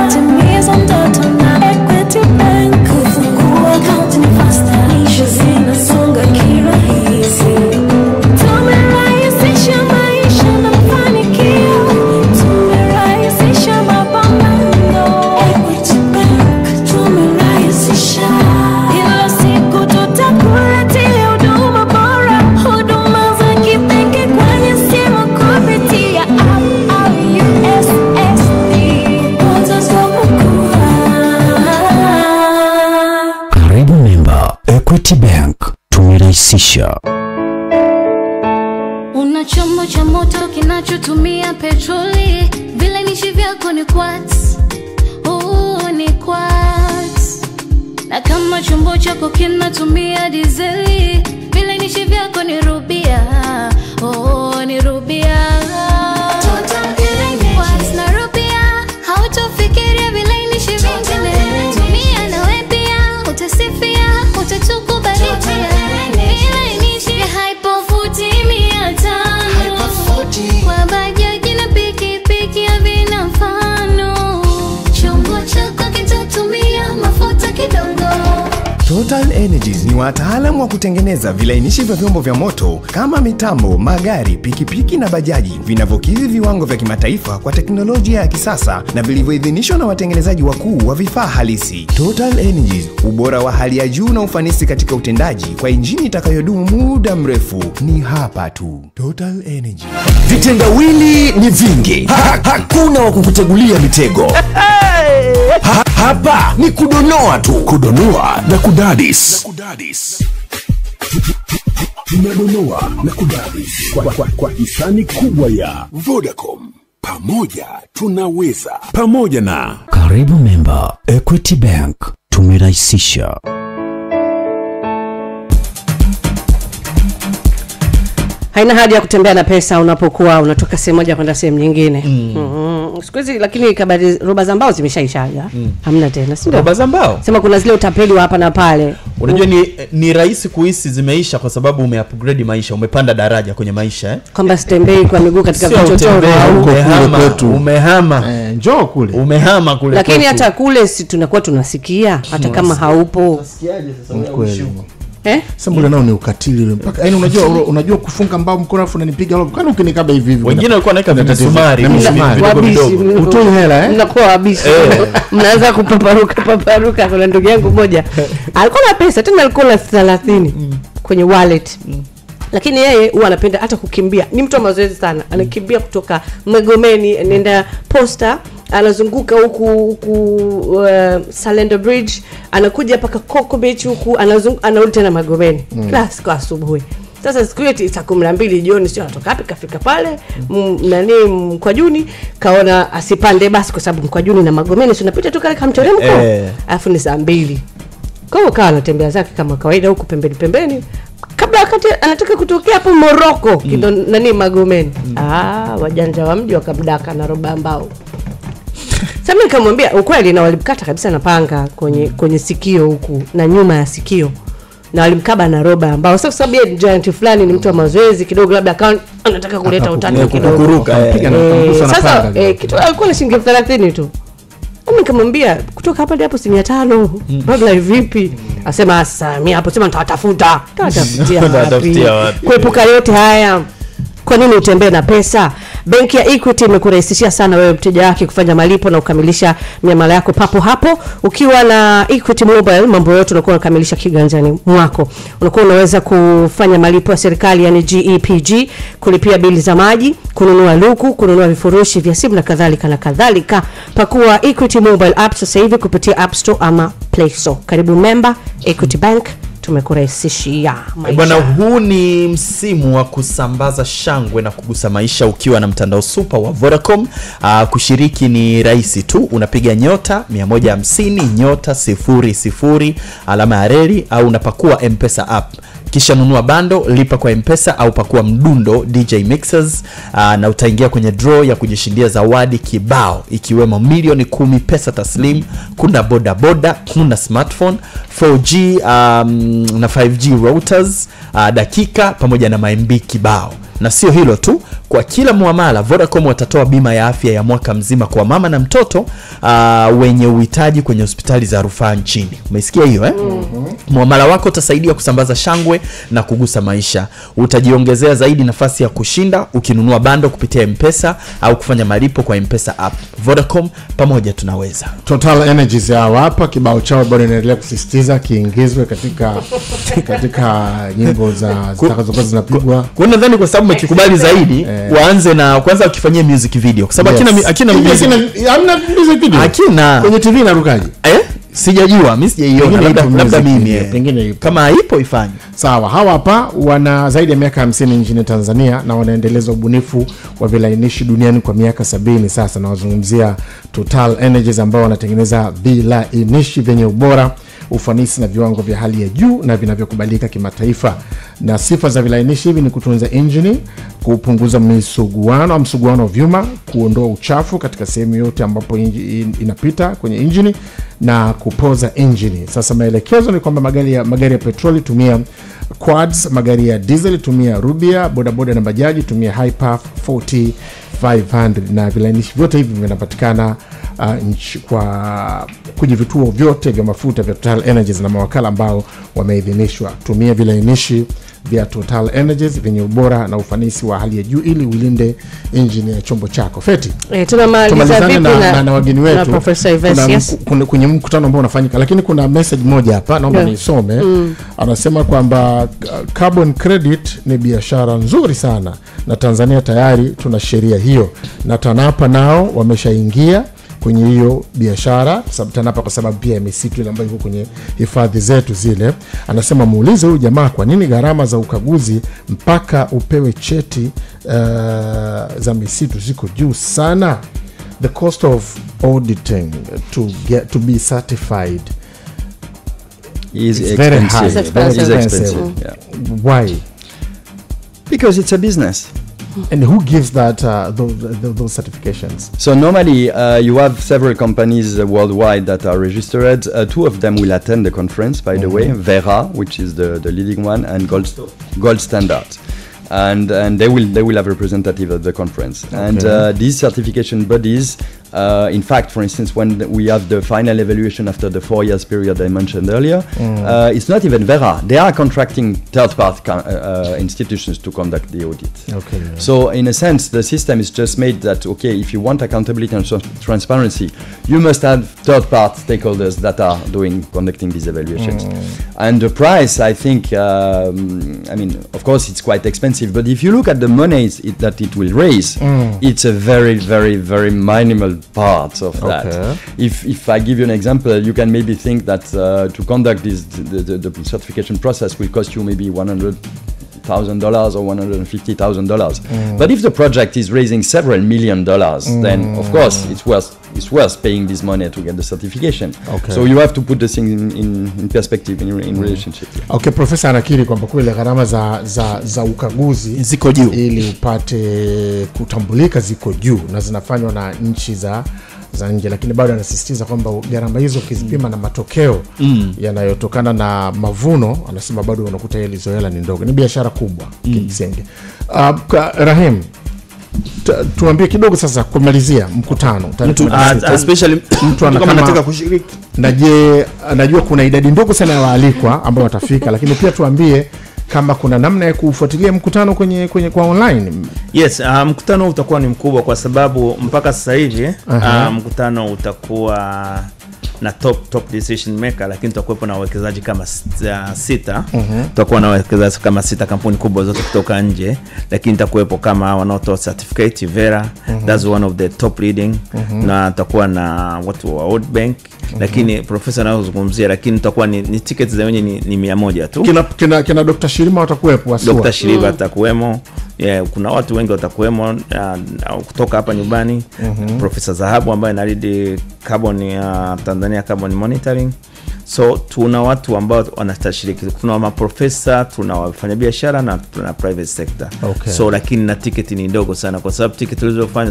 Timiza ndoto na Equity Bank. Kufungua account ni faster, maisha zinasonga kirahisi. Tumerahisisha maisha na mafanikio, tumerahisisha mapambano. Equity Bank tumerahisisha. Kila siku tutakuletea huduma bora, huduma za kipekee kwenye simu kupitia app au USSD. Karibu memba Equity Bank, tumerahisisha. Una chombo cha moto kinachotumia petroli, vilainishi vyako ni quartz. Ni quartz. Na kama chombo chako kinatumia dizeli, vilainishi vyako ni rubia. Ni rubia. Quartz na rubia, hautofikiria vilainishi vingine. Tumia na wewe pia, utasifia, utatukubalia. Vilainishi vya Hypofuti 500. Kwa bajaji na pikipiki havina mfano. Chombo chako kitatumia mafuta kidogo. Total Energies ni wataalamu wa kutengeneza vilainishi vya vyombo vya moto kama mitambo, magari, pikipiki na bajaji vinavyokidhi viwango vya kimataifa kwa teknolojia ya kisasa na vilivyoidhinishwa na watengenezaji wakuu wa vifaa halisi. Total Energies, ubora wa hali ya juu na ufanisi katika utendaji kwa injini itakayodumu muda mrefu, ni hapa tu. Total Energy. Vitendawili ni vingi, hakuna wa kukutegulia mitego. Hapa ni kudonoa tu, kudonoa na kudadis. Tunadonoa na kudadis kwa hisani kubwa ya Vodacom. Pamoja tunaweza. Pamoja na karibu memba Equity Bank, tumerahisisha. Haina haja ya kutembea na pesa unapokuwa unatoka sehemu moja kwenda sehemu nyingine. Siku hizi lakini kabari roba za mbao zimeshaishaga. Hamna tena, si ndio? Roba za mbao? Sema kuna zile utapeli wa hapa na pale. Unajua ni rahisi kuhisi zimeisha kwa sababu umeupgrade maisha, umepanda daraja kwenye maisha Kwamba sitembei kwa miguu katika vichochoro au umehama. Njoo kule. Umehama kule. Lakini hata kule si tunakuwa tunasikia hata kama haupo. Unasikiaje sasa wewe? Sasa mbona nao ni ukatili mpaka yani unajua kufunga mbao mkono afu unanipiga lobo kana ukinikaba hivi. Wengine walikuwa naika vimisumari vidogo. Utoi hela mnakuwa wabishi. Mnaanza kupaparuka. Kuna ndugu yangu mmoja alikuwa na pesa tena, alikuwa na 30 kwenye wallet. Lakini yeye huwa anapenda hata kukimbia. Ni mtu wa mazoezi sana. Anakimbia kutoka Magomeni nenda Posta, anazunguka huku Salendo Bridge, anakuja paka Coco Beach huku, anarudi tena Magomeni. Class kwa asubuhi. Sasa siku hiyo saa 12 jioni sio anatoka hapo kafika pale Mkwajuni, kaona asipande basi kwa sababu Mkwajuni na Magomeni si unapita tu kale kamteremko. Alafu ni saa 2. Kwa hiyo anatembea zake kama kawaida huku pembeni. Kabla wakati anataka kutokea hapo Morocco Magomeni. Wajanja wa mji wakamdaka na roba mbao. Sasa nikamwambia ukweli, na walimkata kabisa na panga kwenye sikio huku na nyuma ya sikio. Na walimkaba na roba ambao sasa sababu yeye giant fulani ni mtu wa mazoezi kidogo, labda anataka kuleta utani kidogo. Sasa kitu alikuwa na shilingi 30 tu. Nikamwambia kutoka hapa hapo si 500. Bagla vipi? Asema sasa mimi hapo sema nitatafutia wapi? Kuepuka yote haya Kwa nini utembee na pesa? Benki ya Equity imekurahisishia sana wewe mteja wake kufanya malipo na kukamilisha miamala yako papo hapo. Ukiwa na Equity Mobile, mambo yote unakuwa unakamilisha kiganjani mwako. Unakuwa unaweza kufanya malipo ya serikali yani GEPG, kulipia bili za maji, kununua luku, kununua vifurushi vya simu na kadhalika na kadhalika. Pakua Equity Mobile app sasa hivi kupitia App Store ama Play Store. Karibu member Equity Bank, tumekurahisishia maisha. Bwana, huu ni msimu wa kusambaza shangwe na kugusa maisha ukiwa na mtandao super wa Vodacom. Kushiriki ni rahisi tu, unapiga nyota 150 nyota 00 alama ya reli au unapakua M-Pesa app. Kisha nunua bando, lipa kwa M-Pesa au pakua mdundo DJ Mixers, na utaingia kwenye draw ya kujishindia zawadi kibao ikiwemo milioni 10 pesa taslim, kuna boda boda, kuna smartphone, 4G na 5G routers, dakika pamoja na MB kibao. Na sio hilo tu, kwa kila muamala Vodacom watatoa bima ya afya ya mwaka mzima kwa mama na mtoto wenye uhitaji kwenye hospitali za rufaa nchini. Umesikia hiyo Muamala wako utasaidia kusambaza shangwe na kugusa maisha. Utajiongezea zaidi nafasi ya kushinda ukinunua bando kupitia M-Pesa au kufanya malipo kwa M-Pesa app. Vodacom, pamoja tunaweza. Total Energies ya hapa kibao chao bado inaendelea kusisitiza kiingizwe katika nyimbo zitakazokuwa zinapigwa. Kwa nadhani kwa sababu umekikubali zaidi waanze na kwanza ukifanyia music video kwa sababu akina music video akina kwenye TV inarukaje? Sijajua, mimi sijaiona, labda mimi pengine kama ipo ifanye. Sawa, hawa hapa wana zaidi ya miaka 50 nchini Tanzania na wanaendeleza ubunifu wa vilainishi duniani kwa miaka 70 sasa, na wazungumzia Total Energies ambao wanatengeneza vilainishi vyenye ubora, ufanisi na viwango vya hali ya juu na vinavyokubalika kimataifa. Na sifa za vilainishi hivi ni kutunza engine, kupunguza msuguano wa vyuma, kuondoa uchafu katika sehemu yote ambapo inapita kwenye engine na kupoza engine. Sasa maelekezo ni kwamba magari ya petroli tumia quads, magari ya diesel tumia Rubia, bodaboda na bajaji tumia Hyperf 4500, na vilainishi vyote hivi vinapatikana kwenye vituo vyote vya mafuta vya Total Energies na mawakala ambao wameidhinishwa. Tumia vilainishi vya Total Energies vyenye ubora na ufanisi wa hali ya juu ili ulinde engine ya chombo chako. Feti, tunamaliza vipi na wageni wetu na Professor Ives? Kwenye mkutano ambao unafanyika, lakini kuna message moja hapa naomba nisome. Anasema kwamba carbon credit ni biashara nzuri sana na Tanzania tayari tuna sheria hiyo, na TANAPA nao wameshaingia kwenye hiyo biashara, TANAPA kwa sababu pia misitu ile ambayo iko kwenye hifadhi zetu zile. Anasema muulize huyu jamaa kwa nini gharama za ukaguzi mpaka upewe cheti za misitu ziko juu sana. The cost of auditing to be certified is very high. Very expensive. Yeah. Why? Because it's a business. And who gives that those certifications? So normally you have several companies worldwide that are registered. Two of them will attend the conference, by the way, Vera, which is the leading one, and Gold Standard. And they will have representative at the conference. Okay. And these certification bodies, in fact, for instance, when we have the final evaluation after the 4 years period I mentioned earlier, it's not even Vera. They are contracting third-party institutions to conduct the audit. Okay. So in a sense, the system is just made that, okay, if you want accountability and transparency, you must have third-party stakeholders that are conducting these evaluations. And the price, I think, I mean, of course, it's quite expensive, but if you look at the monies that it will raise, it's a very, very, very minimal part of that. Okay. If I give you an example, you can maybe think that to conduct the certification process will cost you maybe $100,000 or $150,000. But if the project is raising several $1 million, then of course it's worth paying this money to get the certification. Okay. So you have to put the thing in perspective, in relationship. Okay, Professor anakiri kwamba kweli gharama za ukaguzi ziko juu ili upate kutambulika ziko juu na zinafanywa na nchi za nje, lakini bado anasisitiza kwamba gharama hizo ukizipima na matokeo yanayotokana na mavuno, anasema bado unakuta ile zoela ni ndogo. Ni biashara kubwa kimsingi. Rahim, tuambie kidogo sasa kumalizia mkutano. Especially mtu anataka kushiriki. Najua kuna idadi ndogo sana ya waalikwa ambao watafika, lakini pia tuambie kama kuna namna ya kufuatilia mkutano kwenye kwa online. Yes, mkutano utakuwa ni mkubwa kwa sababu mpaka sasa hivi mkutano utakuwa na top decision maker, lakini tutakuwepo na wawekezaji kama 6. Tutakuwa na wawekezaji kama 6 kampuni kubwa zote kutoka nje, lakini tutakuwepo kama wanaotoa certificate Vera, that's one of the top leading, na tutakuwa na watu wa World Bank, lakini profesa anazungumzia, lakini tutakuwa ni tickets za wenyewe ni 100 tu. Kina Dr. Shirima watakuwepo aswa. Dr. Shirima atakuwemo. Yeah, kuna watu wengi watakuwemo kutoka hapa nyumbani. Profesa Zahabu ambaye analidi carbon Tanzania carbon monitoring. So tuna watu ambao wanastashiriki. Tuna maprofesa, tuna wafanyabiashara na tuna private sector. So lakini na ticket ni ndogo sana kwa sababu ticket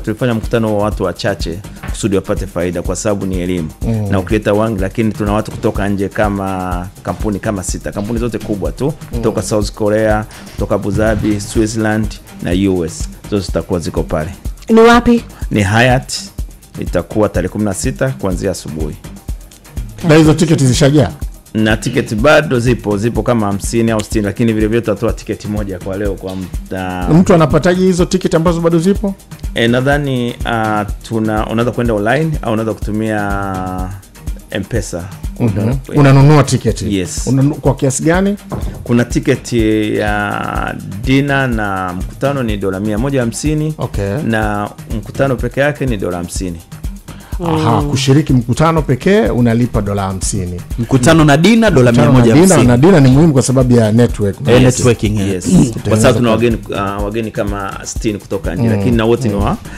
tulifanya mkutano wa watu wachache kusudi wapate faida kwa sababu ni elimu na ukileta wangi, lakini tuna watu kutoka nje kama kampuni kama 6. Kampuni zote kubwa tu kutoka South Korea, kutoka Abu Dhabi, Switzerland na US. Zote zitakuwa ziko pale. Ni wapi? Ni Hyatt. Itakuwa tarehe 16 kuanzia asubuhi. Na hizo tiketi zishajaa? Na tiketi bado zipo kama 50 au 60, lakini vile vile tutatoa tiketi moja kwa leo kwa mtu anapataje hizo tiketi ambazo bado zipo? Nadhani unaweza kwenda online au unaweza kutumia M-Pesa. Unanunua tiketi? Yes. Kwa kiasi gani? Kuna tiketi ya dina na mkutano ni $150. Na mkutano peke yake ni $50. Kushiriki mkutano pekee unalipa $50. Mkutano na dina $150. Na dina ni muhimu kwa sababu ya network. Networking, yes. Kwa sababu tuna wageni kama 60 kutoka nje, lakini na wote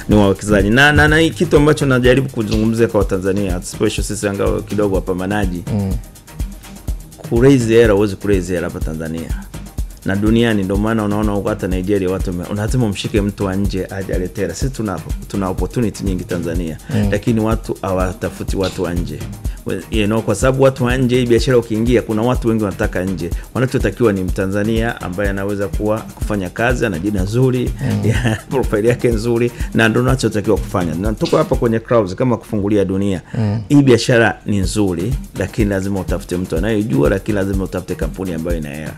ni wawekezaji. Na hii kitu ambacho najaribu kuzungumzia kwa Tanzania, special sisi angao kidogo hapa manaji. Kuraise hela, uweze kuraise hela hapa Tanzania. Na duniani ndio maana unaona hata Nigeria watu unasema mshike mtu wa nje aje aletera. Sisi tuna opportunity nyingi Tanzania, lakini watu hawatafuti watu wa nje. Kwa sababu watu wa nje, hii biashara ukiingia kuna watu wengi wanataka nje. Wanachotakiwa ni Mtanzania ambaye anaweza kufanya kazi, ana jina nzuri, profile yake nzuri, na ndio anachotakiwa kufanya. Na tuko hapa kwenye crowds kama kufungulia dunia. Hii biashara ni nzuri, lakini lazima utafute mtu anayejua, lakini lazima utafute kampuni ambayo ina hela.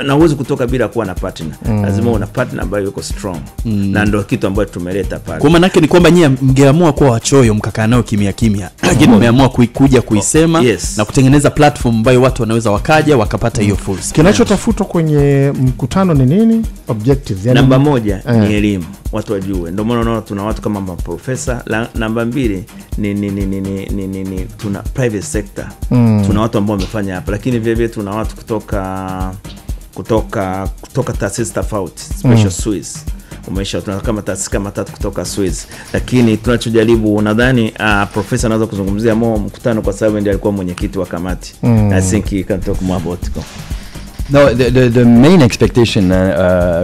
Na huwezi kutoka bila kuwa na partner. Lazima una partner ambaye yuko strong. Na ndio kitu ambacho tumeleta pale. Kwa maana yake ni kwamba nyie mngeamua kuwa wachoyo mkakaa nao kimya. Lakini mmeamua kuikuja kuisema na kutengeneza platform ambayo watu wanaweza wakaja wakapata hiyo fursa. Kinachotafutwa kwenye mkutano ni nini? Objectives. Namba 1 ni elimu. Watu wajue. Ndio maana unaona tuna watu kama maprofesa. Namba 2 ni tuna private sector. Tuna watu ambao wamefanya hapa, lakini vile vile tuna watu kutoka taasisi tofauti, special Swiss. Tuna kama taasisi kama 3 kutoka Swiss. Lakini tunachojaribu, nadhani profesa anaweza kuzungumzia mkutano kwa sababu ndiye alikuwa mwenyekiti wa kamati. I think he can talk more about it. No, the main expectation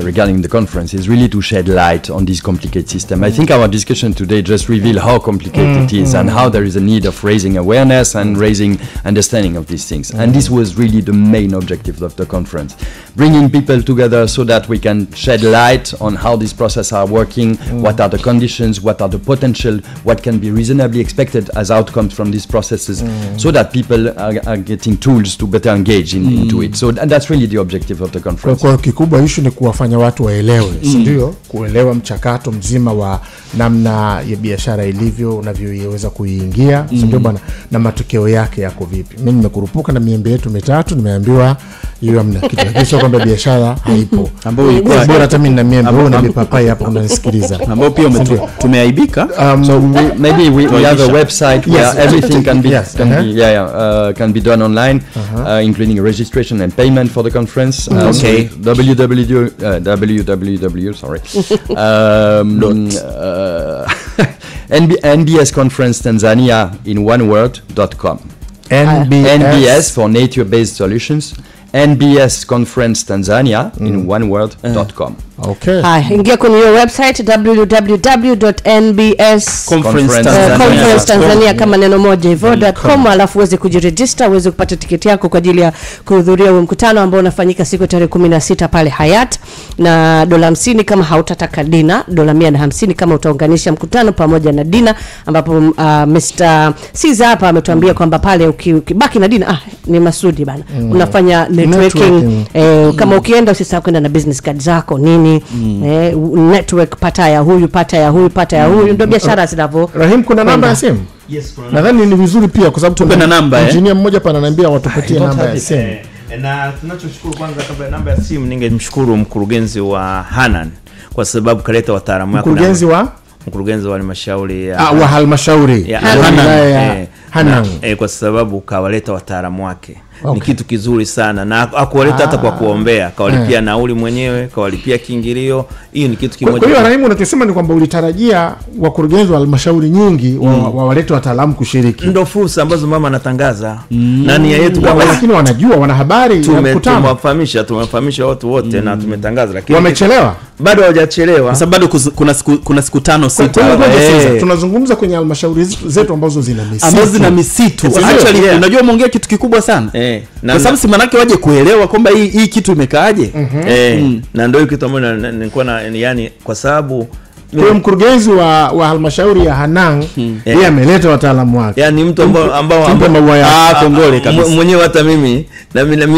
regarding the conference is really to shed light on this complicated system. I think our discussion today just revealed how complicated it is and how there is a need of raising awareness and raising understanding of these things. And this was really the main objective of the conference. Bringing people together so that we can shed light on how these processes are working, what are the conditions, what are the potential, what can be reasonably expected as outcomes from these processes, so that people are getting tools to better engage into it. So that's really the objective of the conference. Kwa kikubwa issue ni kuwafanya watu waelewe, ndio kuelewa mchakato mzima wa namna ya biashara ilivyo, unavyoweza kuiingia, ndio bwana, na matokeo yake yako vipi. Mimi nimekurupuka na miembe yetu 3, nimeambiwa hiyo hamna kitu. Kisha kwamba biashara haipo. Ambapo ilikuwa bora hata mimi na miembe wewe na mipapai hapa unanisikiliza. Ambapo pia tumeaibika. So maybe we have a website where everything can be done online, including registration and payment for the conference. Okay. www sorry. NBS Conference Tanzania in one word.com. NBS for nature-based solutions. NBS Conference Tanzania in one word.com. Okay. Ingia kwenye hiyo website www.nbsconference.tanzania kama neno moja hivyo.com, alafu uweze kujiregister, uweze kupata tiketi yako kwa ajili ya kuhudhuria huo mkutano ambao unafanyika siku tarehe 16 pale Hyatt. na $50 kama hautataka dina, $150 kama utaunganisha mkutano pamoja na dina, ambapo Mr. Caesar hapa ametuambia kwamba pale ukibaki na dina ni Masudi bana. Unafanya networking. Kama ukienda usisahau kwenda na business card zako nini, network, pata ya huyu ndio biashara zinavyo. Rahim, kuna namba ya simu? Yes, kuna. Nadhani ni vizuri pia kwa sababu tuna namba engineer mmoja hapa ananiambia watupatie namba ya simu. Na tunachoshukuru kwanza, kabla namba ya simu ningemshukuru mkurugenzi wa Hanan kwa sababu kaleta wataalamu wake. Mkurugenzi wa halmashauri wa halmashauri ya Hanan. Kwa sababu kawaleta wataalamu wake. Ni kitu kizuri sana, na akuwaleta hata kwa kuombea, kawalipia nauli mwenyewe, kawalipia kiingilio. Hiyo ni kitu kimoja. Kwa hiyo Rahimu, unachosema ni kwamba ulitarajia wakurugenzi wa halmashauri nyingi walete wataalamu kushiriki. Ndio fursa ambazo mama anatangaza. Na nia yetu kwamba lakini wanajua, wana habari ya mkutano. Tumewafahamisha watu wote na tumetangaza, lakini wamechelewa. Bado hawajachelewa. Sasa bado kuna siku 5 6. Tunazungumza kwenye halmashauri zetu ambazo zina misitu. Actually unajua umeongea kitu kikubwa sana. Kwa sababu si manake waje kuelewa kwamba hii kitu imekaaje. Na ndio kitu ambacho nilikuwa yani, kwa sababu kwa mkurugenzi wa halmashauri ya Hanang yeye ameleta wataalamu wake. Yani mtu ambao kongole kabisa. Mwenyewe hata mimi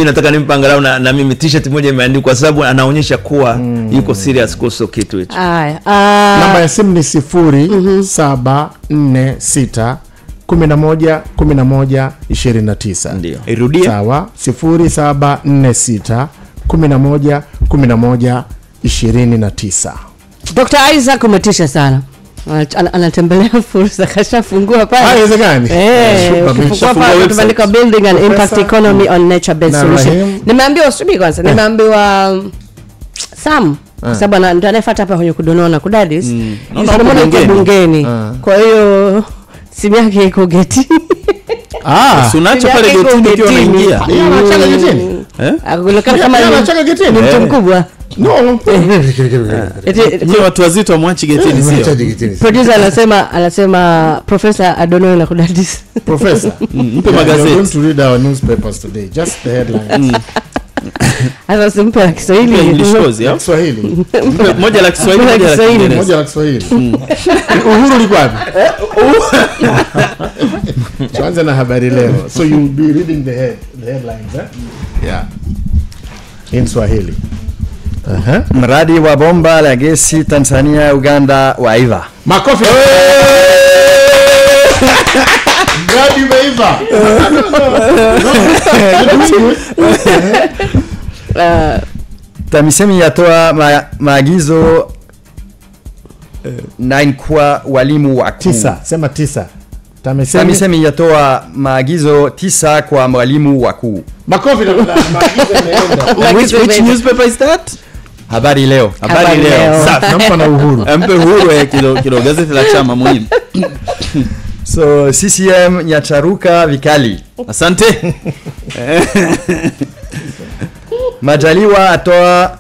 nataka nimpe angalau na mimi t-shirt moja imeandikwa, kwa sababu anaonyesha kuwa yuko serious kuhusu kitu hicho. Namba ya simu ni 0746 11 11 29. Ndio. Irudie. Sawa, 0746 11 11 29. Dr. Isaac umetisha sana. Anatembelea Fursa, kashafungua pale. Haiwezekani. Kufungua pale tumeandika building an impact economy on nature based solution. Nimeambiwa usubi kwanza. Nimeambiwa Sam kwa sababu ndo anayefuata hapa kwenye kudonona kudadis. Ndio bungeni. Kwa hiyo simu yake iko geti. Unacho pale getini ukiwa unaingia. Anachaka getini. Akulekana kama anachaka getini. Ni mtu mkubwa. No. Ni watu wazito wa mwachi getini sio. Producer anasema Professor Adono na kudadis. Professor, mpe magazeti. I'm going to read our newspapers today. Just the headlines. Hata simpe la Kiswahili. Kiswahili. Moja la Kiswahili, moja la Kiswahili. Uhuru liko wapi? Tuanze na habari leo. So you will be reading the headlines, Yeah. In Swahili. Mradi wa bomba la gesi Tanzania Uganda waiva. Makofi. Mradi umeiva. TAMISEMI yatoa maagizo 9 kwa walimu wakuu. 9, sema 9. TAMISEMI yatoa maagizo 9 kwa walimu wakuu. Makofi na maagizo yameenda. Which newspaper is that? Habari leo. Safi, nampa na Uhuru. Mpe Uhuru kilo gazeti la chama muhimu. So CCM nyacharuka vikali. Asante. Majaliwa atoa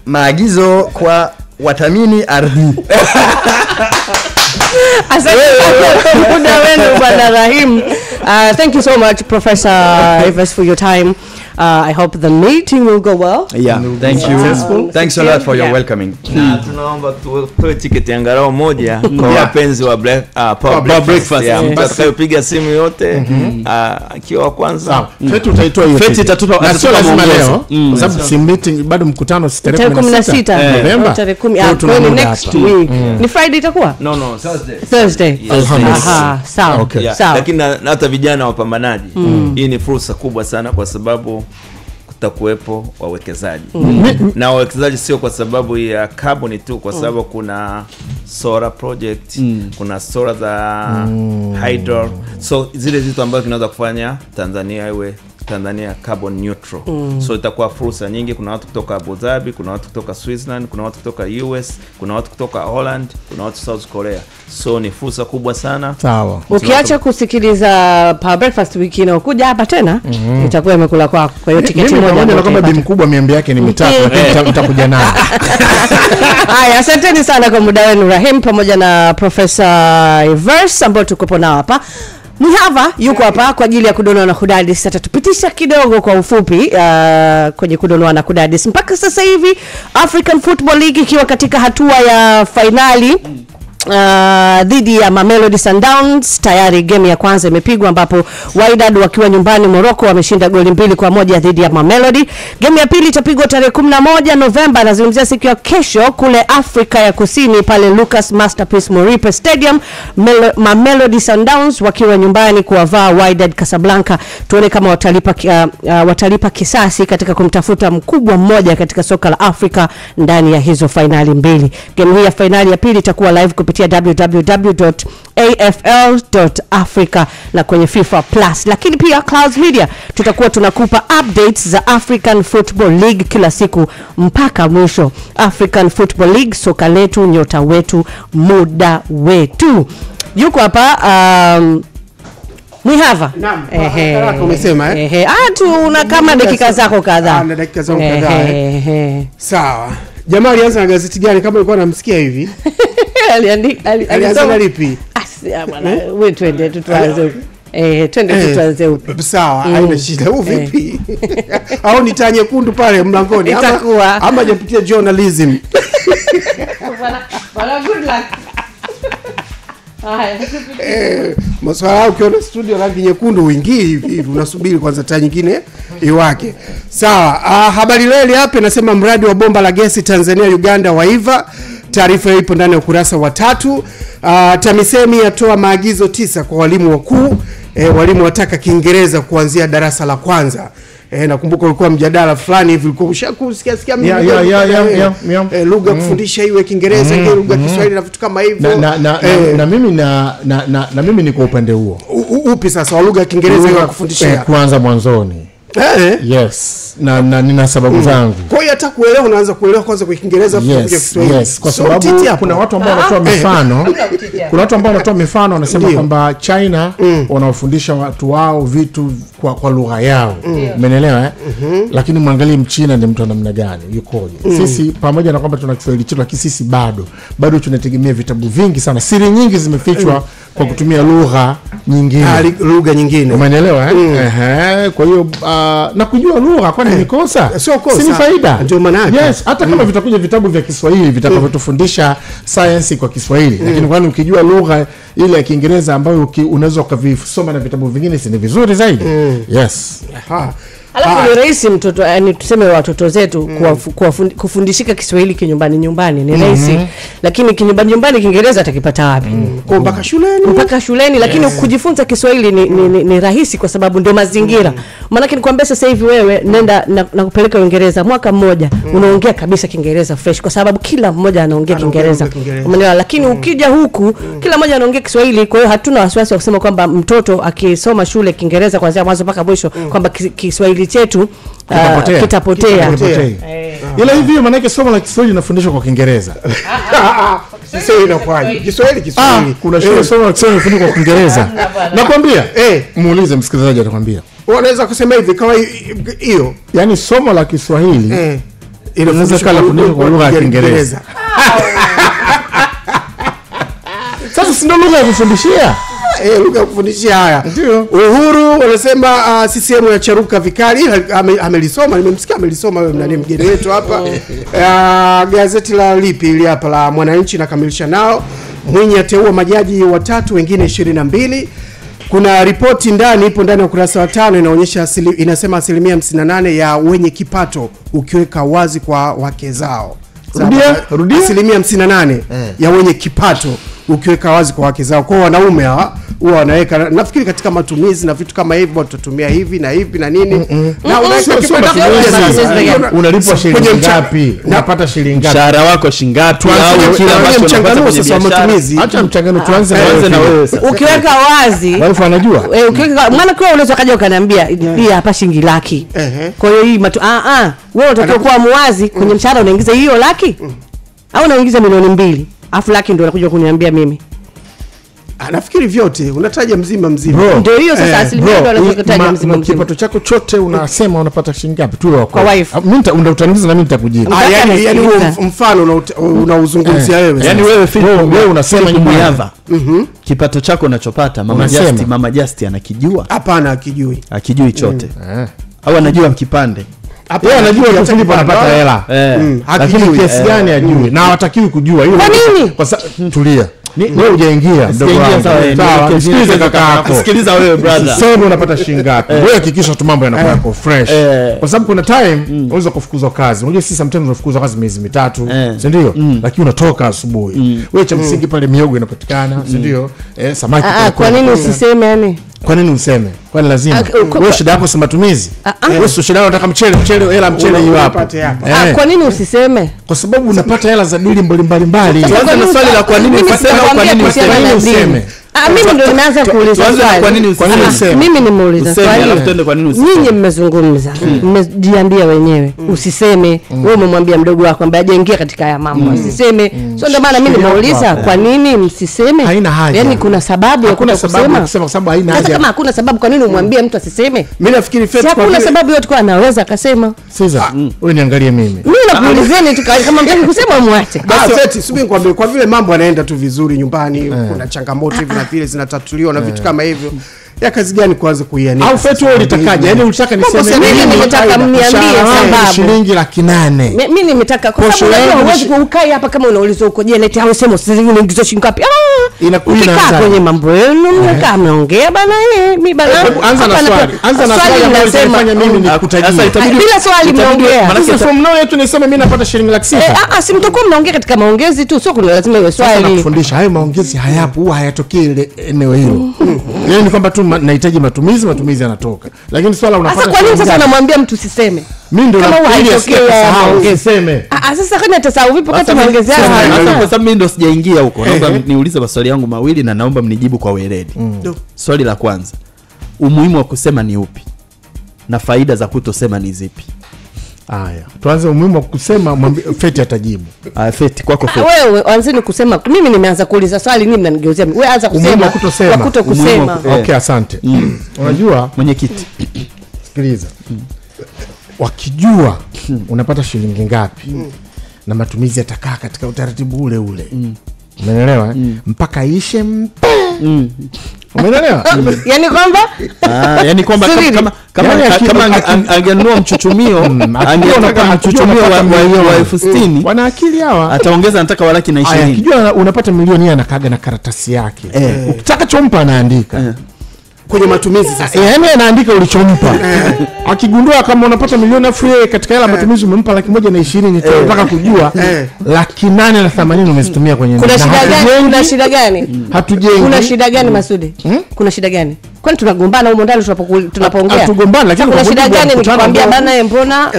maagizo kwa watamini ardhi. Asante muda wenu bwana Rahim. Thank you so much Professor Ivers for your time. I hope the meeting will go well. Yeah, thank you. Thanks a lot for your welcoming. Na tunaomba tuwe tiketi angalau moja kwa wapenzi wa breakfast. Mtakayopiga simu yote akiwa kwanza. Feti utaitoa hiyo. Feti itatupa lazima leo. Kwa sababu si meeting bado mkutano tarehe 16 November. Tarehe 10 next week. Ni Friday itakuwa? No, Thursday. Aha, sawa. Lakini hata vijana wapambanaji, hii ni fursa kubwa sana kwa sababu kutakuwepo wawekezaji. Na wawekezaji sio kwa sababu ya carbon tu, kwa sababu kuna solar project, kuna solar za hydro. So zile vitu ambazo tunaweza kufanya Tanzania iwe carbon neutral. So itakuwa fursa nyingi. Kuna watu kutoka Abu Dhabi, kuna watu kutoka Switzerland, kuna watu kutoka US, kuna watu kutoka Holland, kuna watu South Korea. So ni fursa kubwa sana. Sawa. Ukiacha kusikiliza Power Breakfast wiki inayokuja hapa tena, itakuwa imekula kwako. Kwa hiyo tiketi moja ndio kama bi mkubwa miambi yake ni mitatu, lakini mtakuja nayo. Haya, asanteni sana kwa muda wenu Rahim pamoja na Professor Ivers ambao tuko nao hapa. Mhava yuko hapa kwa ajili ya kudonoa na kudadis. Sasa tupitisha kidogo kwa ufupi kwenye kudonoa na kudadis. Mpaka sasa hivi African Football League ikiwa katika hatua ya finali dhidi ya Mamelodi Sundowns. Tayari game ya kwanza imepigwa ambapo Wydad wakiwa nyumbani Morocco wameshinda goli 2-1 dhidi ya Mamelodi. Game ya pili itapigwa tarehe 11 Novemba, nazungumzia siku ya kesho kule Afrika ya Kusini pale Lucas Masterpiece Moripe Stadium. Mamelodi Sundowns wakiwa nyumbani kuwavaa Wydad Casablanca. Tuone kama watalipa kisasi katika kumtafuta mkubwa mmoja katika soka la Afrika ndani ya hizo finali mbili. Game hii ya finali ya pili itakuwa live kupitia www.afl.africa na kwenye FIFA Plus. Lakini pia Clouds Media tutakuwa tunakupa updates za African Football League kila siku mpaka mwisho. African Football League, soka letu, nyota wetu, muda wetu. Yuko hapa Mhava. Naam. Umesema una kama dakika zako kadhaa. Na dakika zangu kadhaa. Sawa. Jamaa alianza na gazeti gani kama ulikuwa unamsikia hivi? Alianza na lipi? Bwana, wewe twende tuanze. Twende tuanze upi? Sawa, haina shida. Vipi? Au ni taa nyekundu pale mlangoni ama japitia journalism? Bwana good luck. Maswala ukiona studio rangi nyekundu uingii hivi unasubiri kwanza taa nyingine iwake. Sawa, habari leo hapa inasema mradi wa bomba la gesi Tanzania Uganda waiva. Taarifa ipo ndani ya ukurasa wa 3. TAMISEMI yatoa maagizo 9 kwa walimu wakuu. Walimu wataka Kiingereza kuanzia darasa la kwanza. Nakumbuka ulikuwa mjadala fulani hivi ulikuwa ushakusikia lugha kufundisha iwe Kiingereza ndio lugha Kiswahili na vitu kama hivyo. Na mimi niko upande huo. Upi sasa wa lugha ya Kiingereza iwe kufundisha kwanza mwanzoni? Yes, na nina sababu zangu. Kwa hiyo hata kuelewa unaanza kuelewa kwanza kwa Kiingereza kuja Kiswahili. Yes, kwa sababu kuna watu ambao wanatoa mifano. Kuna watu ambao wanatoa mifano wanasema kwamba China wanawafundisha watu wao vitu kwa lugha yao. Umeelewa Lakini mwangalie Mchina ni mtu wa namna gani, yukoje? Sisi pamoja na kwamba tuna Kiswahili chetu lakini sisi bado tunategemea vitabu vingi sana. Siri nyingi zimefichwa kwa kutumia lugha nyingine. Umeelewa Kwa hiyo na kujua lugha kwani ni kosa? Sio kosa. Si faida. Ndio maana yake. Yes, hata kama vitakuja vitabu vya Kiswahili vitakavyotufundisha science kwa Kiswahili, lakini kwani ukijua lugha ile ya Kiingereza ambayo unaweza kuvisoma na vitabu vingine si ni vizuri zaidi? Yes. Alafu ni rahisi mtoto, yani tuseme watoto zetu kufundishika Kiswahili kinyumbani ni rahisi. Lakini kinyumbani Kiingereza atakipata wapi? Kwa mpaka shuleni lakini kujifunza Kiswahili ni rahisi kwa sababu ndio mazingira. Maana nikwambia sasa hivi wewe nenda na kupeleka Uingereza mwaka mmoja unaongea kabisa Kiingereza fresh kwa sababu kila mmoja anaongea Kiingereza. Umeelewa? Lakini ukija huku kila mmoja anaongea Kiswahili, kwa hiyo hatuna wasiwasi wa kusema kwamba mtoto akisoma shule Kiingereza kuanzia mwanzo mpaka mwisho kwamba Kiswahili chetu kitapotea. Ila hivi maana yake somo la Kiswahili linafundishwa kwa Kiingereza. Sasa inakwaje? Kiswahili. Kuna shule somo la Kiswahili linafundishwa kwa Kiingereza. Nakwambia, muulize msikilizaji atakwambia. Unaweza kusema hivi kama hiyo, yani somo la Kiswahili inaweza kala kufundishwa kwa lugha ya Kiingereza. Sasa si ndio lugha ya kufundishia? Lugha ya kufundishia haya. Ndio. Uhuru wanasema CCM ya charuka vikali, amelisoma, nimemsikia amelisoma wewe mnani mgeni wetu hapa. Gazeti la lipi ili hapa la Mwananchi nakamilisha nao. Mwinyi ateua majaji watatu wengine 22. Kuna ripoti ipo ndani ya ukurasa wa 5 inaonyesha inasema 58% ya wenye kipato ukiweka wazi kwa wake zao. Rudia. 58% ya wenye kipato ukiweka wazi kwa wake zao. Kwa wanaume hawa huwa wanaweka, nafikiri katika matumizi na vitu kama hivyo tutatumia hivi na hivi na nini. Na unalipwa shilingi ngapi? Unapata shilingi ngapi? Mshahara wako shilingi ngapi? Au kila ambacho unapata sasa matumizi. Acha mchangano tuanze na wewe sasa. Ukiweka wazi, wewe unajua? Ukiweka maana kwa unaweza kaja ukaniambia hii hapa shilingi laki. Kwa hiyo hii wewe unatakiwa kuwa muwazi kwenye mshahara unaingiza hiyo laki? Au unaingiza milioni 2? Afu laki ndio anakuja kuniambia mimi. Nafikiri vyote unataja mzima. Ndio hiyo sasa asilimia ndio anachokitaja mzima. Kipato chako chote unasema unapata shilingi ngapi tu kwa wife? Mimi utaniuliza na mimi nitakujibu. Yani huo mfano unauzungumzia wewe. Yani wewe unasema nyumba. Kipato chako unachopata Mama Just anakijua? Hapana, akijui chote. Au anajua kipande? Yeye anajua kwa Filipo anapata hela. Lakini kiasi gani ajui? Na hawatakiwi kujua hiyo. Kwa nini? Kwa tulia. Wewe hujaingia ndio sawa. Sikiliza kaka yako. Sikiliza wewe brother. Sasa unapata shilingi ngapi? Wewe hakikisha tu mambo yanakuwa yako fresh. Kwa sababu kuna time unaweza kufukuzwa kazi. Unajua sisi sometimes tunafukuzwa kazi miezi mitatu, si ndio? Lakini unatoka asubuhi. Wewe cha msingi pale miogo inapatikana, si ndio? Samaki. Kwa nini usiseme yani? Kwa nini useme? Kwani lazima? Wewe shida yako si matumizi. Wewe shida yako unataka mchele hela mchele hiyo hapo. Kwa nini usiseme? Kwa sababu unapata hela za dili mbalimbali. Tuanze na swali la kwa nini usiseme au kwa nini useme? Mimi ndio nimeanza kuuliza swali. Kwa nini useme? Mimi nimeuliza swali. Alafu tuende kwa nini useme? Nyinyi mmezungumza. Mmejiambia wenyewe. Usiseme. Wewe umemwambia mdogo wako kwamba ajaingia katika haya mambo. Usiseme. So ndio maana mimi nimeuliza kwa nini msiseme? Haina haja. Yaani kuna sababu ya kusema. Kusema kwa sababu haina haja. Sasa kama hakuna sababu kwa nini umwambie mtu asiseme? Mimi nafikiri Feti kwa kuna sababu yote kwa anaweza akasema. Sasa wewe niangalie mimi. Mimi nakuulizeni tu kama mtaki kusema muache. Feti subiri nikwambie kwa vile mambo yanaenda tu vizuri nyumbani, kuna changamoto hivi na vile zinatatuliwa na vitu kama hivyo. Ya kazi gani kwanza kuianika? Au Feti wewe ulitakaje? Yaani ulitaka niseme mimi nimetaka mniambie sababu. Shilingi 800,000. Mimi nimetaka kwa sababu huwezi kuukai hapa kama unaulizwa uko je leti au sema unaingiza shilingi ngapi? Inakuwa kwenye mambo yenu mnakaa mnaongea bana mimi bana. Anza na swali. Anza na swali ambalo unafanya mimi nikutajie. Sasa itabidi bila swali mnaongea. Sasa from now yetu niseme mimi napata shilingi 600,000. Si mtakuwa mnaongea katika maongezi tu sio kuna lazima iwe swali. Sasa nakufundisha hayo maongezi hayapo huwa hayatokei ile eneo hilo. Yaani ni kwamba tu nahitaji matumizi yanatoka. Lakini swala unapata. Sasa kwa nini sasa unamwambia mtu usiseme? Mimi ndo usiseme. Sasa kama atasahau vipi wakati maongezi yao? Sasa kwa sababu mimi ndo sijaingia huko. Naomba niulize maswali yangu mawili na naomba mnijibu kwa weledi. Swali la kwanza. Umuhimu wa kusema ni upi? Na faida za kutosema ni zipi? Haya. Tuanze umuhimu wa kusema Feti atajibu. Feti kwako Feti. Wewe anzeni kusema. Mimi nimeanza kuuliza swali nini mnanigeuzia. Wewe anza kusema. Wa kutokusema. Okay, asante. Unajua mwenyekiti. Sikiliza. Wakijua unapata shilingi ngapi na matumizi yatakaa katika utaratibu ule. Umeelewa? Mpaka ishe Umeelewa? Yaani kwamba yaani kwamba kama angenunua mchuchumio angetaka mchuchumio wa 60,000 wana akili hawa ataongeza anataka walaki na 20. Akijua unapata milioni anakaga na karatasi yake. Ukitaka chompa anaandika. Kwenye matumizi sasa. Yaani anaandika ulichompa. Akigundua kama unapata milioni afu yeye katika hela matumizi umempa 120,000 tunataka kujua 880,000 umezitumia kwenye kuna shida gani? Kuna shida gani? Hatujengi. Kuna shida gani Masudi? Kuna shida gani? Kwani tunagombana huko ndani tunapoongea? Hatugombana lakini kuna shida gani nikikwambia bana mbona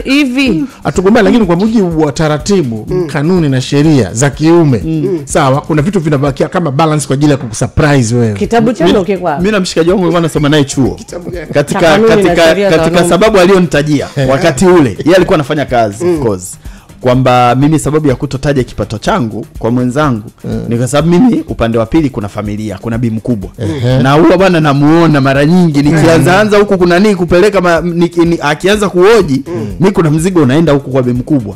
hivi? Hatugombana lakini kwa mujibu wa taratibu, kanuni na sheria za kiume. Sawa, kuna vitu vinabakia kama balance kwa ajili ya kukusurprise wewe. Kitabu changu kwa mimi na mshikaji wangu nilikuwa nasoma naye chuo. Katika sababu alionitajia wakati ule, yeye alikuwa anafanya kazi of course. Kwamba mimi sababu ya kutotaja kipato changu kwa mwenzangu ni kwa sababu mimi upande wa pili kuna familia, kuna bibi mkubwa. Na huyo bwana namuona mara nyingi nikianza huku kuna nini kupeleka akianza kuoji, mimi kuna mzigo unaenda huku kwa bibi mkubwa.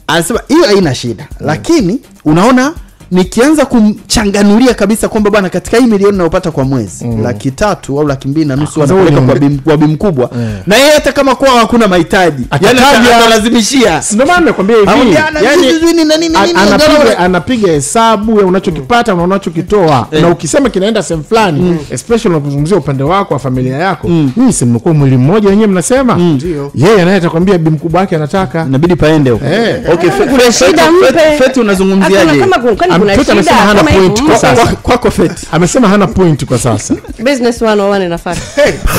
Anasema hiyo haina shida. Lakini unaona nikianza kumchanganulia kabisa kwamba bwana katika hii milioni ninayopata kwa mwezi 300,000 au 250,000 anapeleka kwa bibi mkubwa na yeye hata kama kwa hakuna mahitaji yani atalazimishia. Ndio maana nakwambia hivi yani anapiga hesabu ya unachokipata na unachokitoa na ukisema kinaenda sehemu fulani especially unapozungumzia upande wako wa familia yako hii si mko mwili mmoja wenyewe mnasema ndio yeye anaye atakwambia bibi mkubwa wake anataka inabidi paende huko. Okay, kuna shida Feti unazungumziaje? Kuna shida amesema hana point kwa sasa. Kwako Feti. Amesema hana point kwa sasa. Business 101 inafaa.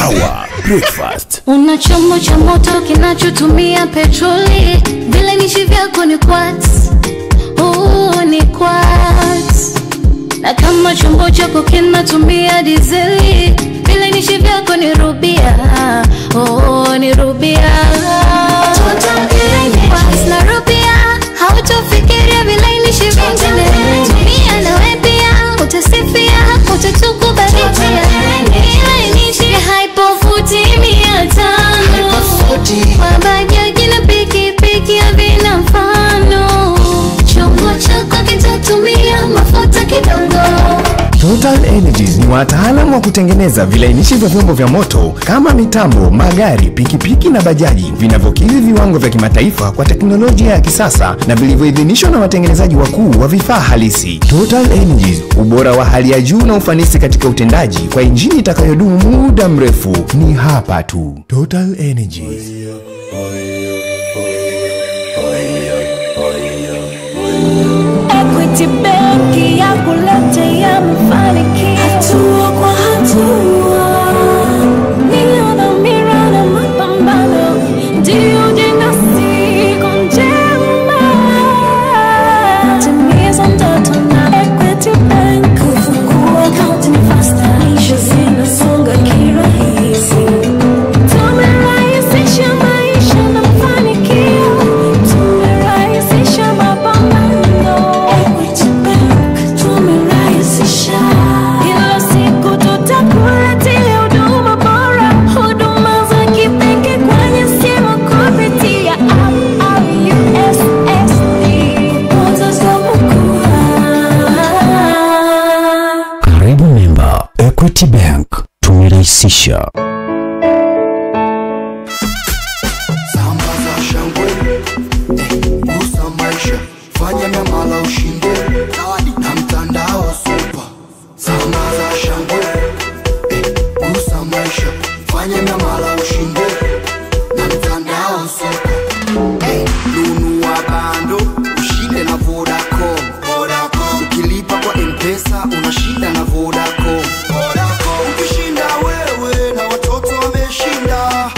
Power breakfast. Una chombo cha moto kinachotumia petroli, vile nishi vyako ni quartz. Ni quartz. Na kama chombo chako kinatumia dizeli, vile nishi vyako ni rubia. Ni rubia. Total kwenye quartz na rubia. Hautofikiria vile nishi vingine. Tumia na wewe pia wataalamu wa kutengeneza vilainishi vya vyombo vya moto kama mitambo, magari, pikipiki na bajaji vinavyokidhi viwango vya kimataifa kwa teknolojia ya kisasa na vilivyoidhinishwa na watengenezaji wakuu wa vifaa halisi. Total Energies, ubora wa hali ya juu na ufanisi katika utendaji kwa injini itakayodumu muda mrefu, ni hapa tu. Total Energies. Equity Bank ya kuletea mafanikio, hatua kwa hatua. Nia na mira na mapambano ndio jenga siku njema. Timiza ndoto na Equity Bank, kufungua akaunti ni faster, maisha zinasonga kirahisi. Tumerahisisha maisha na mafanikio, tumerahisisha mapambano. Equity Bank tumerahisisha. Kila siku tutakuletea huduma bora, huduma za kipekee kwenye simu kupitia app au USSD. Karibu memba Equity Bank, tumerahisisha. Sambaza shangwe, gusa maisha, fanya miamala ushinde, na mtandao super. Sambaza shangwe, gusa maisha, fanya miamala ushinde, na mtandao super. Nunua bando, ushinde na Vodacom. Ukilipa kwa M-Pesa, unashinda na Vodacom. Ukishinda wewe na watoto wameshinda.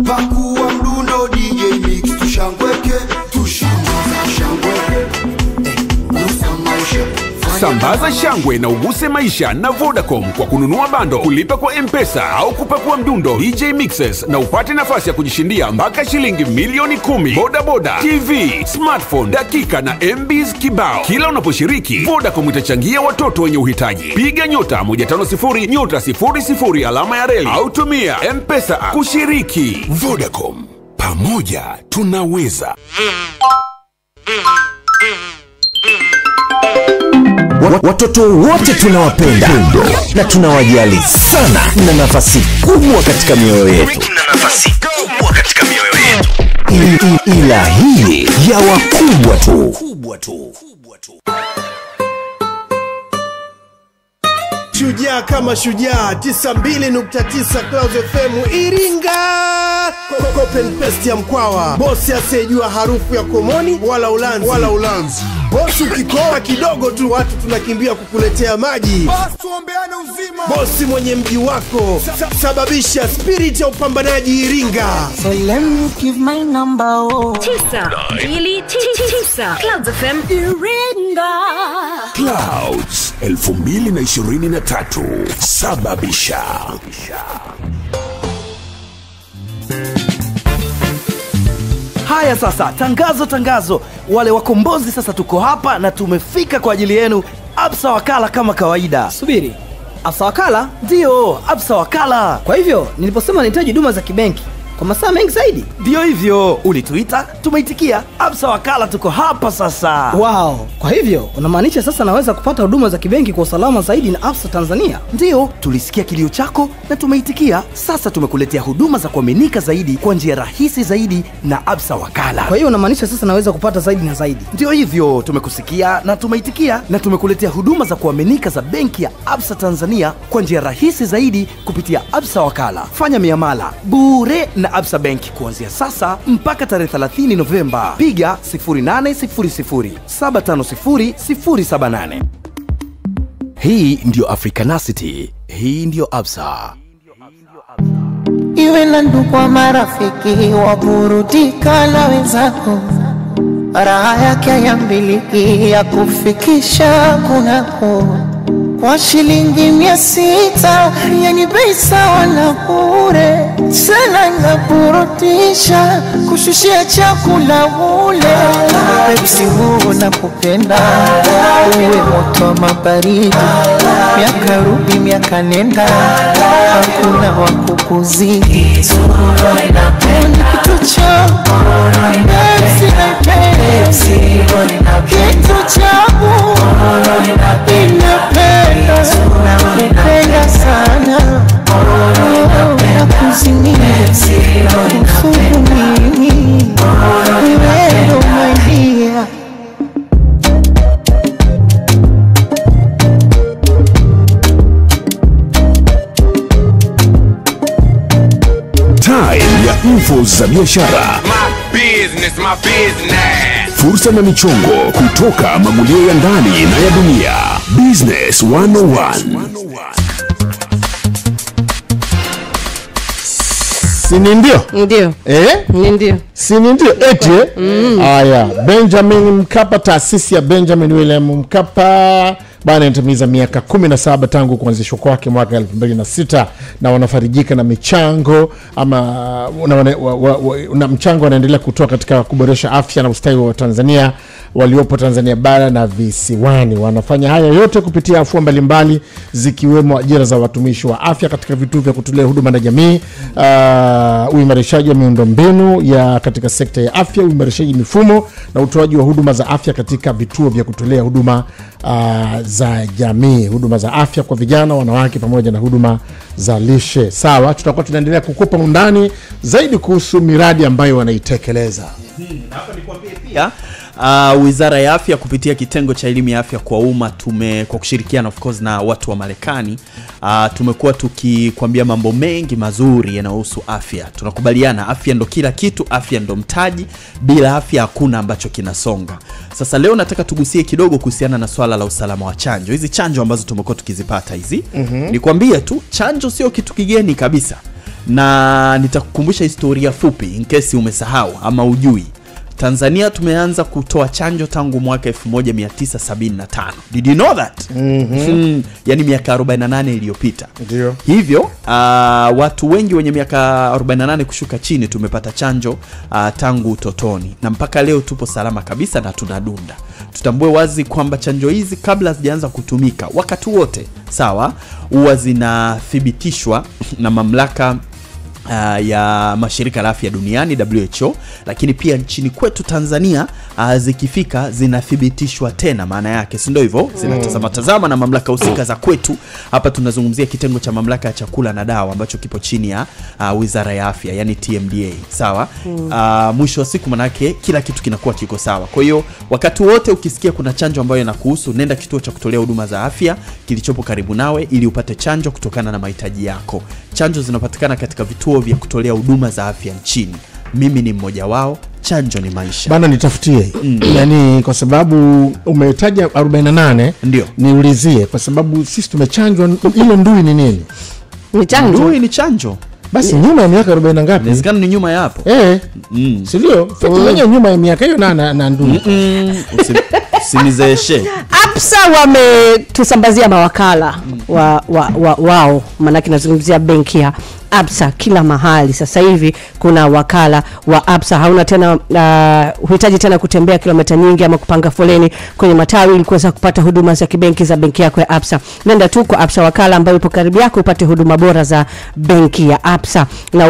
Pakua mdundo DJ Mix, tushangweke, tushambaza shangwe. Gusa maisha, Sambaza shangwe na uguse maisha na Vodacom kwa kununua bando, kulipa kwa M-Pesa au kupakua mdundo DJ Mixes na upate nafasi ya kujishindia mpaka shilingi milioni 10. Boda boda, TV, smartphone, dakika na MBs kibao. Kila unaposhiriki, Vodacom itachangia watoto wenye uhitaji. Piga nyota 150 nyota 00 alama ya reli au tumia M-Pesa kushiriki. Vodacom, pamoja tunaweza. Watoto wote tunawapenda na tunawajali sana, na nafasi kubwa katika mioyo yetu. Ila hii ya wakubwa tu. Shujaa kama shujaa 92.9 Clouds FM Iringa. Open Pest ya Mkwawa. Bosi asiyejua harufu ya komoni wala ulanzi. Bosi ukikoa kidogo tu watu tunakimbia kukuletea maji. Bosi tuombeane uzima. Bosi mwenye mji wako. Sababisha spirit ya upambanaji Iringa. So let me give my number 929 Clouds FM Iringa. Clouds 2023, sababisha. Haya sasa, tangazo. Wale wakombozi sasa tuko hapa na tumefika kwa ajili yenu. Absa Wakala kama kawaida. Subiri, Absa Wakala? Ndio, Absa Wakala. Kwa hivyo, niliposema nahitaji huduma za kibenki kwa masaa mengi zaidi, ndio hivyo, ulituita, tumeitikia. Absa Wakala tuko hapa sasa. Wow, kwa hivyo unamaanisha sasa naweza kupata huduma za kibenki kwa usalama zaidi na Absa Tanzania? Ndio, tulisikia kilio chako na tumeitikia. Sasa tumekuletea huduma za kuaminika zaidi kwa njia rahisi zaidi na Absa Wakala. Kwa hiyo unamaanisha sasa naweza kupata zaidi na zaidi? Ndio hivyo, tumekusikia na tumeitikia, na tumekuletea huduma za kuaminika za benki ya Absa Tanzania kwa njia rahisi zaidi kupitia Absa Wakala. Fanya miamala bure na Absa Bank kuanzia sasa mpaka tarehe 30 Novemba. Piga 0800-750-078. Hii ndio Africanacity, hii ndio Absa. Iwe na ndugu wa marafiki waburudika na wenzako, raha yake ya mbiliki ya kufikisha kunako kwa shilingi 600, yani bei sawa na bure. Sana inaburudisha kushushia chakula ule. Pepsi huu nakupenda, uwe moto wa mabaridi, miaka rudi miaka nenda, hakuna wakukuzidi. Kitu cha Pepsi naipenda, kitu changu inapenda, nakupenda za biashara, fursa na michongo kutoka magulio ya ndani na ya dunia. Business 101. Sini ndio? Ndio. Ndio. Sini ndio eti? Haya, Benjamin Mkapa, taasisi ya Benjamin William Mkapa bana inatimiza miaka 17 tangu kuanzishwa kwake mwaka 2006 na wanafarijika na michango ama na mchango wanaendelea kutoa katika kuboresha afya na ustawi wa Tanzania waliopo Tanzania bara na visiwani. Wanafanya haya yote kupitia afua mbalimbali zikiwemo ajira za watumishi wa afya katika vituo vya kutolea huduma na jamii, uimarishaji wa miundombinu ya katika sekta ya afya, uimarishaji mifumo na utoaji wa huduma za afya katika vituo vya kutolea huduma za jamii, huduma za afya kwa vijana, wanawake pamoja na huduma za lishe. Sawa, tutakuwa tunaendelea kukupa undani zaidi kuhusu miradi ambayo wanaitekeleza. Hapa nikwambie pia Wizara ya Afya kupitia kitengo cha elimu ya afya kwa umma kwa kushirikiana of course na watu wa Marekani tumekuwa tukikwambia mambo mengi mazuri yanayohusu afya. Tunakubaliana afya ndo kila kitu, afya ndo mtaji, bila afya hakuna ambacho kinasonga. Sasa leo nataka tugusie kidogo kuhusiana na swala la usalama wa chanjo. Hizi chanjo ambazo tumekuwa tukizipata hizi, nikwambie tu chanjo sio kitu kigeni kabisa. Na nitakukumbusha historia fupi in case umesahau ama ujui. Tanzania tumeanza kutoa chanjo tangu mwaka 1975. Did you know that? Yani miaka 48 iliyopita. Ndio. Hivyo watu wengi wenye miaka 48 kushuka chini tumepata chanjo tangu utotoni. Na mpaka leo tupo salama kabisa na tunadunda. Tutambue wazi kwamba chanjo hizi kabla hazijaanza kutumika wakati wote, sawa, huwa zinathibitishwa na mamlaka ya mashirika la afya duniani WHO, lakini pia nchini kwetu Tanzania zikifika zinathibitishwa tena, maana yake si ndio hivyo, zinatazama na mamlaka husika za kwetu. Hapa tunazungumzia kitengo cha mamlaka ya chakula na dawa ambacho kipo chini ya Wizara ya Afya, yani TMDA, sawa. Mwisho wa siku manake kila kitu kinakuwa kiko sawa. Kwa hiyo wakati wote ukisikia kuna chanjo ambayo inakuhusu, nenda kituo cha kutolea huduma za afya kilichopo karibu nawe ili upate chanjo kutokana na mahitaji yako. Chanjo zinapatikana katika vituo vya kutolea huduma za afya nchini. Mimi ni mmoja wao. Chanjo ni maisha. Bana nitafutie. Yani kwa sababu umetaja 48, ndio niulizie kwa sababu sisi tumechanjwa. Ile ndui ni nini? Ni chanjo. Ndui ni chanjo. Basi nyuma ya miaka 40 ngapi? Inawezekana ni nyuma ya hapo. Si ndio? Fanya nyuma ya miaka hiyo na ndui. Usinizeeshe. APSA wametusambazia mawakala wao, maana nazungumzia benki ya APSA kila mahali. Sasa hivi kuna wakala wa APSA, hauna tena uhitaji tena kutembea kilomita nyingi ama kupanga foleni kwenye matawi ili kuweza kupata huduma za kibenki za benki yako ya APSA. Nenda tu kwa APSA wakala ambayo ipo karibu yako upate huduma bora za benki ya APSA. Na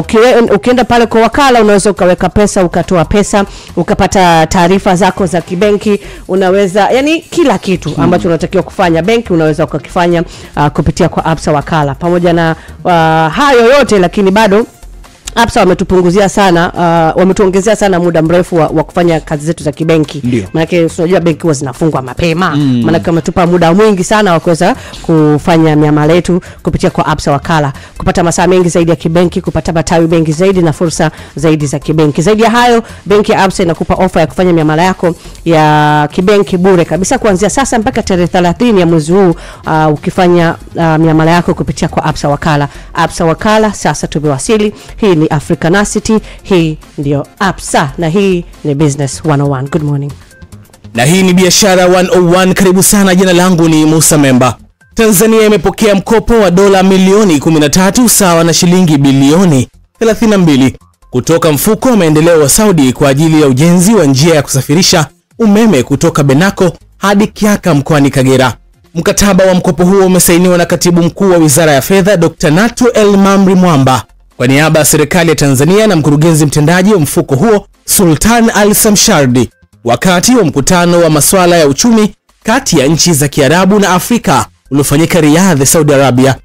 ukienda pale kwa wakala unaweza ukaweka pesa, ukatoa pesa, ukapata taarifa zako za kibenki, unaweza yani kila kitu ambacho unatakiwa kufanya benki unaweza ukakifanya kupitia kwa APSA wakala. Pamoja na hayo yote lakini bado APSA wametupunguzia sana, wametuongezea sana muda mrefu wa kufanya kazi zetu za kibenki. Maana unajua benki huwa zinafungwa mapema. Maana wametupa muda mwingi sana wa kuweza kufanya miamala yetu kupitia kwa APSA wakala, kupata masaa mengi zaidi ya kibenki, kupata matawi benki zaidi na fursa zaidi za kibenki. Zaidi ya hayo, benki ya APSA inakupa ofa ya kufanya miamala yako ya kibenki bure kabisa kuanzia sasa mpaka tarehe 30 ya mwezi huu, ukifanya miamala yako kupitia kwa APSA wakala. APSA wakala sasa tumewasili. Hii ni Africanacity, hii ndio APSA na hii ni Business 101. Good morning. Na hii ni Biashara 101. Karibu sana, jina langu ni Musa Memba. Tanzania imepokea mkopo wa dola milioni 13 sawa na shilingi bilioni 32 kutoka mfuko wa maendeleo wa Saudi kwa ajili ya ujenzi wa njia ya kusafirisha umeme kutoka Benako hadi Kiaka mkoani Kagera. Mkataba wa mkopo huo umesainiwa na Katibu Mkuu wa Wizara ya Fedha Dr. Natu El Mamri Mwamba kwa niaba ya serikali ya Tanzania na mkurugenzi mtendaji wa mfuko huo Sultan Al Samshardi wakati wa mkutano wa masuala ya uchumi kati ya nchi za Kiarabu na Afrika uliofanyika Riyadh, Saudi Arabia.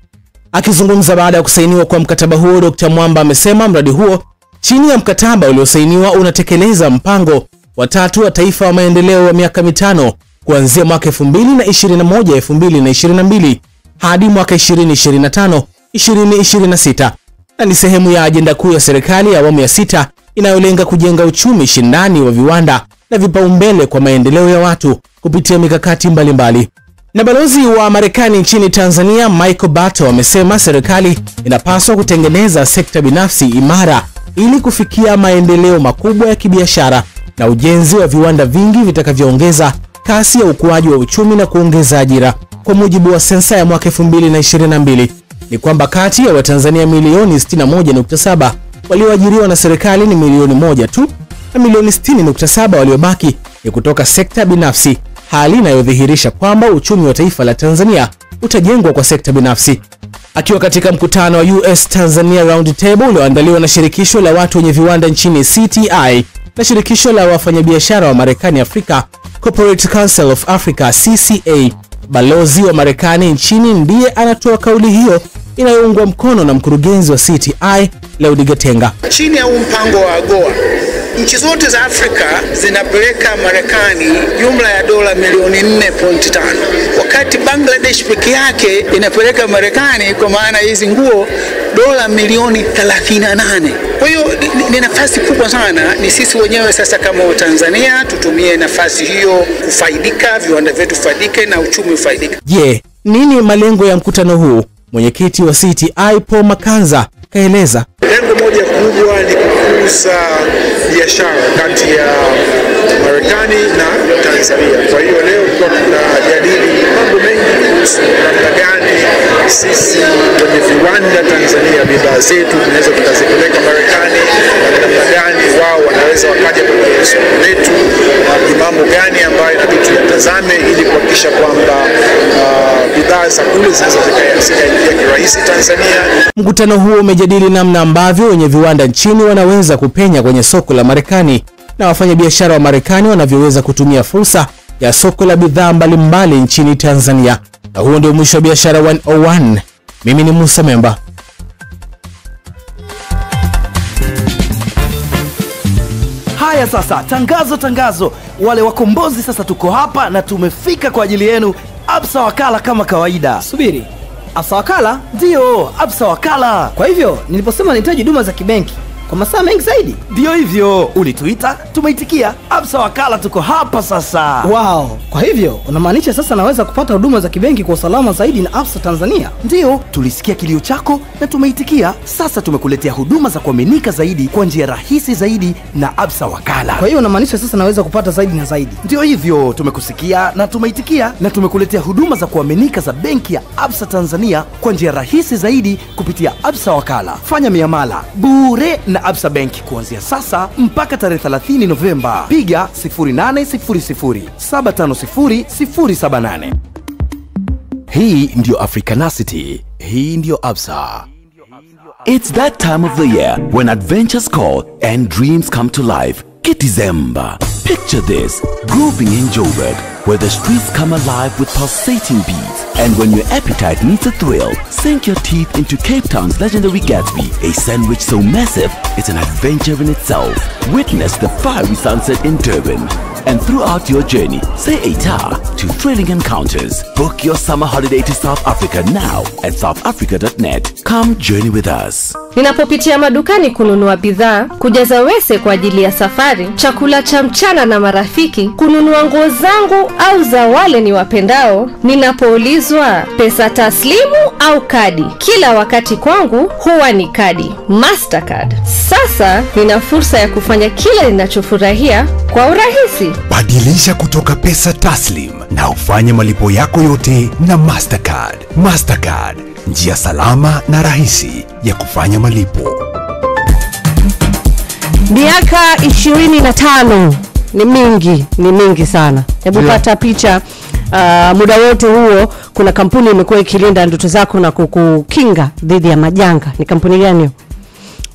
Akizungumza baada ya kusainiwa kwa mkataba huo, Dr. Mwamba amesema mradi huo chini ya mkataba uliosainiwa unatekeleza mpango wa tatu wa taifa wa maendeleo wa miaka mitano kuanzia mwaka 2021-2022 hadi mwaka 2025-2026 na ni sehemu ya ajenda kuu ya serikali ya awamu ya 6 inayolenga kujenga uchumi shindani wa viwanda na vipaumbele kwa maendeleo ya watu kupitia mikakati mbalimbali. Na balozi wa Marekani nchini Tanzania Michael Bato amesema serikali inapaswa kutengeneza sekta binafsi imara ili kufikia maendeleo makubwa ya kibiashara na ujenzi wa viwanda vingi vitakavyoongeza kasi ya ukuaji wa uchumi na kuongeza ajira. Kwa mujibu wa sensa ya mwaka 2022 ni kwamba kati ya Watanzania milioni 61.7 walioajiriwa na serikali ni milioni 1 tu, na milioni 60.7 waliobaki ni kutoka sekta binafsi, hali inayodhihirisha kwamba uchumi wa taifa la Tanzania utajengwa kwa sekta binafsi. Akiwa katika mkutano wa US Tanzania Round Table ulioandaliwa na shirikisho la watu wenye viwanda nchini CTI na shirikisho la wafanyabiashara wa Marekani Afrika Corporate Council of Africa CCA, balozi wa Marekani nchini ndiye anatoa kauli hiyo inayoungwa mkono na mkurugenzi wa CTI Leudi Gatenga. Chini ya mpango wa AGOA, nchi zote za Afrika zinapeleka Marekani jumla ya dola milioni 4.5, wakati Bangladesh peke yake inapeleka Marekani kwa maana hizi nguo dola milioni 38. Kwa hiyo ni nafasi kubwa sana. Ni sisi wenyewe sasa kama Tanzania tutumie nafasi hiyo kufaidika, viwanda vyetu faidike na uchumi ufaidike. Je, nini malengo ya mkutano huu? Mwenyekiti wa CTI Paul Makanza kaeleza. Lengo moja kubwa ni kukuza biashara kati ya Marekani na Tanzania. Kwa hiyo leo tunajadili mambo mengi kuhusu namna gani sisi kwenye viwanda Tanzania bidhaa zetu tunaweza tukazipeleka Marekani, na namna gani wao wanaweza wakaja kwenye soko letu, ni mambo gani ambayo inabidi tuyatazame ili kuhakikisha kwamba bidhaa za kule zinaweza zikaingia kirahisi Tanzania. Mkutano huo umejadili namna ambavyo wenye viwanda nchini wanaweza kupenya kwenye soko la Marekani na wafanyabiashara wa Marekani wanavyoweza kutumia fursa ya soko la bidhaa mbalimbali nchini Tanzania. Na huo ndio mwisho wa Biashara 101. Mimi ni Musa Memba. Haya sasa, tangazo. Wale wakombozi sasa tuko hapa na tumefika kwa ajili yenu. Absa Wakala kama kawaida. Subiri, Absa Wakala? Ndio, Absa Wakala. Kwa hivyo niliposema nahitaji huduma za kibenki kwa masaa mengi zaidi, ndio hivyo, ulituita tumeitikia. Absa Wakala tuko hapa sasa. Wow, kwa hivyo unamaanisha sasa naweza kupata huduma za kibenki kwa usalama zaidi na Absa Tanzania? Ndio, tulisikia kilio chako na tumeitikia. Sasa tumekuletea huduma za kuaminika zaidi kwa njia rahisi zaidi na Absa Wakala. Kwa hiyo unamaanisha sasa naweza kupata zaidi na zaidi? Ndio hivyo, tumekusikia na tumeitikia, na tumekuletea huduma za kuaminika za benki ya Absa Tanzania kwa njia rahisi zaidi kupitia Absa Wakala. Fanya miamala bure na Absa Bank kuanzia sasa mpaka tarehe 30 Novemba. Piga 0800-750-078. Hii ndio Africanacity. Hii ndio Absa. It's that time of the year when adventures call and dreams come to life. December. Picture this, grooving in Joburg, where the streets come alive with pulsating beats. And when your appetite needs a thrill, sink your teeth into Cape Town's legendary Gatsby, a sandwich so massive, it's an adventure in itself. Witness the fiery sunset in Durban. And throughout your journey, say a ta to thrilling encounters. Book your summer holiday to South Africa now at southafrica.net. Come journey with us. Ninapopitia madukani kununua bidhaa, kujaza wese kwa ajili ya safari, chakula cha mchana na marafiki, kununua nguo zangu au za wale ni wapendao, ninapoulizwa pesa taslimu au kadi, kila wakati kwangu huwa ni kadi, Mastercard. Sasa nina fursa ya kufanya kila ninachofurahia kwa urahisi. Badilisha kutoka pesa taslim na ufanye malipo yako yote na Mastercard. Mastercard, njia salama na rahisi ya kufanya malipo. Miaka 25 ni mingi sana. Hebu pata picha. Muda wote huo kuna kampuni imekuwa ikilinda ndoto zako na kukukinga dhidi ya majanga. Ni kampuni gani?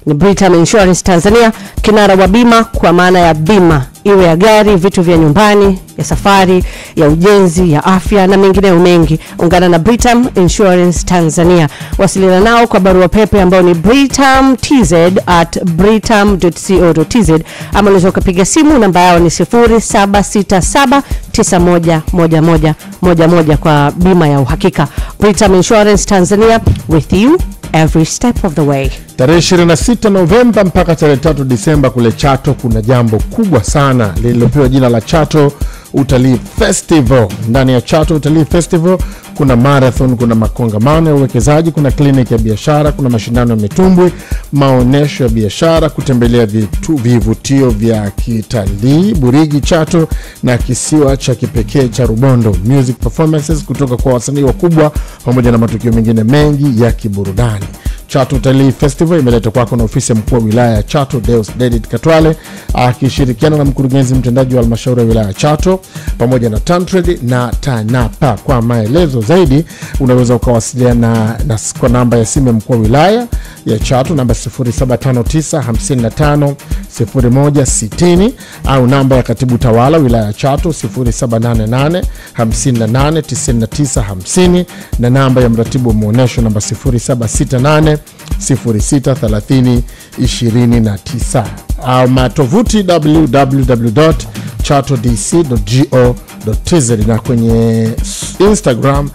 Ni Britam Insurance Tanzania, kinara wa bima kwa maana ya bima iwe ya gari, vitu vya nyumbani, ya safari, ya ujenzi, ya afya na mengineyo mengi. Ungana na Britam Insurance Tanzania. Wasiliana nao kwa barua pepe ambayo ni britamtz@britam.co.tz, ama unaweza kupiga simu, namba yao ni 0767911111 kwa bima ya uhakika. Britam Insurance Tanzania, with you every step of the way. Tarehe 26 Novemba mpaka tarehe 3 Disemba kule Chato kuna jambo kubwa sana lililopewa jina la Chato Utalii Festival. Ndani ya Chato Utalii Festival kuna marathon, kuna makongamano ya uwekezaji, kuna kliniki ya biashara, kuna mashindano ya mitumbwi, maonesho ya biashara, kutembelea vivutio vya kitalii Burigi Chato na kisiwa cha kipekee cha Rubondo, music performances kutoka kwa wasanii wakubwa pamoja na matukio mengine mengi ya kiburudani. Chato Utalii Festival imeleta kwako na ofisi ya mkuu wa wilaya ya Chato Deus Dedit Katwale akishirikiana na mkurugenzi mtendaji wa halmashauri ya wilaya ya Chato pamoja na Tantred na TANAPA. Kwa maelezo zaidi unaweza ukawasiliana na kwa namba ya simu ya mkuu wa wilaya ya Chato namba 0759550160 au namba ya katibu tawala wilaya ya Chato 0788589950 na namba ya mratibu wa maonesho namba 0768063029 au matovuti www.chatodc.go.tz na kwenye Instagram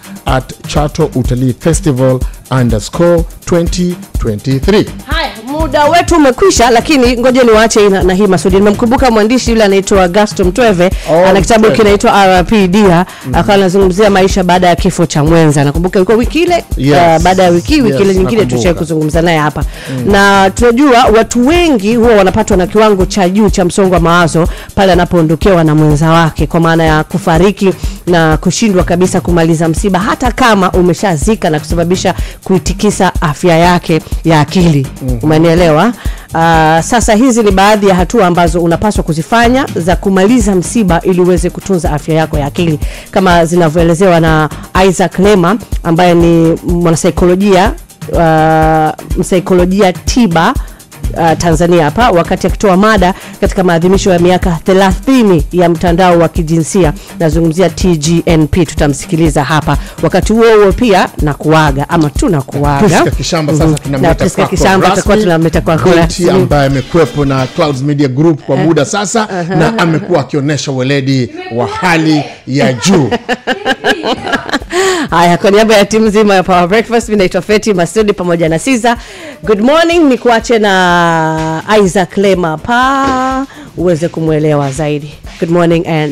@chatoutalifestival_2023. Haya, muda wetu umekwisha, lakini ngoja niwaache na hii Masudi. Nimemkumbuka mwandishi yule anaitwa Gaston Mtweve, ana kitabu kinaitwa RP Dia, akawa anazungumzia maisha baada ya kifo cha mwenza. Nakumbuka ilikuwa wiki ile, baada ya wiki ile nyingine tulishaye kuzungumza naye hapa. Na tunajua watu wengi huwa wanapatwa na kiwango cha juu cha msongo wa mawazo pale anapoondokewa na mwenza wake, kwa maana ya kufariki na kushindwa kabisa kumaliza msiba hata kama umeshazika na kusababisha kuitikisa afya yake ya akili. Umenielewa? Sasa hizi ni baadhi ya hatua ambazo unapaswa kuzifanya za kumaliza msiba ili uweze kutunza afya yako ya akili, kama zinavyoelezewa na Isaac Lema ambaye ni mwanasaikolojia msaikolojia tiba Tanzania hapa, wakati akitoa mada katika maadhimisho ya miaka 30 ya mtandao wa kijinsia. Nazungumzia TGNP, tutamsikiliza hapa. Wakati huo pia na kuaga ama tunakuaga. Priska Kishamba sasa tunamleta kwa Kishamba tutakuwa tunamleta kwa binti ambaye amekuepo na Clouds Media Group kwa muda sasa na amekuwa akionyesha weledi wa hali ya juu. Haya, kwa niaba ya timu nzima ya Power Breakfast, mimi naitwa Feti Masudi pamoja na Siza. Good morning, nikuache na Isaac Lema pa uweze kumuelewa zaidi. Good morning and